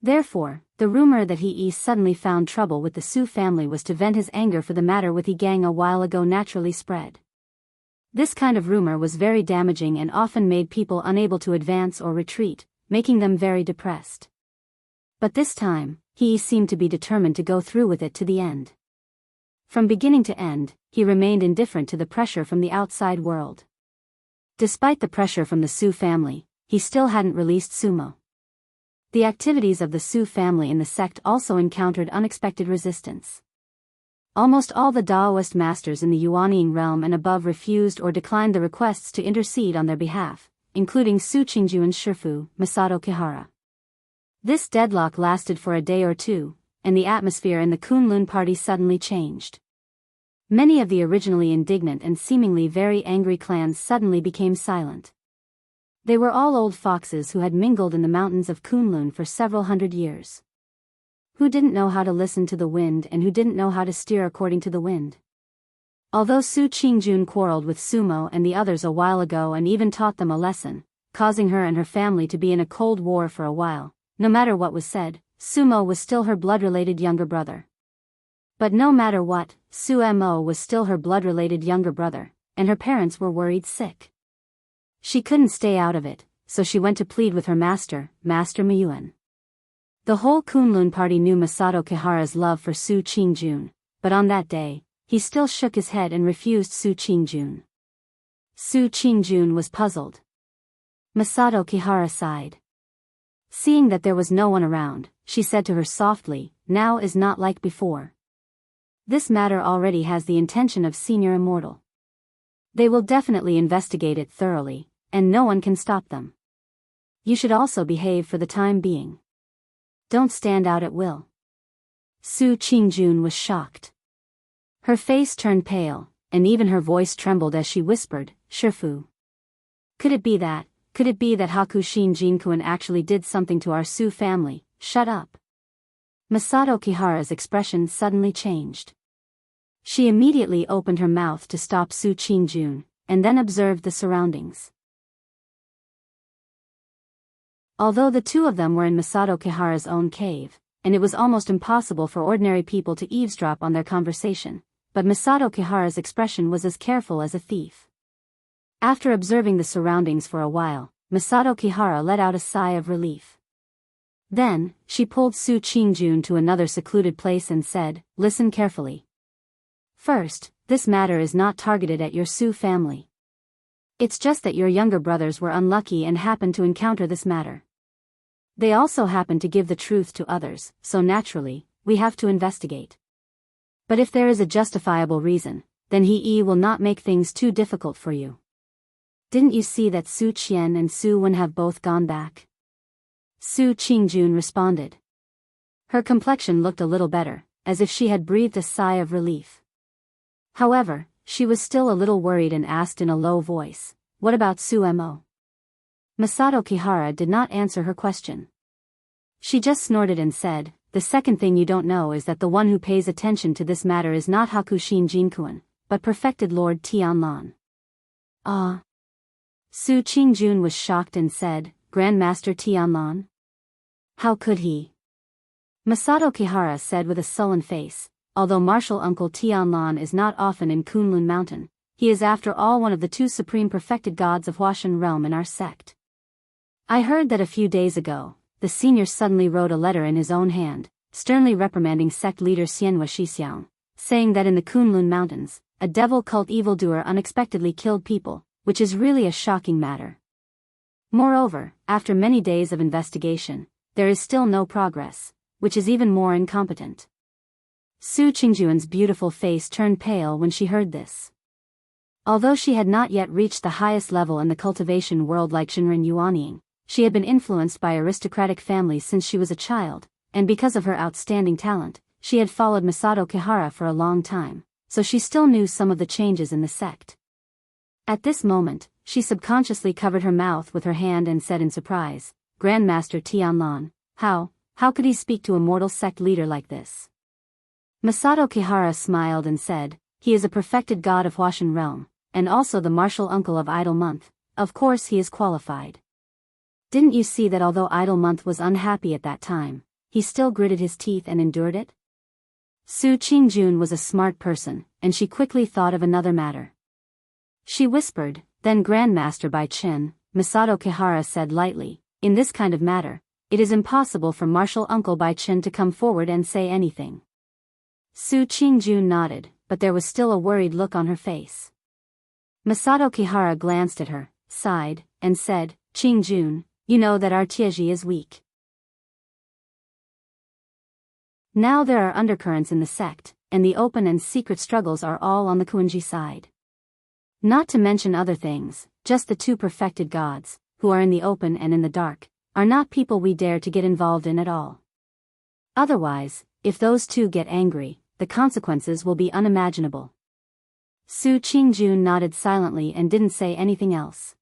Speaker 1: Therefore, the rumor that he suddenly found trouble with the Su family was to vent his anger for the matter with Gang a while ago naturally spread. This kind of rumor was very damaging and often made people unable to advance or retreat, making them very depressed. But this time, he seemed to be determined to go through with it to the end. From beginning to end, he remained indifferent to the pressure from the outside world. Despite the pressure from the Su family, he still hadn't released Sumo. The activities of the Su family in the sect also encountered unexpected resistance. Almost all the Daoist masters in the Yuanying realm and above refused or declined the requests to intercede on their behalf, including Su Qingjuan's Shifu, Masato Kihara. This deadlock lasted for a day or two, and the atmosphere in the Kunlun party suddenly changed. Many of the originally indignant and seemingly very angry clans suddenly became silent. They were all old foxes who had mingled in the mountains of Kunlun for several hundred years. Who didn't know how to listen to the wind and who didn't know how to steer according to the wind. Although Su Qingjun quarreled with Sumo and the others a while ago and even taught them a lesson, causing her and her family to be in a cold war for a while, no matter what was said, Sumo was still her blood-related younger brother. But no matter what, Sumo was still her blood-related younger brother, and her parents were worried sick. She couldn't stay out of it, so she went to plead with her master, Master Miyuan. The whole Kunlun party knew Masato Kihara's love for Su Qingjun, but on that day, he still shook his head and refused Su Qingjun. Su Qingjun was puzzled. Masato Kihara sighed. Seeing that there was no one around, she said to her softly, "Now is not like before. This matter already has the intention of Senior Immortal. They will definitely investigate it thoroughly, and no one can stop them. You should also behave for the time being. Don't stand out at will." Su Qingjun was shocked. Her face turned pale, and even her voice trembled as she whispered, "Shifu. Could it be that Hakushin Jinkuan actually did something to our Su family?" "Shut up." Masato Kihara's expression suddenly changed. She immediately opened her mouth to stop Su Qingjun, and then observed the surroundings. Although the two of them were in Masato Kihara's own cave, and it was almost impossible for ordinary people to eavesdrop on their conversation, but Masato Kihara's expression was as careful as a thief. After observing the surroundings for a while, Masato Kihara let out a sigh of relief. Then, she pulled Su Qingjun to another secluded place and said, "Listen carefully. First, this matter is not targeted at your Su family. It's just that your younger brothers were unlucky and happened to encounter this matter. They also happen to give the truth to others, so naturally, we have to investigate. But if there is a justifiable reason, then he will not make things too difficult for you. Didn't you see that Su Qian and Su Wen have both gone back?" Su Qingjun responded. Her complexion looked a little better, as if she had breathed a sigh of relief. However, she was still a little worried and asked in a low voice, "What about Sumo?" Masato Kihara did not answer her question. She just snorted and said, "The second thing you don't know is that the one who pays attention to this matter is not Hakushin Jinkuan, but perfected Lord Tianlan." "Ah." Su Qingjun was shocked and said, "Grandmaster Tianlan? How could he?" Masato Kihara said with a sullen face, "Although martial uncle Tianlan is not often in Kunlun Mountain, he is after all one of the two supreme perfected gods of Huashan realm in our sect. I heard that a few days ago, the senior suddenly wrote a letter in his own hand, sternly reprimanding sect leader Xianhua Xixiang, saying that in the Kunlun Mountains, a devil cult evildoer unexpectedly killed people, which is really a shocking matter. Moreover, after many days of investigation, there is still no progress, which is even more incompetent." Su Qingjuan's beautiful face turned pale when she heard this. Although she had not yet reached the highest level in the cultivation world like Shinrin Yuanying, she had been influenced by aristocratic families since she was a child, and because of her outstanding talent, she had followed Masato Kihara for a long time, so she still knew some of the changes in the sect. At this moment, she subconsciously covered her mouth with her hand and said in surprise, "Grandmaster Tianlan, how could he speak to a mortal sect leader like this?" Masato Kihara smiled and said, "He is a perfected god of Huashan realm, and also the martial uncle of Idle Month, of course he is qualified. Didn't you see that although Idle Month was unhappy at that time, he still gritted his teeth and endured it? Su Qingjun was a smart person, and she quickly thought of another matter. She whispered, "Then Grandmaster Bai Chen," Masato Kihara said lightly, "in this kind of matter, it is impossible for Martial Uncle Bai Chen to come forward and say anything." Su Qingjun nodded, but there was still a worried look on her face. Masato Kihara glanced at her, sighed, and said, "Qingjun, you know that our Tieji is weak. Now there are undercurrents in the sect, and the open and secret struggles are all on the Kuanji side. Not to mention other things, just the two perfected gods, who are in the open and in the dark, are not people we dare to get involved in at all. Otherwise, if those two get angry, the consequences will be unimaginable." Su Qingjun nodded silently and didn't say anything else.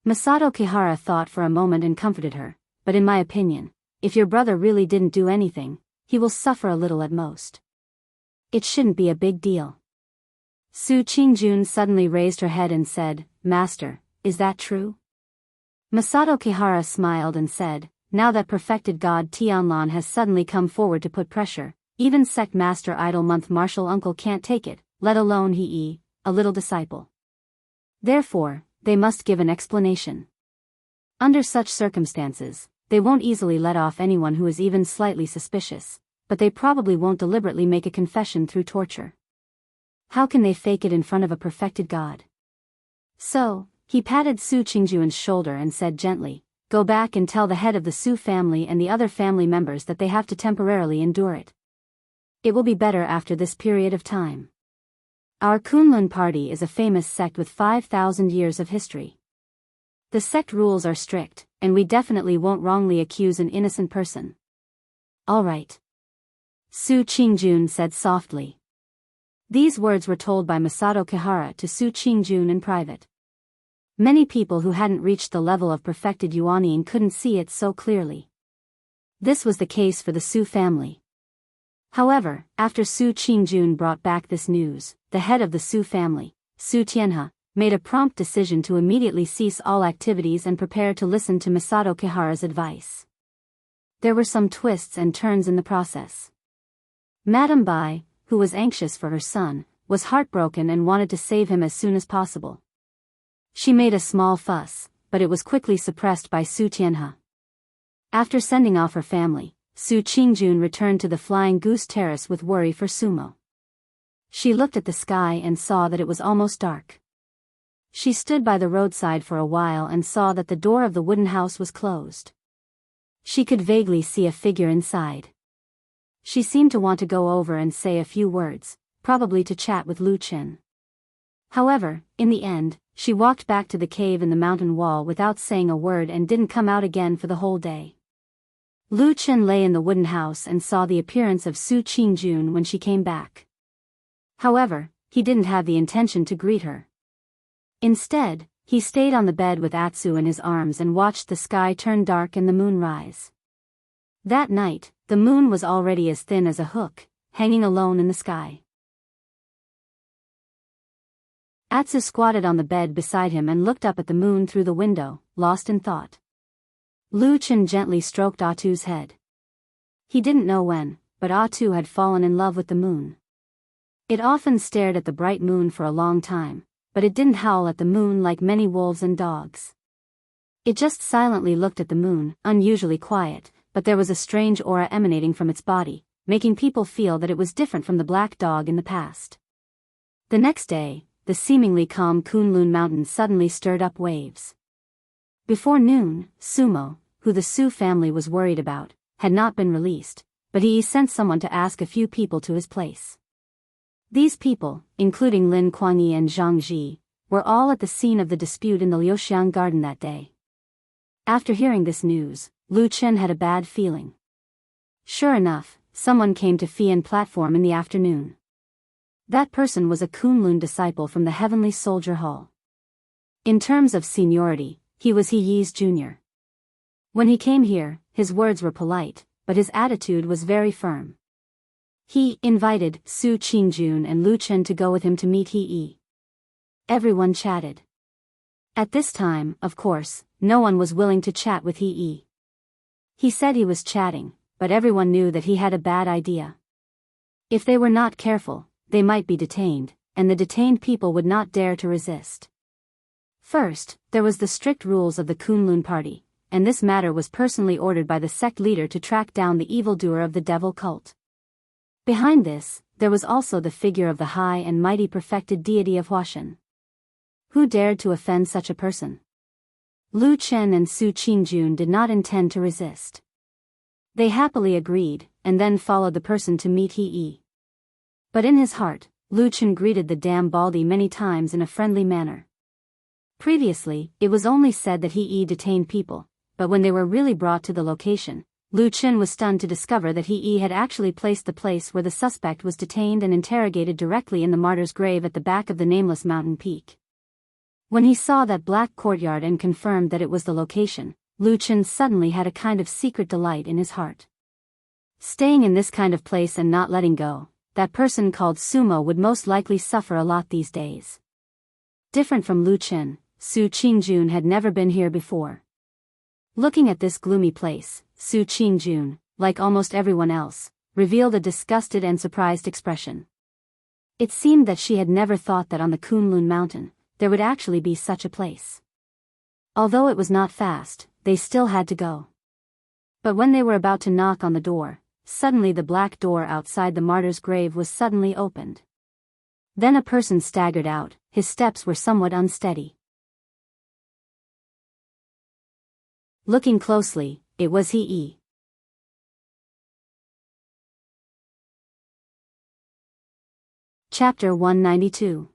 Speaker 1: Masato Kihara thought for a moment and comforted her, "But in my opinion, if your brother really didn't do anything, he will suffer a little at most. It shouldn't be a big deal." Su Qingjun suddenly raised her head and said, "Master, is that true?" Masato Kihara smiled and said, "Now that perfected god Tianlan has suddenly come forward to put pressure, even sect master Idle Month Martial Uncle can't take it, let alone he, a little disciple. Therefore, they must give an explanation. Under such circumstances, they won't easily let off anyone who is even slightly suspicious, but they probably won't deliberately make a confession through torture. How can they fake it in front of a perfected god?" So, he patted Su Qingjun's shoulder and said gently, "Go back and tell the head of the Su family and the other family members that they have to temporarily endure it. It will be better after this period of time. Our Kunlun party is a famous sect with 5,000 years of history. The sect rules are strict, and we definitely won't wrongly accuse an innocent person." "All right," Su Qingjun said softly. These words were told by Masato Kihara to Su Qingjun in private. Many people who hadn't reached the level of perfected Yuanyin couldn't see it so clearly. This was the case for the Su family. However, after Su Qingjun brought back this news, the head of the Su family, Su Tianhe, made a prompt decision to immediately cease all activities and prepare to listen to Masato Kihara's advice. There were some twists and turns in the process. Madame Bai, who was anxious for her son, was heartbroken and wanted to save him as soon as possible. She made a small fuss, but it was quickly suppressed by Su Tianhe. After sending off her family, Su Qingjun returned to the Flying Goose Terrace with worry for Sumo. She looked at the sky and saw that it was almost dark. She stood by the roadside for a while and saw that the door of the wooden house was closed. She could vaguely see a figure inside. She seemed to want to go over and say a few words, probably to chat with Lu Chen. However, in the end, she walked back to the cave in the mountain wall without saying a word and didn't come out again for the whole day. Lu Chen lay in the wooden house and saw the appearance of Su Qingjun when she came back. However, he didn't have the intention to greet her. Instead, he stayed on the bed with Atsu in his arms and watched the sky turn dark and the moon rise. That night, the moon was already as thin as a hook, hanging alone in the sky. Atsu squatted on the bed beside him and looked up at the moon through the window, lost in thought. Lu Chen gently stroked Atu's head. He didn't know when, but Atu had fallen in love with the moon. It often stared at the bright moon for a long time, but it didn't howl at the moon like many wolves and dogs. It just silently looked at the moon, unusually quiet, but there was a strange aura emanating from its body, making people feel that it was different from the black dog in the past. The next day, the seemingly calm Kunlun Mountain suddenly stirred up waves. Before noon, Sumo, who the Su family was worried about, had not been released, but he sent someone to ask a few people to his place. These people, including Lin Kuangyi and Zhang Ji, were all at the scene of the dispute in the Liuxiang garden that day. After hearing this news, Lu Chen had a bad feeling. Sure enough, someone came to Fian platform in the afternoon. That person was a Kunlun disciple from the Heavenly Soldier Hall. In terms of seniority, he was He Yi's junior. When he came here, his words were polite, but his attitude was very firm. He invited Su Qingjun and Lu Chen to go with him to meet He Yi. Everyone chatted. At this time, of course, no one was willing to chat with He. He said he was chatting, but everyone knew that he had a bad idea. If they were not careful, they might be detained, and the detained people would not dare to resist. First, there was the strict rules of the Kunlun party, and this matter was personally ordered by the sect leader to track down the evildoer of the devil cult. Behind this, there was also the figure of the high and mighty perfected deity of Huashan. Who dared to offend such a person? Lu Chen and Su Qingjun did not intend to resist. They happily agreed, and then followed the person to meet He. But in his heart, Lu Chen greeted the damn baldy many times in a friendly manner. Previously, it was only said that He detained people, but when they were really brought to the location, Lu Chen was stunned to discover that He had actually placed the place where the suspect was detained and interrogated directly in the martyr's grave at the back of the nameless mountain peak. When he saw that black courtyard and confirmed that it was the location, Lu Chen suddenly had a kind of secret delight in his heart. Staying in this kind of place and not letting go, that person called Sumo would most likely suffer a lot these days. Different from Lu Chen, Su Qingjun had never been here before. Looking at this gloomy place, Su Qingjun, like almost everyone else, revealed a disgusted and surprised expression. It seemed that she had never thought that on the Kunlun mountain, there would actually be such a place. Although it was not fast, they still had to go. But when they were about to knock on the door, suddenly the black door outside the martyr's grave was suddenly opened. Then a person staggered out, his steps were somewhat unsteady. Looking closely, it was He. Chapter 192.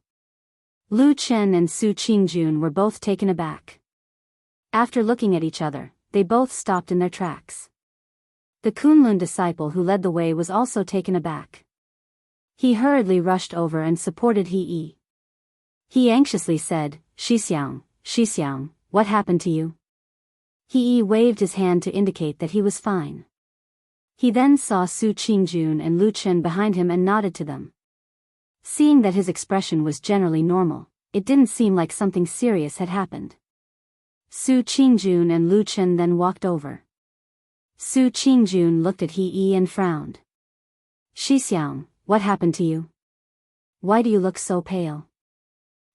Speaker 1: Lu Chen and Su Qingjun were both taken aback. After looking at each other, they both stopped in their tracks. The Kunlun disciple who led the way was also taken aback. He hurriedly rushed over and supported He. He anxiously said, Xixiang, what happened to you? He waved his hand to indicate that he was fine. He then saw Su Qingjun and Lu Chen behind him and nodded to them. Seeing that his expression was generally normal, it didn't seem like something serious had happened. Su Qingjun and Lu Chen then walked over. Su Qingjun looked at He and frowned. Xixiang, what happened to you? Why do you look so pale?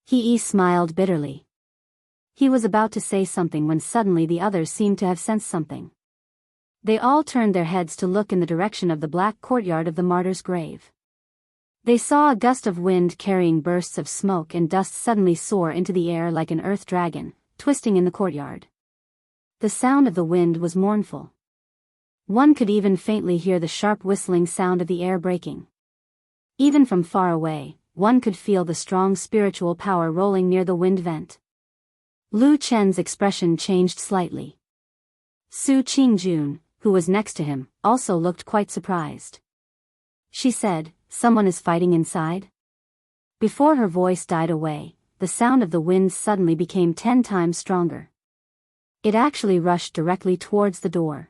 Speaker 1: He smiled bitterly. He was about to say something when suddenly the others seemed to have sensed something. They all turned their heads to look in the direction of the black courtyard of the martyr's grave. They saw a gust of wind carrying bursts of smoke and dust suddenly soar into the air like an earth dragon, twisting in the courtyard. The sound of the wind was mournful. One could even faintly hear the sharp whistling sound of the air breaking. Even from far away, one could feel the strong spiritual power rolling near the wind vent. Lu Chen's expression changed slightly. Su Qingjun, who was next to him, also looked quite surprised. She said, "Someone is fighting inside?" Before her voice died away, the sound of the wind suddenly became 10 times stronger. It actually rushed directly towards the door.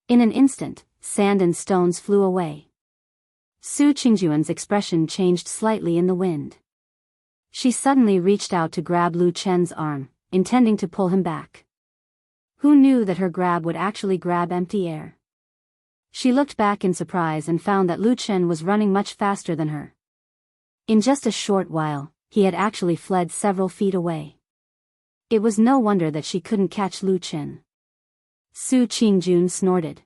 Speaker 1: In an instant, sand and stones flew away. Su Qingjun's expression changed slightly in the wind. She suddenly reached out to grab Lu Chen's arm, intending to pull him back. Who knew that her grab would actually grab empty air? She looked back in surprise and found that Lu Chen was running much faster than her. In just a short while, he had actually fled several feet away. It was no wonder that she couldn't catch Lu Chen. Su Qingjun snorted.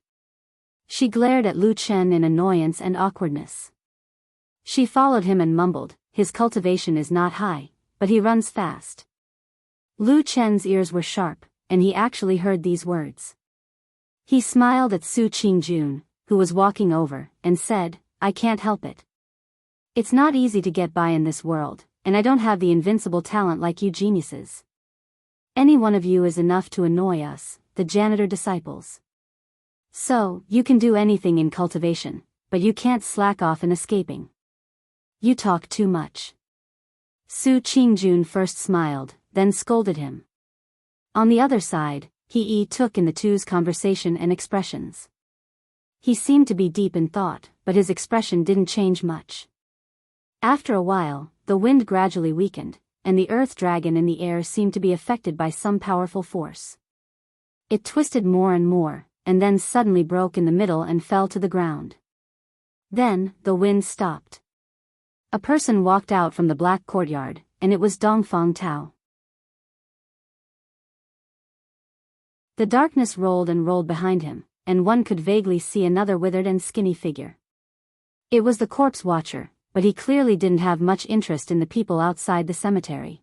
Speaker 1: She glared at Lu Chen in annoyance and awkwardness. She followed him and mumbled, "His cultivation is not high, but he runs fast." Lu Chen's ears were sharp, and he actually heard these words. He smiled at Su Qingjun, who was walking over, and said, "I can't help it. It's not easy to get by in this world, and I don't have the invincible talent like you geniuses. Any one of you is enough to annoy us, the janitor disciples. So, you can do anything in cultivation, but you can't slack off in escaping. You talk too much." Su Qingjun first smiled, then scolded him. On the other side, He took in the two's conversation and expressions. He seemed to be deep in thought, but his expression didn't change much. After a while, the wind gradually weakened, and the earth dragon in the air seemed to be affected by some powerful force. It twisted more and more, and then suddenly broke in the middle and fell to the ground. Then, the wind stopped. A person walked out from the black courtyard, and it was Dongfang Tao. The darkness rolled and rolled behind him, and one could vaguely see another withered and skinny figure. It was the corpse watcher, but he clearly didn't have much interest in the people outside the cemetery.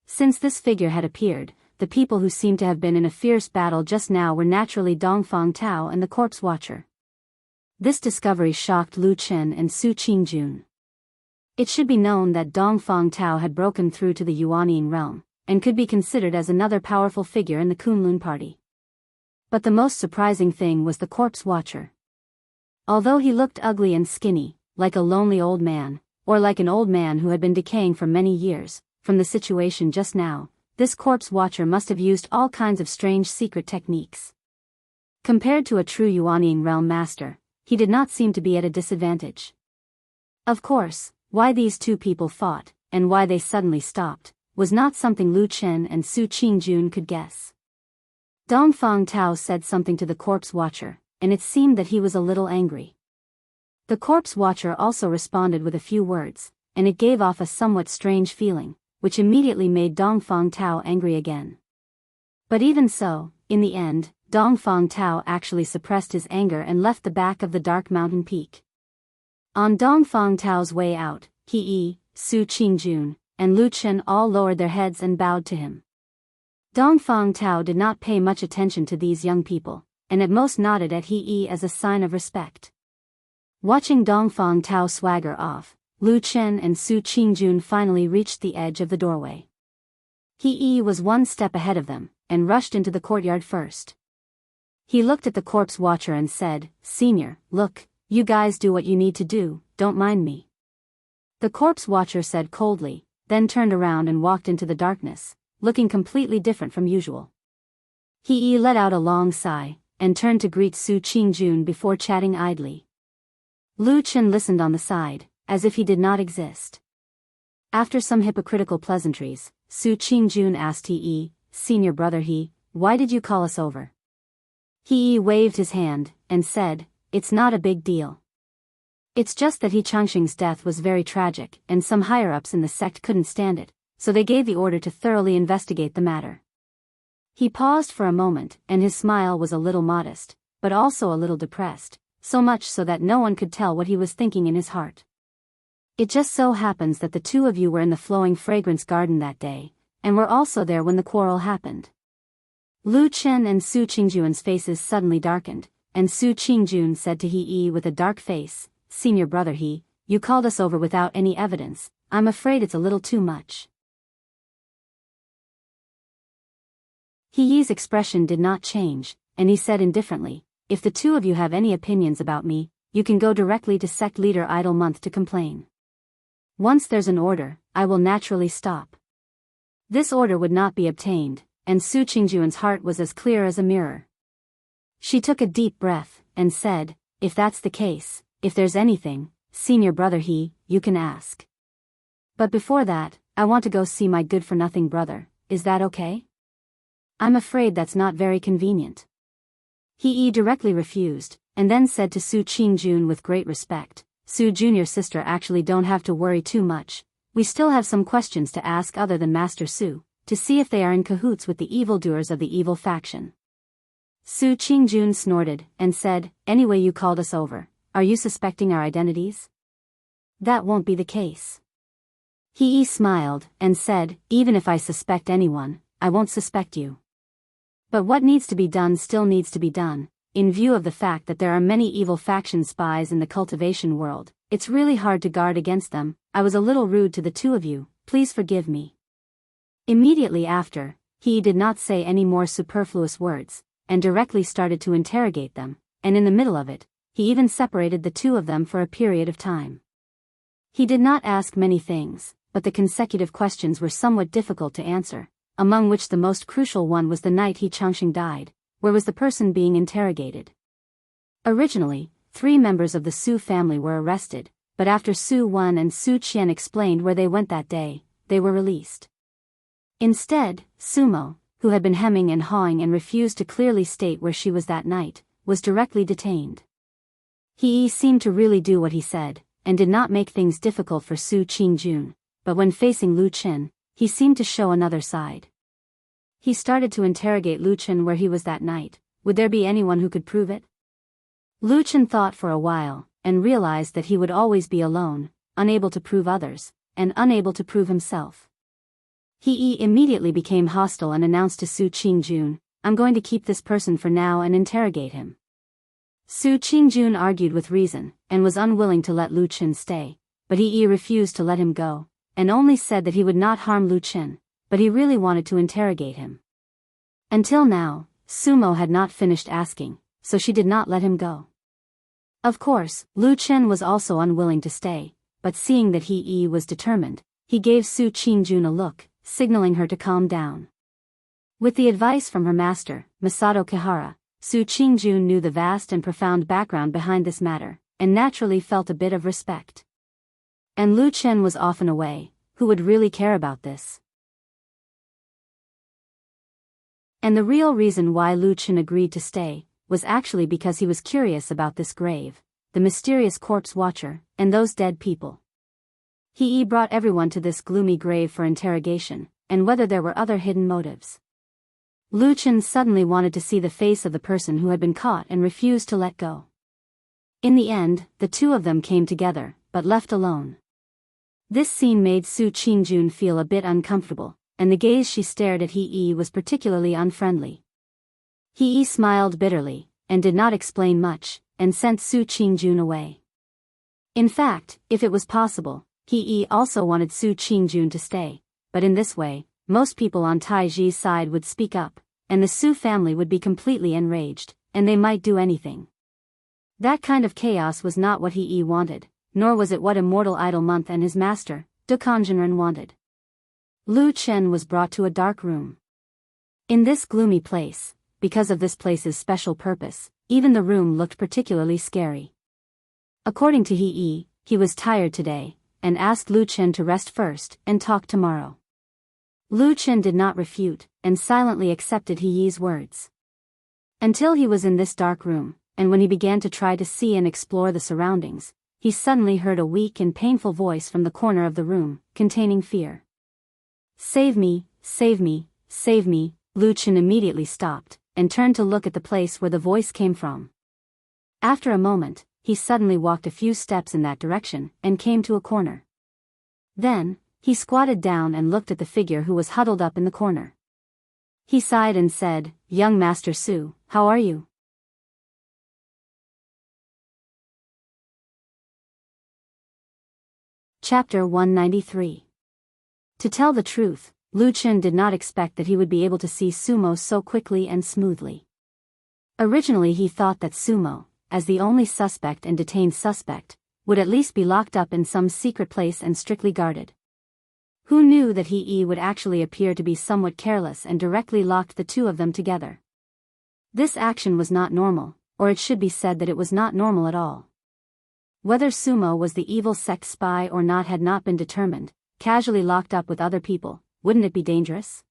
Speaker 1: Since this figure had appeared, the people who seemed to have been in a fierce battle just now were naturally Dongfang Tao and the corpse watcher. This discovery shocked Lu Chen and Su Qingjun. It should be known that Dongfang Tao had broken through to the Yuanying realm, and could be considered as another powerful figure in the Kunlun party. But the most surprising thing was the corpse watcher. Although he looked ugly and skinny, like a lonely old man, or like an old man who had been decaying for many years, from the situation just now, this corpse watcher must have used all kinds of strange secret techniques. Compared to a true Yuanying realm master, he did not seem to be at a disadvantage. Of course, why these two people fought, and why they suddenly stopped, was not something Lu Chen and Su Qingjun could guess. Dongfang Tao said something to the corpse watcher, and it seemed that he was a little angry. The corpse watcher also responded with a few words, and it gave off a somewhat strange feeling, which immediately made Dongfang Tao angry again. But even so, in the end, Dongfang Tao actually suppressed his anger and left the back of the dark mountain peak. On Dongfang Tao's way out, He, Su Qingjun, and Lu Chen all lowered their heads and bowed to him. Dongfang Tao did not pay much attention to these young people, and at most nodded at He as a sign of respect. Watching Dongfang Tao swagger off, Lu Chen and Su Qingjun finally reached the edge of the doorway. He was one step ahead of them, and rushed into the courtyard first. He looked at the corpse watcher and said, "Senior, look, you guys do what you need to do, don't mind me." The corpse watcher said coldly, then turned around and walked into the darkness, looking completely different from usual. He let out a long sigh, and turned to greet Su Qingjun before chatting idly. Lu Chen listened on the side, as if he did not exist. After some hypocritical pleasantries, Su Qingjun asked He, "Senior brother He, why did you call us over?" He waved his hand, and said, "It's not a big deal. It's just that He Changxing's death was very tragic, and some higher-ups in the sect couldn't stand it, so they gave the order to thoroughly investigate the matter." He paused for a moment, and his smile was a little modest, but also a little depressed, so much so that no one could tell what he was thinking in his heart. "It just so happens that the two of you were in the flowing fragrance garden that day, and were also there when the quarrel happened." Lu Chen and Su Qingjun's faces suddenly darkened, and Su Qingjun said to He with a dark face, "Senior brother He, you called us over without any evidence. I'm afraid it's a little too much." He's expression did not change, and he said indifferently, "If the two of you have any opinions about me, you can go directly to sect leader Idle Month to complain. Once there's an order, I will naturally stop." This order would not be obtained, and Su Qingjun's heart was as clear as a mirror. She took a deep breath, and said, "If that's the case, if there's anything, senior brother He, you can ask. But before that, I want to go see my good-for-nothing brother, is that okay?" "I'm afraid that's not very convenient." He directly refused, and then said to Su Qingjun with great respect, "Su junior sister actually don't have to worry too much, we still have some questions to ask other than Master Su, to see if they are in cahoots with the evildoers of the evil faction." Su Qingjun snorted, and said, "Anyway you called us over, are you suspecting our identities?" "That won't be the case." He smiled, and said, "Even if I suspect anyone, I won't suspect you. But what needs to be done still needs to be done. In view of the fact that there are many evil faction spies in the cultivation world, it's really hard to guard against them. I was a little rude to the two of you, please forgive me." Immediately after, he did not say any more superfluous words, and directly started to interrogate them, and in the middle of it, he even separated the two of them for a period of time. He did not ask many things, but the consecutive questions were somewhat difficult to answer, among which the most crucial one was the night He Changxing died, where was the person being interrogated. Originally, 3 members of the Su family were arrested, but after Su Wen and Su Qian explained where they went that day, they were released. Instead, Sumo, who had been hemming and hawing and refused to clearly state where she was that night, was directly detained. He seemed to really do what he said, and did not make things difficult for Su Qingjun, but when facing Lu Qin, he seemed to show another side. He started to interrogate Lu Qin where he was that night. Would there be anyone who could prove it? Lu Qin thought for a while, and realized that he would always be alone, unable to prove others, and unable to prove himself. He immediately became hostile and announced to Su Qingjun, "I'm going to keep this person for now and interrogate him." Su Qingjun argued with reason, and was unwilling to let Lu Qin stay, but he refused to let him go, and only said that he would not harm Lu Qin, but he really wanted to interrogate him. Until now, Sumo had not finished asking, so she did not let him go. Of course, Lu Qin was also unwilling to stay, but seeing that he was determined, he gave Su Qingjun a look, signaling her to calm down. With the advice from her master, Masato Kihara, Su Qingjun knew the vast and profound background behind this matter, and naturally felt a bit of respect. And Lu Qin was often away, who would really care about this? And the real reason why Lu Qin agreed to stay was actually because he was curious about this grave, the mysterious corpse watcher, and those dead people. He brought everyone to this gloomy grave for interrogation, and whether there were other hidden motives. Lu Qin suddenly wanted to see the face of the person who had been caught and refused to let go. In the end, the two of them came together, but left alone. This scene made Su Qingjun feel a bit uncomfortable, and the gaze she stared at He was particularly unfriendly. He smiled bitterly, and did not explain much, and sent Su Qingjun away. In fact, if it was possible, He also wanted Su Qingjun to stay, but in this way, most people on Taiji's side would speak up, and the Su family would be completely enraged, and they might do anything. That kind of chaos was not what He wanted, nor was it what Immortal Idol Month and his master, Dukanjinren, wanted. Lu Qin was brought to a dark room. In this gloomy place, because of this place's special purpose, even the room looked particularly scary. According to he was tired today, and asked Lu Qin to rest first and talk tomorrow. Lu Qin did not refute, and silently accepted He's words. Until he was in this dark room, and when he began to try to see and explore the surroundings, he suddenly heard a weak and painful voice from the corner of the room, containing fear. "Save me, save me, save me." Lu Qin immediately stopped, and turned to look at the place where the voice came from. After a moment, he suddenly walked a few steps in that direction, and came to a corner. Then, he squatted down and looked at the figure who was huddled up in the corner. He sighed and said, "Young Master Su, how are you?" Chapter 193. To tell the truth, Lu Qin did not expect that he would be able to see Sumo so quickly and smoothly. Originally he thought that Sumo, as the only suspect and detained suspect, would at least be locked up in some secret place and strictly guarded. Who knew that he would actually appear to be somewhat careless and directly locked the two of them together? This action was not normal, or it should be said that it was not normal at all. Whether Sumo was the evil sect spy or not had not been determined. Casually locked up with other people, wouldn't it be dangerous?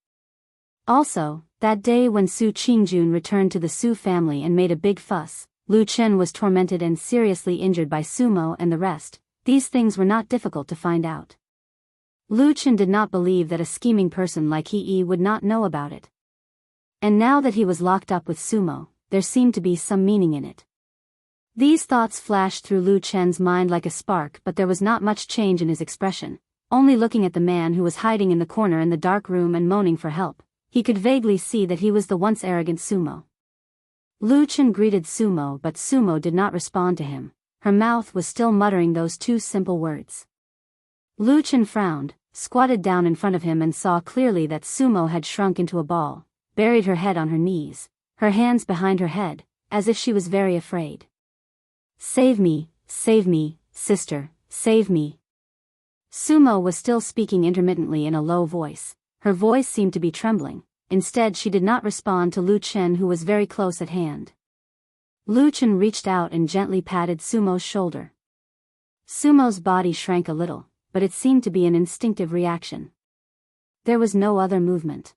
Speaker 1: Also, that day when Su Qingjun returned to the Su family and made a big fuss, Lu Qin was tormented and seriously injured by Sumo and the rest. These things were not difficult to find out. Lu Qin did not believe that a scheming person like He would not know about it. And now that he was locked up with Sumo, there seemed to be some meaning in it. These thoughts flashed through Lu Qin's mind like a spark, but there was not much change in his expression. Only looking at the man who was hiding in the corner in the dark room and moaning for help, he could vaguely see that he was the once arrogant Sumo. Lu Qin greeted Sumo, but Sumo did not respond to him. Her mouth was still muttering those two simple words. Lu Qin frowned, squatted down in front of him and saw clearly that Sumo had shrunk into a ball, buried her head on her knees, her hands behind her head, as if she was very afraid. Save me, sister, save me." Sumo was still speaking intermittently in a low voice. Her voice seemed to be trembling. Instead she did not respond to Lu Qin, who was very close at hand. Lu Qin reached out and gently patted Sumo's shoulder. Sumo's body shrank a little, but it seemed to be an instinctive reaction. There was no other movement.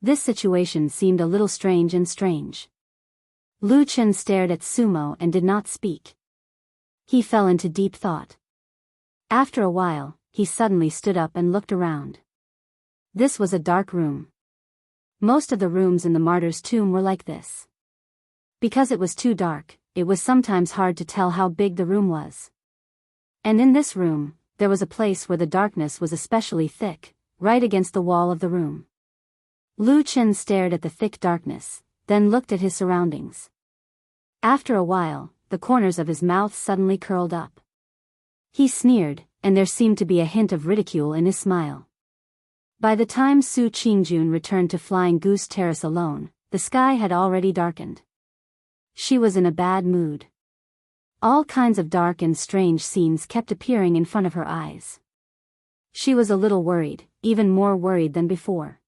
Speaker 1: This situation seemed a little strange. Lu Chen stared at Sumo and did not speak. He fell into deep thought. After a while, he suddenly stood up and looked around. This was a dark room. Most of the rooms in the martyr's tomb were like this. Because it was too dark, it was sometimes hard to tell how big the room was. And in this room, there was a place where the darkness was especially thick, right against the wall of the room. Lu Chen stared at the thick darkness, then looked at his surroundings. After a while, the corners of his mouth suddenly curled up. He sneered, and there seemed to be a hint of ridicule in his smile. By the time Su Qingjun returned to Flying Goose Terrace alone, the sky had already darkened. She was in a bad mood. All kinds of dark and strange scenes kept appearing in front of her eyes. She was a little worried, even more worried than before.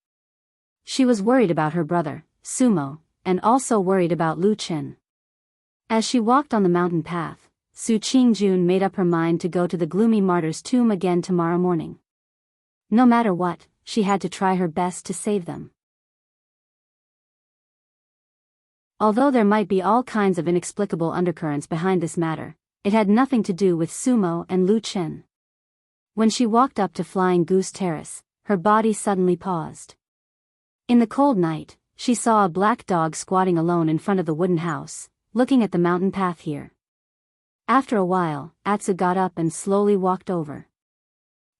Speaker 1: She was worried about her brother, Sumo, and also worried about Lu Chen. As she walked on the mountain path, Su Qingjun made up her mind to go to the gloomy martyr's tomb again tomorrow morning. No matter what, she had to try her best to save them. Although there might be all kinds of inexplicable undercurrents behind this matter, it had nothing to do with Sumo and Lu Chen. When she walked up to Flying Goose Terrace, her body suddenly paused. In the cold night, she saw a black dog squatting alone in front of the wooden house, looking at the mountain path here. After a while, Atsu got up and slowly walked over.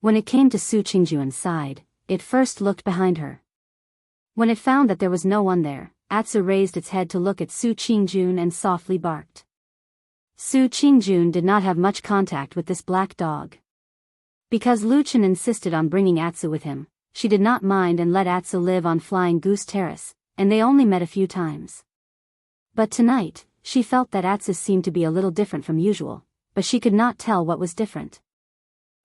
Speaker 1: When it came to Su Qingjun's side, it first looked behind her. When it found that there was no one there, Atsu raised its head to look at Su Qingjun and softly barked. Su Qingjun did not have much contact with this black dog. Because Lu Chen insisted on bringing Atsu with him, she did not mind and let Atsu live on Flying Goose Terrace, and they only met a few times. But tonight, she felt that Atsu seemed to be a little different from usual, but she could not tell what was different.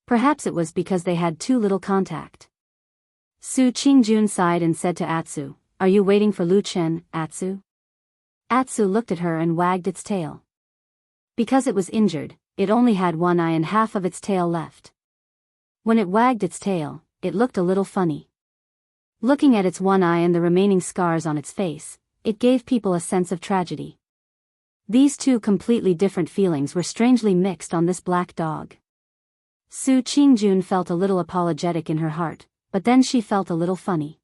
Speaker 1: Perhaps it was because they had too little contact. Su Qingjun sighed and said to Atsu, "Are you waiting for Lu Chen, Atsu?" Atsu looked at her and wagged its tail. Because it was injured, it only had one eye and half of its tail left. When it wagged its tail, it looked a little funny. Looking at its one eye and the remaining scars on its face, it gave people a sense of tragedy. These two completely different feelings were strangely mixed on this black dog. Su Qingjun felt a little apologetic in her heart, but then she felt a little funny.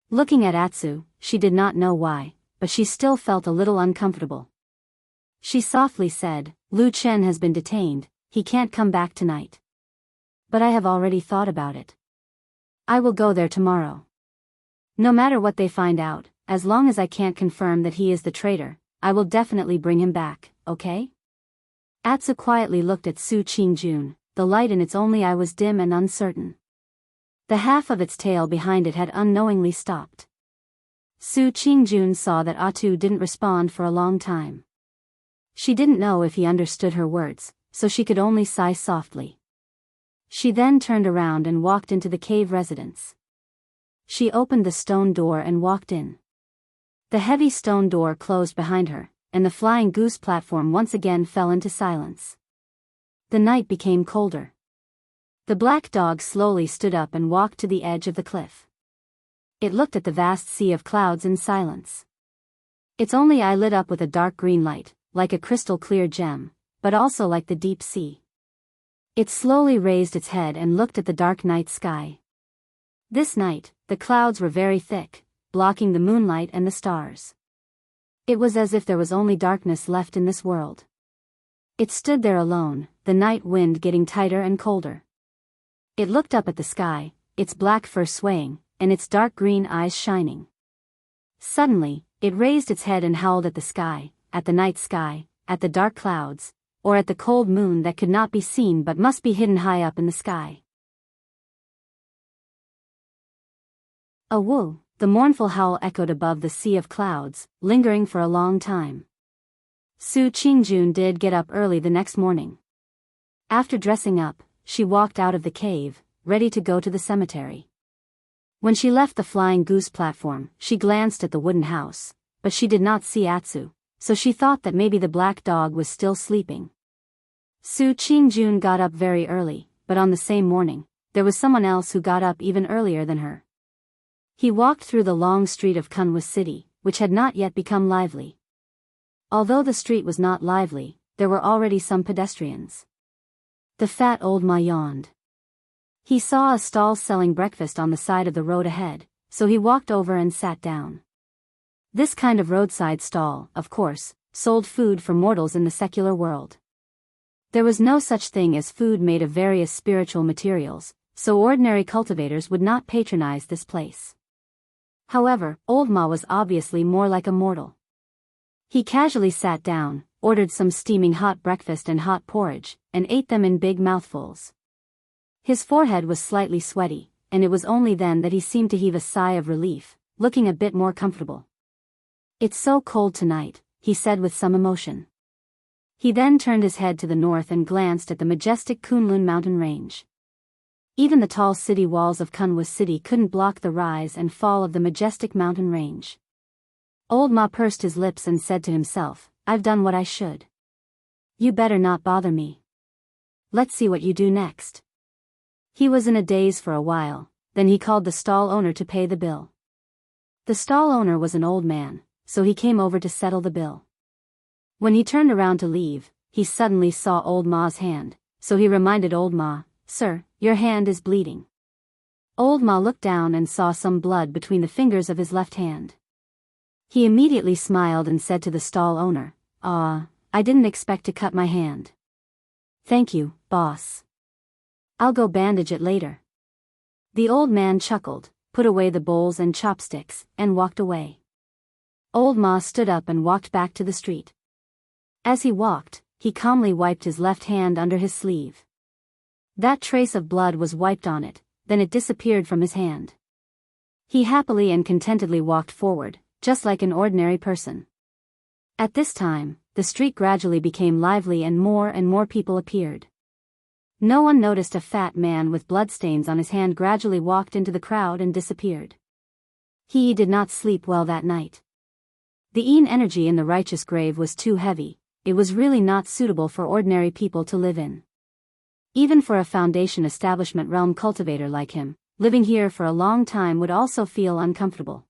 Speaker 1: Looking at Atsu, she did not know why, but she still felt a little uncomfortable. She softly said, "Lu Chen has been detained, he can't come back tonight. But I have already thought about it. I will go there tomorrow. No matter what they find out, as long as I can't confirm that he is the traitor, I will definitely bring him back, okay?" Atsu quietly looked at Su Qingjun. The light in its only eye was dim and uncertain. The half of its tail behind it had unknowingly stopped. Su Qingjun saw that Atsu didn't respond for a long time. She didn't know if he understood her words, so she could only sigh softly. She then turned around and walked into the cave residence. She opened the stone door and walked in. The heavy stone door closed behind her, and the Flying Goose platform once again fell into silence. The night became colder. The black dog slowly stood up and walked to the edge of the cliff. It looked at the vast sea of clouds in silence. Its only eye lit up with a dark green light, like a crystal clear gem, but also like the deep sea. It slowly raised its head and looked at the dark night sky. This night, the clouds were very thick, blocking the moonlight and the stars. It was as if there was only darkness left in this world. It stood there alone, the night wind getting tighter and colder. It looked up at the sky, its black fur swaying, and its dark green eyes shining. Suddenly, it raised its head and howled at the sky, at the night sky, at the dark clouds, or at the cold moon that could not be seen but must be hidden high up in the sky. A woo, the mournful howl echoed above the sea of clouds, lingering for a long time. Su Qingjun did get up early the next morning. After dressing up, she walked out of the cave, ready to go to the cemetery. When she left the Flying Goose platform, she glanced at the wooden house, but she did not see Atsu, so she thought that maybe the black dog was still sleeping. Su Qingjun got up very early, but on the same morning, there was someone else who got up even earlier than her. He walked through the long street of Kunwa City, which had not yet become lively. Although the street was not lively, there were already some pedestrians. The fat old ma yawned. He saw a stall selling breakfast on the side of the road ahead, so he walked over and sat down. This kind of roadside stall, of course, sold food for mortals in the secular world. There was no such thing as food made of various spiritual materials, so ordinary cultivators would not patronize this place. However, Old Ma was obviously more like a mortal. He casually sat down, ordered some steaming hot breakfast and hot porridge, and ate them in big mouthfuls. His forehead was slightly sweaty, and it was only then that he seemed to heave a sigh of relief, looking a bit more comfortable. "It's so cold tonight," he said with some emotion. He then turned his head to the north and glanced at the majestic Kunlun mountain range. Even the tall city walls of Kunwa City couldn't block the rise and fall of the majestic mountain range. Old Ma pursed his lips and said to himself, "I've done what I should. You better not bother me. Let's see what you do next." He was in a daze for a while, then he called the stall owner to pay the bill. The stall owner was an old man, so he came over to settle the bill. When he turned around to leave, he suddenly saw Old Ma's hand, so he reminded Old Ma, "Sir, your hand is bleeding." Old Ma looked down and saw some blood between the fingers of his left hand. He immediately smiled and said to the stall owner, I didn't expect to cut my hand." "Thank you, boss. I'll go bandage it later." The old man chuckled, put away the bowls and chopsticks, and walked away. Old Ma stood up and walked back to the street. As he walked, he calmly wiped his left hand under his sleeve. That trace of blood was wiped on it, then it disappeared from his hand. He happily and contentedly walked forward, just like an ordinary person. At this time, the street gradually became lively and more people appeared. No one noticed a fat man with bloodstains on his hand gradually walked into the crowd and disappeared. He did not sleep well that night. The Yin energy in the righteous grave was too heavy, it was really not suitable for ordinary people to live in. Even for a foundation establishment realm cultivator like him, living here for a long time would also feel uncomfortable.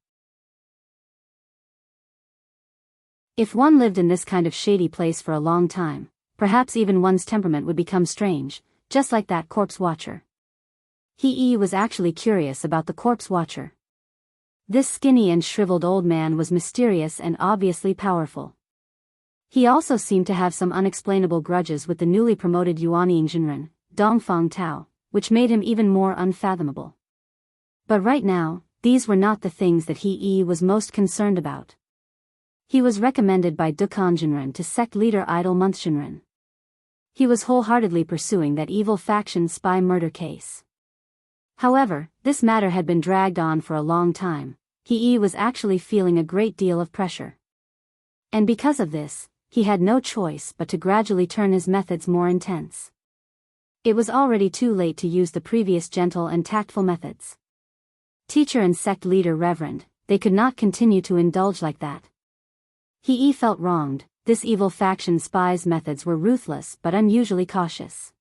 Speaker 1: If one lived in this kind of shady place for a long time, perhaps even one's temperament would become strange, just like that corpse watcher. He was actually curious about the corpse watcher. This skinny and shriveled old man was mysterious and obviously powerful. He also seemed to have some unexplainable grudges with the newly promoted Yuanying Jinren, Dongfang Tao, which made him even more unfathomable. But right now, these were not the things that he was most concerned about. He was recommended by Dukan Jinren to sect leader Idle Month Jinren. He was wholeheartedly pursuing that evil faction spy murder case. However, this matter had been dragged on for a long time. He was actually feeling a great deal of pressure. And because of this, he had no choice but to gradually turn his methods more intense. It was already too late to use the previous gentle and tactful methods. Teacher and sect leader Reverend, they could not continue to indulge like that. He felt wronged. This evil faction spy's methods were ruthless but unusually cautious.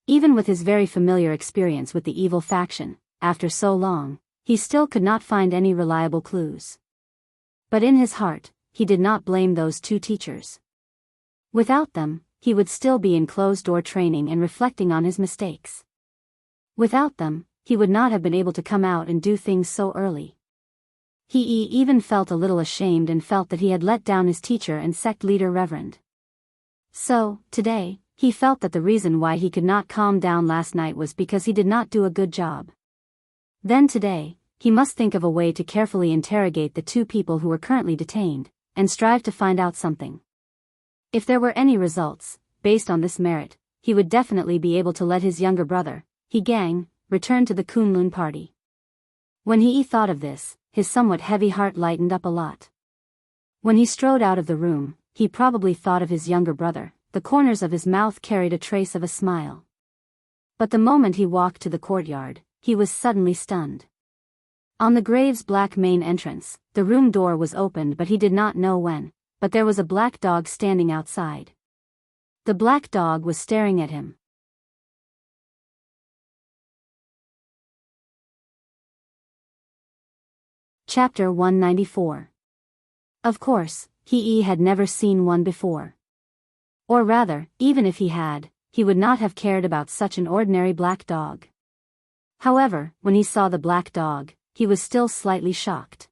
Speaker 1: Even with his very familiar experience with the evil faction, after so long, he still could not find any reliable clues. But in his heart, he did not blame those two teachers. Without them, he would still be in closed-door training and reflecting on his mistakes. Without them, he would not have been able to come out and do things so early. He even felt a little ashamed and felt that he had let down his teacher and sect leader Reverend. So, today, he felt that the reason why he could not calm down last night was because he did not do a good job. Then today, he must think of a way to carefully interrogate the two people who were currently detained, and strive to find out something. If there were any results, based on this merit, he would definitely be able to let his younger brother, Gang, return to the Kunlun party. When he thought of this, his somewhat heavy heart lightened up a lot. When he strode out of the room, he probably thought of his younger brother. The corners of his mouth carried a trace of a smile. But the moment he walked to the courtyard, he was suddenly stunned. On the grave's black main entrance, the room door was opened, but he did not know when, but there was a black dog standing outside. The black dog was staring at him. Chapter 194. Of course, He had never seen one before. Or rather, even if he had, he would not have cared about such an ordinary black dog. However, when he saw the black dog, he was still slightly shocked.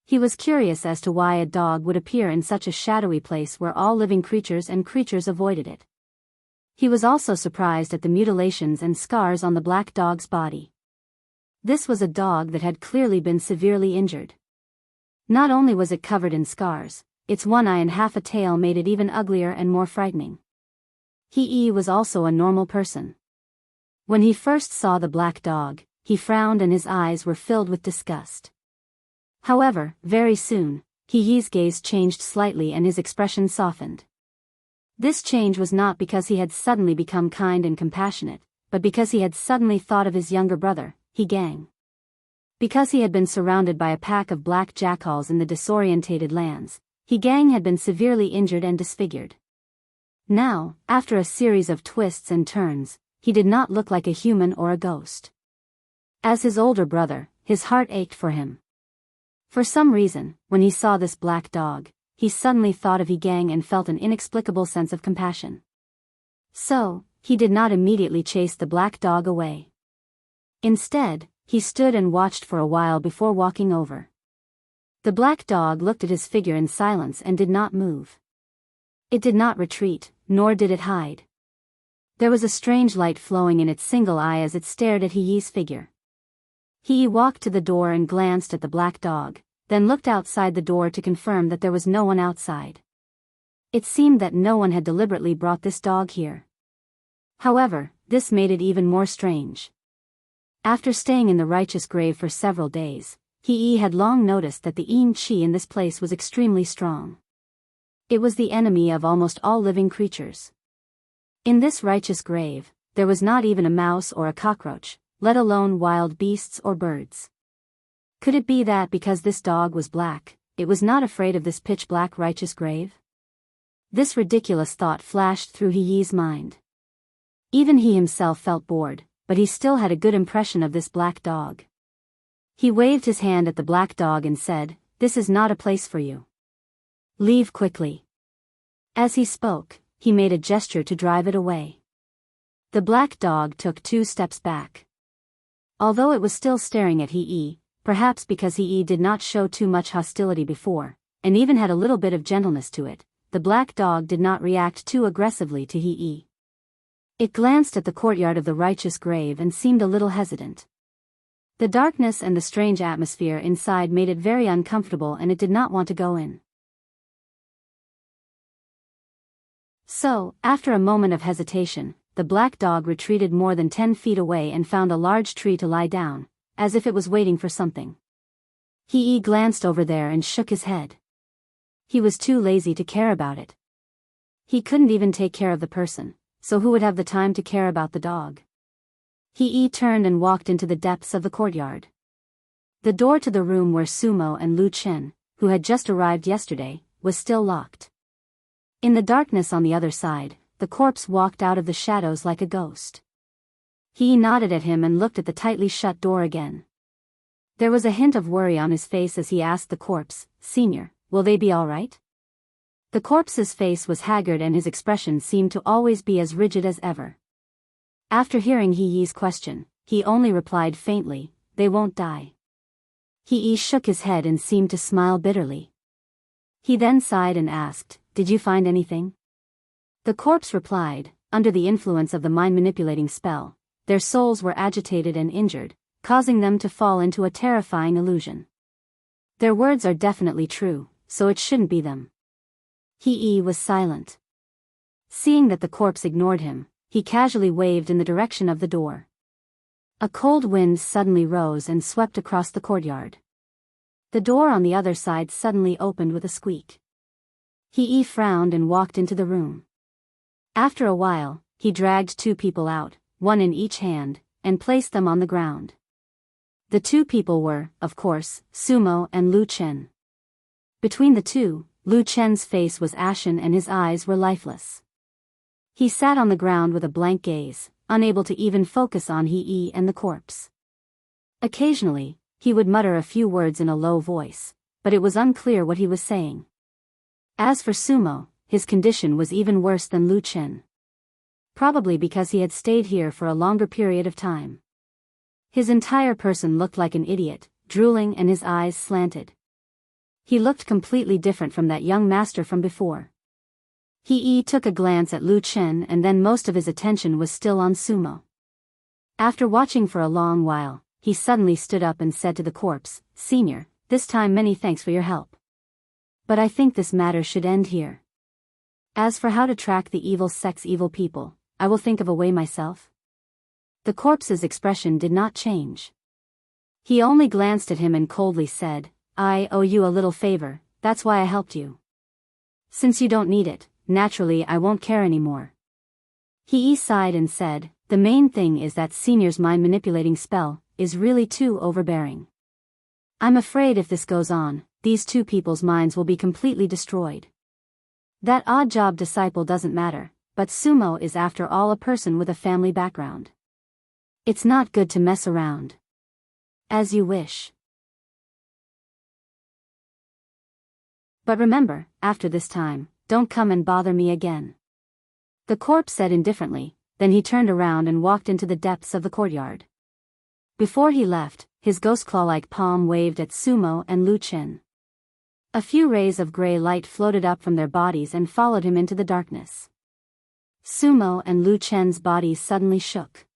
Speaker 1: He was curious as to why a dog would appear in such a shadowy place where all living creatures and creatures avoided it. He was also surprised at the mutilations and scars on the black dog's body. This was a dog that had clearly been severely injured. Not only was it covered in scars, its one eye and half a tail made it even uglier and more frightening. He was also a normal person. When he first saw the black dog, he frowned and his eyes were filled with disgust. However, very soon, He's gaze changed slightly and his expression softened. This change was not because he had suddenly become kind and compassionate, but because he had suddenly thought of his younger brother, Gang. Because he had been surrounded by a pack of black jackals in the disorientated lands, Gang had been severely injured and disfigured. Now, after a series of twists and turns, he did not look like a human or a ghost. As his older brother, his heart ached for him. For some reason, when he saw this black dog, he suddenly thought of Gang and felt an inexplicable sense of compassion. So, he did not immediately chase the black dog away. Instead, he stood and watched for a while before walking over. The black dog looked at his figure in silence and did not move. It did not retreat, nor did it hide. There was a strange light flowing in its single eye as it stared at He's figure. He walked to the door and glanced at the black dog, then looked outside the door to confirm that there was no one outside. It seemed that no one had deliberately brought this dog here. However, this made it even more strange. After staying in the righteous grave for several days, He had long noticed that the yin qi in this place was extremely strong. It was the enemy of almost all living creatures. In this righteous grave, there was not even a mouse or a cockroach, let alone wild beasts or birds. Could it be that because this dog was black, it was not afraid of this pitch-black righteous grave? This ridiculous thought flashed through He's mind. Even he himself felt bored, but he still had a good impression of this black dog. He waved his hand at the black dog and said, "This is not a place for you. Leave quickly." As he spoke, he made a gesture to drive it away. The black dog took 2 steps back. Although it was still staring at perhaps because did not show too much hostility before, and even had a little bit of gentleness to it, the black dog did not react too aggressively to It glanced at the courtyard of the righteous grave and seemed a little hesitant. The darkness and the strange atmosphere inside made it very uncomfortable and it did not want to go in. So, after a moment of hesitation, the black dog retreated more than 10 feet away and found a large tree to lie down, as if it was waiting for something. He glanced over there and shook his head. He was too lazy to care about it. He couldn't even take care of the person, so who would have the time to care about the dog? He turned and walked into the depths of the courtyard. The door to the room where Sumo and Lu Chen, who had just arrived yesterday, was still locked. In the darkness on the other side, the corpse walked out of the shadows like a ghost. He nodded at him and looked at the tightly shut door again. There was a hint of worry on his face as he asked the corpse, "Senior, will they be all right?" The corpse's face was haggard and his expression seemed to always be as rigid as ever. After hearing He's question, he only replied faintly, "They won't die." He shook his head and seemed to smile bitterly. He then sighed and asked, "Did you find anything?" The corpse replied, under the influence of the mind-manipulating spell, their souls were agitated and injured, causing them to fall into a terrifying illusion. Their words are definitely true, so it shouldn't be them. He was silent. Seeing that the corpse ignored him, he casually waved in the direction of the door. A cold wind suddenly rose and swept across the courtyard. The door on the other side suddenly opened with a squeak. He frowned and walked into the room. After a while, he dragged 2 people out, one in each hand, and placed them on the ground. The 2 people were, of course, Sumo and Lu Chen. Between the two, Lu Chen's face was ashen and his eyes were lifeless. He sat on the ground with a blank gaze, unable to even focus on He and the corpse. Occasionally, he would mutter a few words in a low voice, but it was unclear what he was saying. As for Sumo, his condition was even worse than Lu Chen. Probably because he had stayed here for a longer period of time. His entire person looked like an idiot, drooling and his eyes slanted. He looked completely different from that young master from before. He took a glance at Lu Chen and then most of his attention was still on Sumo. After watching for a long while, he suddenly stood up and said to the corpse, "Senior, this time many thanks for your help. But I think this matter should end here. As for how to track the evil sect's evil people, I will think of a way myself." The corpse's expression did not change. He only glanced at him and coldly said, "I owe you a little favor, that's why I helped you. Since you don't need it, naturally I won't care anymore." He sighed and said, "The main thing is that Senior's mind-manipulating spell is really too overbearing. I'm afraid if this goes on, these two people's minds will be completely destroyed. That odd job disciple doesn't matter, but Sumo is after all a person with a family background. It's not good to mess around. As you wish. But remember, after this time, don't come and bother me again." The corpse said indifferently, then he turned around and walked into the depths of the courtyard. Before he left, his ghost claw-like palm waved at Sumo and Lu Chen. A few rays of gray light floated up from their bodies and followed him into the darkness. Sumo and Lu Chen's bodies suddenly shook.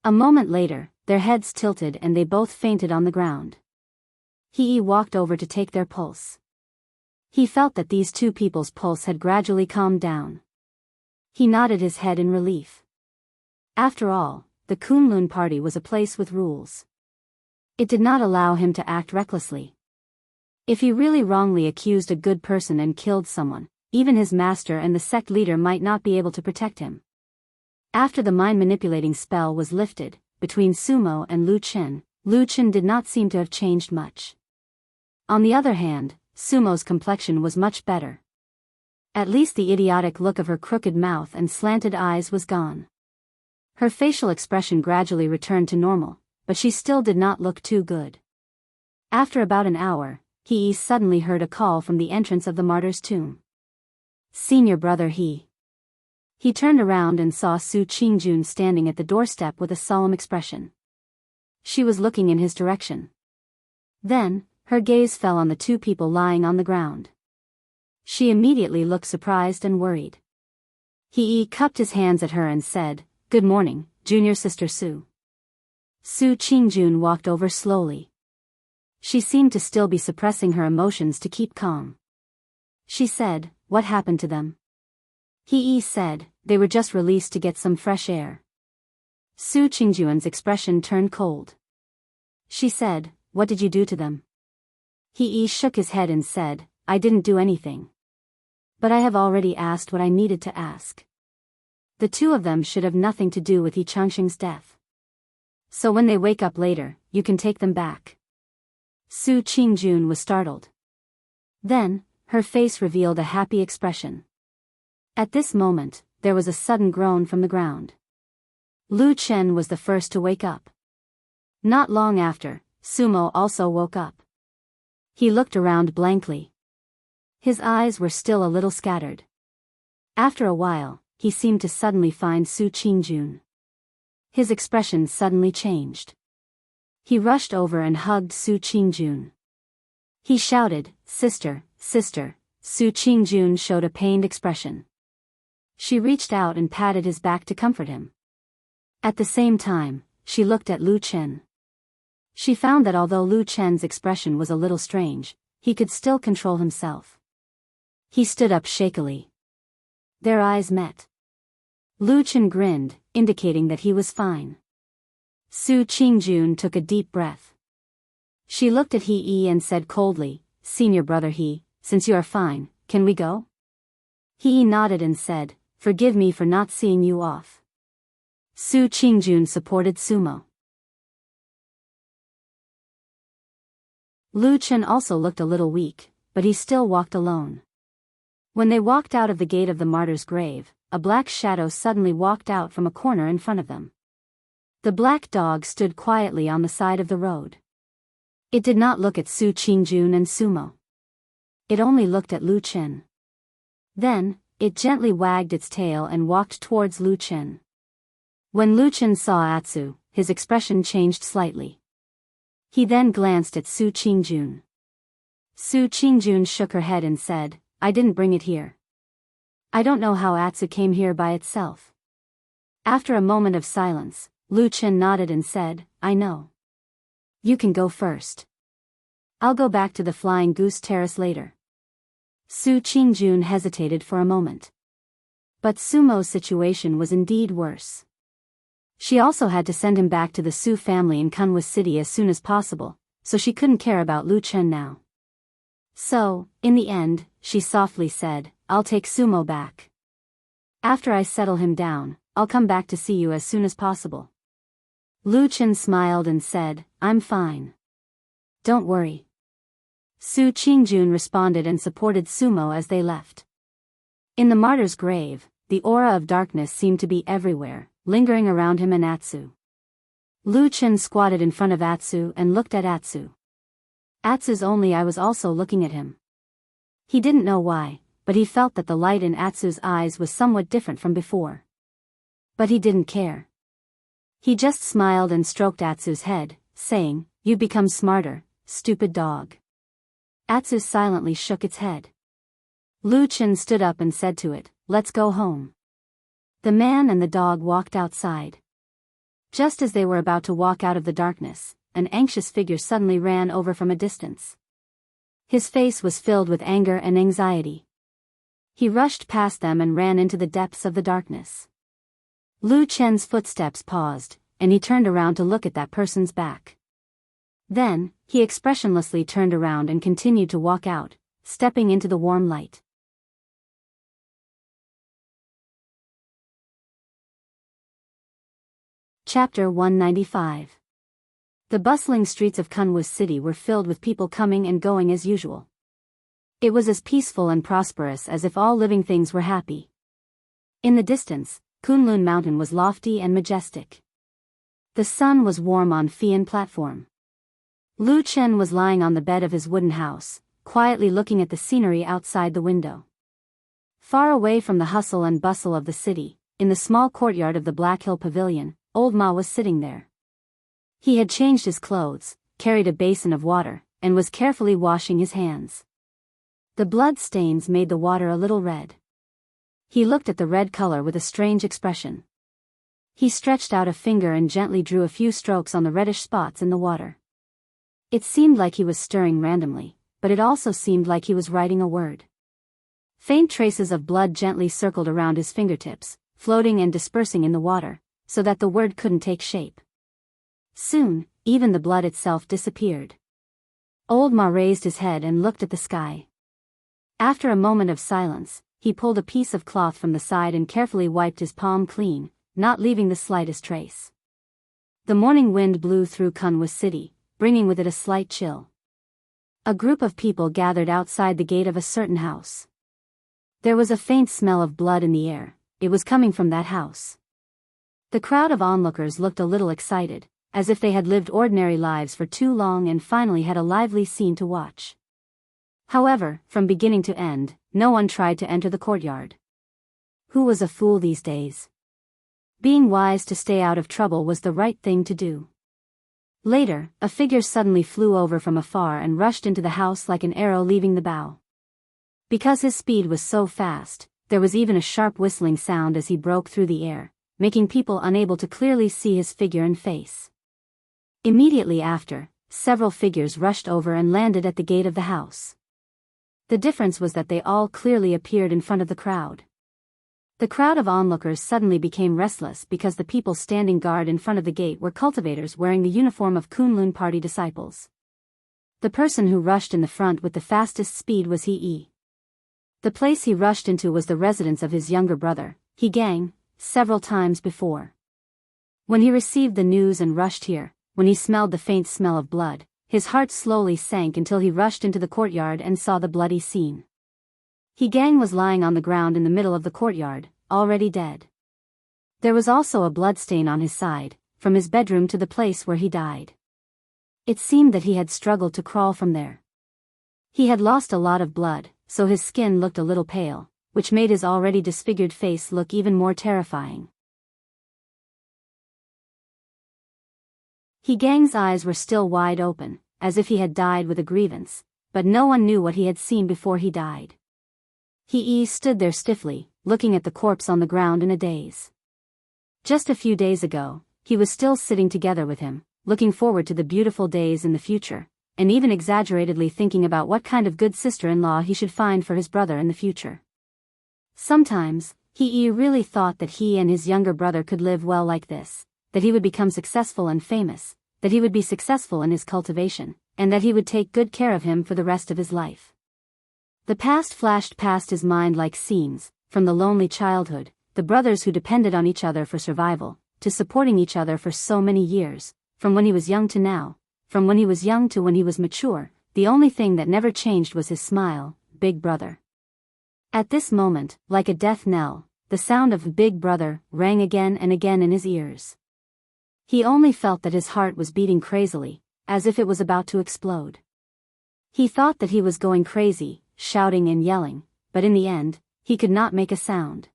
Speaker 1: A moment later, their heads tilted and they both fainted on the ground. He walked over to take their pulse. He felt that these two people's pulse had gradually calmed down. He nodded his head in relief. After all, the Kunlun party was a place with rules. It did not allow him to act recklessly. If he really wrongly accused a good person and killed someone, even his master and the sect leader might not be able to protect him. After the mind-manipulating spell was lifted, between Sumo and Lu Chen did not seem to have changed much. On the other hand, Sumo's complexion was much better. At least the idiotic look of her crooked mouth and slanted eyes was gone. Her facial expression gradually returned to normal, but she still did not look too good. After about an hour, he suddenly heard a call from the entrance of the martyr's tomb. "Senior brother He." He turned around and saw Su Qingjun standing at the doorstep with a solemn expression. She was looking in his direction. Then, her gaze fell on the two people lying on the ground. She immediately looked surprised and worried. He cupped his hands at her and said, "Good morning, junior sister Su." Su Qingjun walked over slowly. She seemed to still be suppressing her emotions to keep calm. She said, "What happened to them?" He said, "They were just released to get some fresh air." Su Qingjun's expression turned cold. She said, "What did you do to them?" He shook his head and said, "I didn't do anything. But I have already asked what I needed to ask. The two of them should have nothing to do with Yi Changxing's death. So when they wake up later, you can take them back." Su Qingjun was startled. Then, her face revealed a happy expression. At this moment, there was a sudden groan from the ground. Lu Chen was the first to wake up. Not long after, Sumo also woke up. He looked around blankly. His eyes were still a little scattered. After a while, he seemed to suddenly find Su Qingjun. His expression suddenly changed. He rushed over and hugged Su Qingjun. He shouted, "Sister, sister." Su Qingjun showed a pained expression. She reached out and patted his back to comfort him. At the same time, she looked at Lu Chen. She found that although Lu Chen's expression was a little strange, he could still control himself. He stood up shakily. Their eyes met. Lu Chen grinned, indicating that he was fine. Su Qingjun took a deep breath. She looked at He and said coldly, "Senior brother He, since you are fine, can we go?" He nodded and said, "Forgive me for not seeing you off." Su Qingjun supported Sumo. Lu Chen also looked a little weak, but he still walked alone. When they walked out of the gate of the martyr's grave, a black shadow suddenly walked out from a corner in front of them. The black dog stood quietly on the side of the road. It did not look at Su Qingjun and Sumo. It only looked at Lu Chen. Then, it gently wagged its tail and walked towards Lu Chen. When Lu Chen saw Atsu, his expression changed slightly. He then glanced at Su Qingjun. Su Qingjun shook her head and said, "I didn't bring it here. I don't know how Atsu came here by itself." After a moment of silence, Lu Chen nodded and said, "I know. You can go first. I'll go back to the Flying Goose Terrace later." Su Qingjun hesitated for a moment. But Sumo's situation was indeed worse. She also had to send him back to the Su family in Kunwa City as soon as possible, so she couldn't care about Lu Chen now. So, in the end, she softly said, "I'll take Sumo back. After I settle him down, I'll come back to see you as soon as possible." Lu Chen smiled and said, "I'm fine. Don't worry." Su Qingjun responded and supported Sumo as they left. In the martyr's grave, the aura of darkness seemed to be everywhere, lingering around him and Atsu. Lu Chen squatted in front of Atsu and looked at Atsu. Atsu's only eye was also looking at him. He didn't know why, but he felt that the light in Atsu's eyes was somewhat different from before. But he didn't care. He just smiled and stroked Atsu's head, saying, "You've become smarter, stupid dog." Atsu silently shook its head. Lu Chen stood up and said to it, "Let's go home." The man and the dog walked outside. Just as they were about to walk out of the darkness, an anxious figure suddenly ran over from a distance. His face was filled with anger and anxiety. He rushed past them and ran into the depths of the darkness. Lu Chen's footsteps paused, and he turned around to look at that person's back. Then, he expressionlessly turned around and continued to walk out, stepping into the warm light. Chapter 195. The bustling streets of Kunwa City were filled with people coming and going as usual. It was as peaceful and prosperous as if all living things were happy. In the distance, Kunlun Mountain was lofty and majestic. The sun was warm on Fian platform. Lu Chen was lying on the bed of his wooden house, quietly looking at the scenery outside the window. Far away from the hustle and bustle of the city, in the small courtyard of the Black Hill Pavilion, Old Ma was sitting there. He had changed his clothes, carried a basin of water, and was carefully washing his hands. The blood stains made the water a little red. He looked at the red color with a strange expression. He stretched out a finger and gently drew a few strokes on the reddish spots in the water. It seemed like he was stirring randomly, but it also seemed like he was writing a word. Faint traces of blood gently circled around his fingertips, floating and dispersing in the water, so that the word couldn't take shape. Soon, even the blood itself disappeared. Old Ma raised his head and looked at the sky. After a moment of silence, he pulled a piece of cloth from the side and carefully wiped his palm clean, not leaving the slightest trace. The morning wind blew through Kunwa City, bringing with it a slight chill. A group of people gathered outside the gate of a certain house. There was a faint smell of blood in the air. It was coming from that house. The crowd of onlookers looked a little excited, as if they had lived ordinary lives for too long and finally had a lively scene to watch. However, from beginning to end, no one tried to enter the courtyard. Who was a fool these days? Being wise to stay out of trouble was the right thing to do. Later, a figure suddenly flew over from afar and rushed into the house like an arrow leaving the bow. Because his speed was so fast, there was even a sharp whistling sound as he broke through the air, making people unable to clearly see his figure and face. Immediately after, several figures rushed over and landed at the gate of the house. The difference was that they all clearly appeared in front of the crowd. The crowd of onlookers suddenly became restless because the people standing guard in front of the gate were cultivators wearing the uniform of Kunlun party disciples. The person who rushed in the front with the fastest speed was He. The place he rushed into was the residence of his younger brother, He Gang, several times before. When he received the news and rushed here, when he smelled the faint smell of blood, his heart slowly sank until he rushed into the courtyard and saw the bloody scene. He Gang was lying on the ground in the middle of the courtyard, already dead. There was also a bloodstain on his side, from his bedroom to the place where he died. It seemed that he had struggled to crawl from there. He had lost a lot of blood, so his skin looked a little pale, which made his already disfigured face look even more terrifying. He Gang's eyes were still wide open, as if he had died with a grievance, but no one knew what he had seen before he died. He stood there stiffly, looking at the corpse on the ground in a daze. Just a few days ago, he was still sitting together with him, looking forward to the beautiful days in the future, and even exaggeratedly thinking about what kind of good sister-in-law he should find for his brother in the future. Sometimes, he really thought that he and his younger brother could live well like this, that he would become successful and famous, that he would be successful in his cultivation, and that he would take good care of him for the rest of his life. The past flashed past his mind like scenes, from the lonely childhood, the brothers who depended on each other for survival, to supporting each other for so many years, from when he was young to now, from when he was young to when he was mature. The only thing that never changed was his smile, Big Brother. At this moment, like a death knell, the sound of Big Brother rang again and again in his ears. He only felt that his heart was beating crazily, as if it was about to explode. He thought that he was going crazy, shouting and yelling, but in the end, he could not make a sound.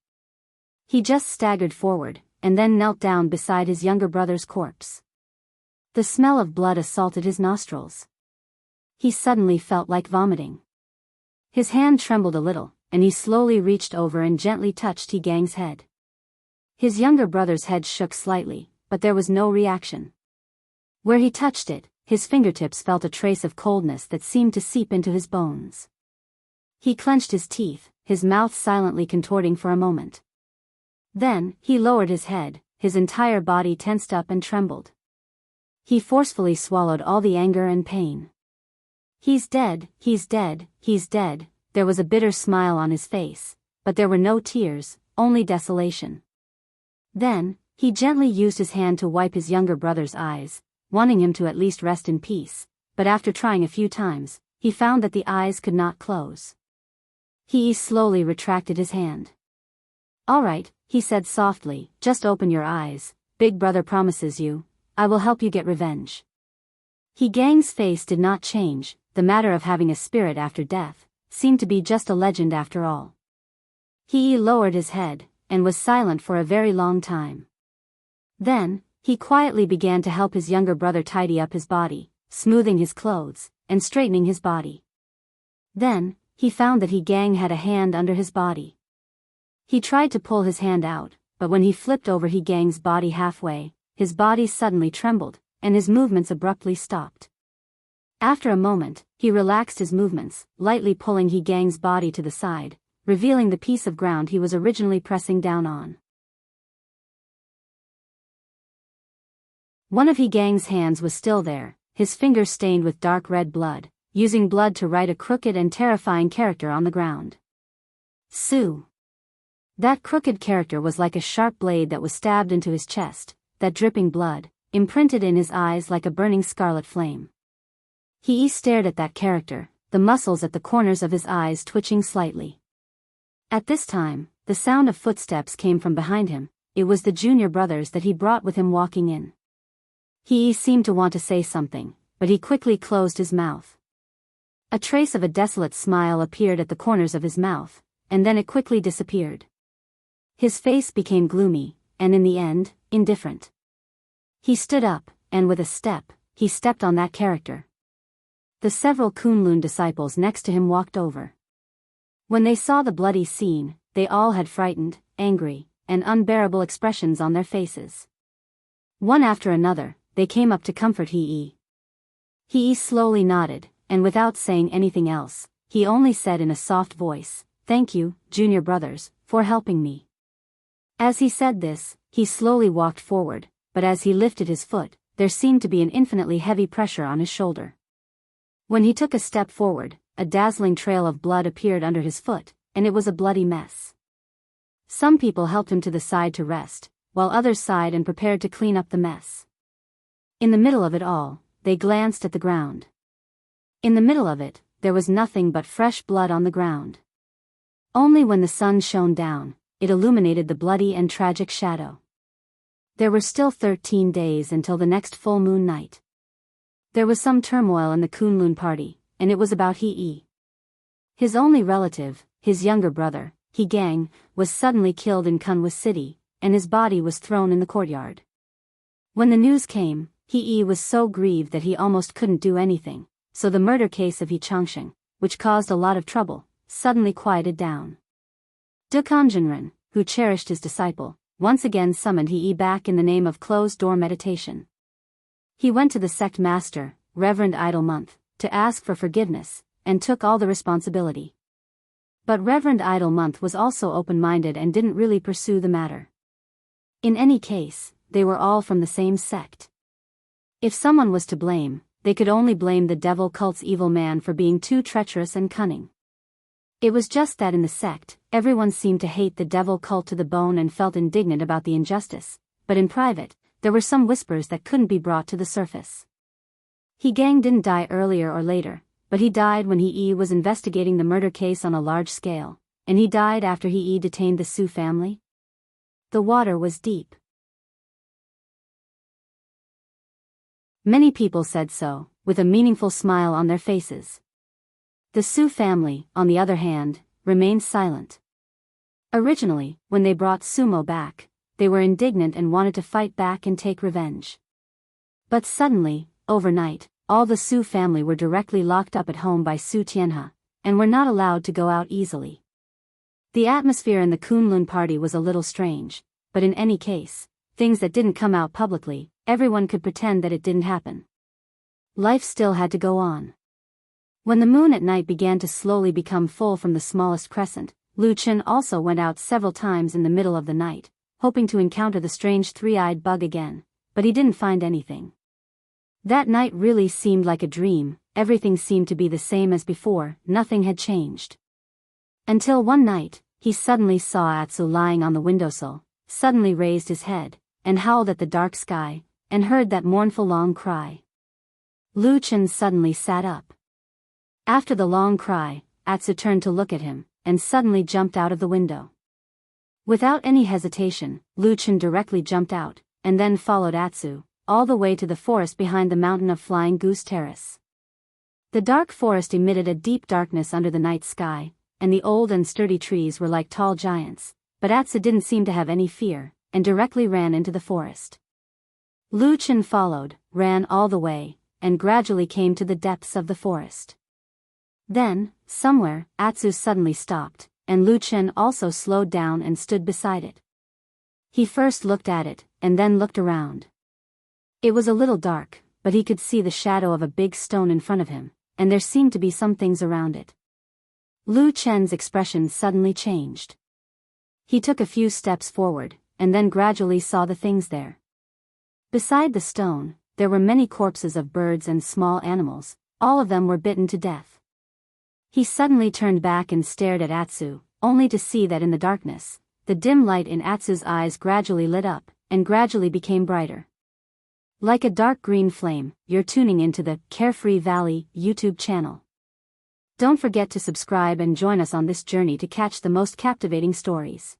Speaker 1: He just staggered forward, and then knelt down beside his younger brother's corpse. The smell of blood assaulted his nostrils. He suddenly felt like vomiting. His hand trembled a little, and he slowly reached over and gently touched He Gang's head. His younger brother's head shook slightly, but there was no reaction. Where he touched it, his fingertips felt a trace of coldness that seemed to seep into his bones. He clenched his teeth, his mouth silently contorting for a moment. Then, he lowered his head, his entire body tensed up and trembled. He forcefully swallowed all the anger and pain. "He's dead, he's dead, he's dead." There was a bitter smile on his face, but there were no tears, only desolation. Then, he gently used his hand to wipe his younger brother's eyes, wanting him to at least rest in peace, but after trying a few times, he found that the eyes could not close. He slowly retracted his hand. "All right," he said softly, "just open your eyes. Big Brother promises you, I will help you get revenge." He Gang's face did not change. The matter of having a spirit after death seemed to be just a legend after all. He lowered his head, and was silent for a very long time. Then, he quietly began to help his younger brother tidy up his body, smoothing his clothes, and straightening his body. Then, he found that He Gang had a hand under his body. He tried to pull his hand out, but when he flipped over He Gang's body halfway, his body suddenly trembled, and his movements abruptly stopped. After a moment, he relaxed his movements, lightly pulling He Gang's body to the side, revealing the piece of ground he was originally pressing down on. One of He Gang's hands was still there, his fingers stained with dark red blood, using blood to write a crooked and terrifying character on the ground. Sue. That crooked character was like a sharp blade that was stabbed into his chest, that dripping blood, imprinted in his eyes like a burning scarlet flame. He stared at that character, the muscles at the corners of his eyes twitching slightly. At this time, the sound of footsteps came from behind him. It was the junior brothers that he brought with him walking in. He seemed to want to say something, but he quickly closed his mouth. A trace of a desolate smile appeared at the corners of his mouth, and then it quickly disappeared. His face became gloomy, and in the end, indifferent. He stood up, and with a step, he stepped on that character. The several Kunlun disciples next to him walked over. When they saw the bloody scene, they all had frightened, angry, and unbearable expressions on their faces. One after another, they came up to comfort He. He slowly nodded, and without saying anything else, he only said in a soft voice, "Thank you, junior brothers, for helping me." As he said this, he slowly walked forward, but as he lifted his foot, there seemed to be an infinitely heavy pressure on his shoulder. When he took a step forward, a dazzling trail of blood appeared under his foot, and it was a bloody mess. Some people helped him to the side to rest, while others sighed and prepared to clean up the mess. In the middle of it all, they glanced at the ground. In the middle of it, there was nothing but fresh blood on the ground. Only when the sun shone down, it illuminated the bloody and tragic shadow. There were still 13 days until the next full moon night. There was some turmoil in the Kunlun party, and it was about He. His only relative, his younger brother, He Gang, was suddenly killed in Kunwa City, and his body was thrown in the courtyard. When the news came, He was so grieved that he almost couldn't do anything, so the murder case of He Xianxia, which caused a lot of trouble, suddenly quieted down. Dukanjinren, who cherished his disciple, once again summoned He back in the name of closed-door meditation. He went to the sect master, Reverend Idle Month, to ask for forgiveness, and took all the responsibility. But Reverend Idle Month was also open-minded and didn't really pursue the matter. In any case, they were all from the same sect. If someone was to blame, they could only blame the devil cult's evil man for being too treacherous and cunning. It was just that in the sect, everyone seemed to hate the devil cult to the bone and felt indignant about the injustice, but in private, there were some whispers that couldn't be brought to the surface. He Gang didn't die earlier or later, but he died when He was investigating the murder case on a large scale, and he died after He detained the Su family. The water was deep. Many people said so, with a meaningful smile on their faces. The Su family, on the other hand, remained silent. Originally, when they brought Sumo back, they were indignant and wanted to fight back and take revenge. But suddenly, overnight, all the Su family were directly locked up at home by Su Tianhe, and were not allowed to go out easily. The atmosphere in the Kunlun party was a little strange, but in any case, things that didn't come out publicly, everyone could pretend that it didn't happen. Life still had to go on. When the moon at night began to slowly become full from the smallest crescent, Lu Chen also went out several times in the middle of the night, hoping to encounter the strange three-eyed bug again, but he didn't find anything. That night really seemed like a dream, everything seemed to be the same as before, nothing had changed. Until one night, he suddenly saw Atsu lying on the windowsill, suddenly raised his head, and howled at the dark sky, and heard that mournful long cry. Lu Chen suddenly sat up. After the long cry, Atsu turned to look at him, and suddenly jumped out of the window. Without any hesitation, Lu Chen directly jumped out, and then followed Atsu, all the way to the forest behind the mountain of Flying Goose Terrace. The dark forest emitted a deep darkness under the night sky, and the old and sturdy trees were like tall giants, but Atsu didn't seem to have any fear, and directly ran into the forest. Lu Chen followed, ran all the way, and gradually came to the depths of the forest. Then, somewhere, Atsu suddenly stopped, and Lu Chen also slowed down and stood beside it. He first looked at it, and then looked around. It was a little dark, but he could see the shadow of a big stone in front of him, and there seemed to be some things around it. Lu Chen's expression suddenly changed. He took a few steps forward, and then gradually saw the things there. Beside the stone, there were many corpses of birds and small animals, all of them were bitten to death. He suddenly turned back and stared at Atsu, only to see that in the darkness, the dim light in Atsu's eyes gradually lit up, and gradually became brighter. Like a dark green flame, you're tuning into the Carefree Valley YouTube channel. Don't forget to subscribe and join us on this journey to catch the most captivating stories.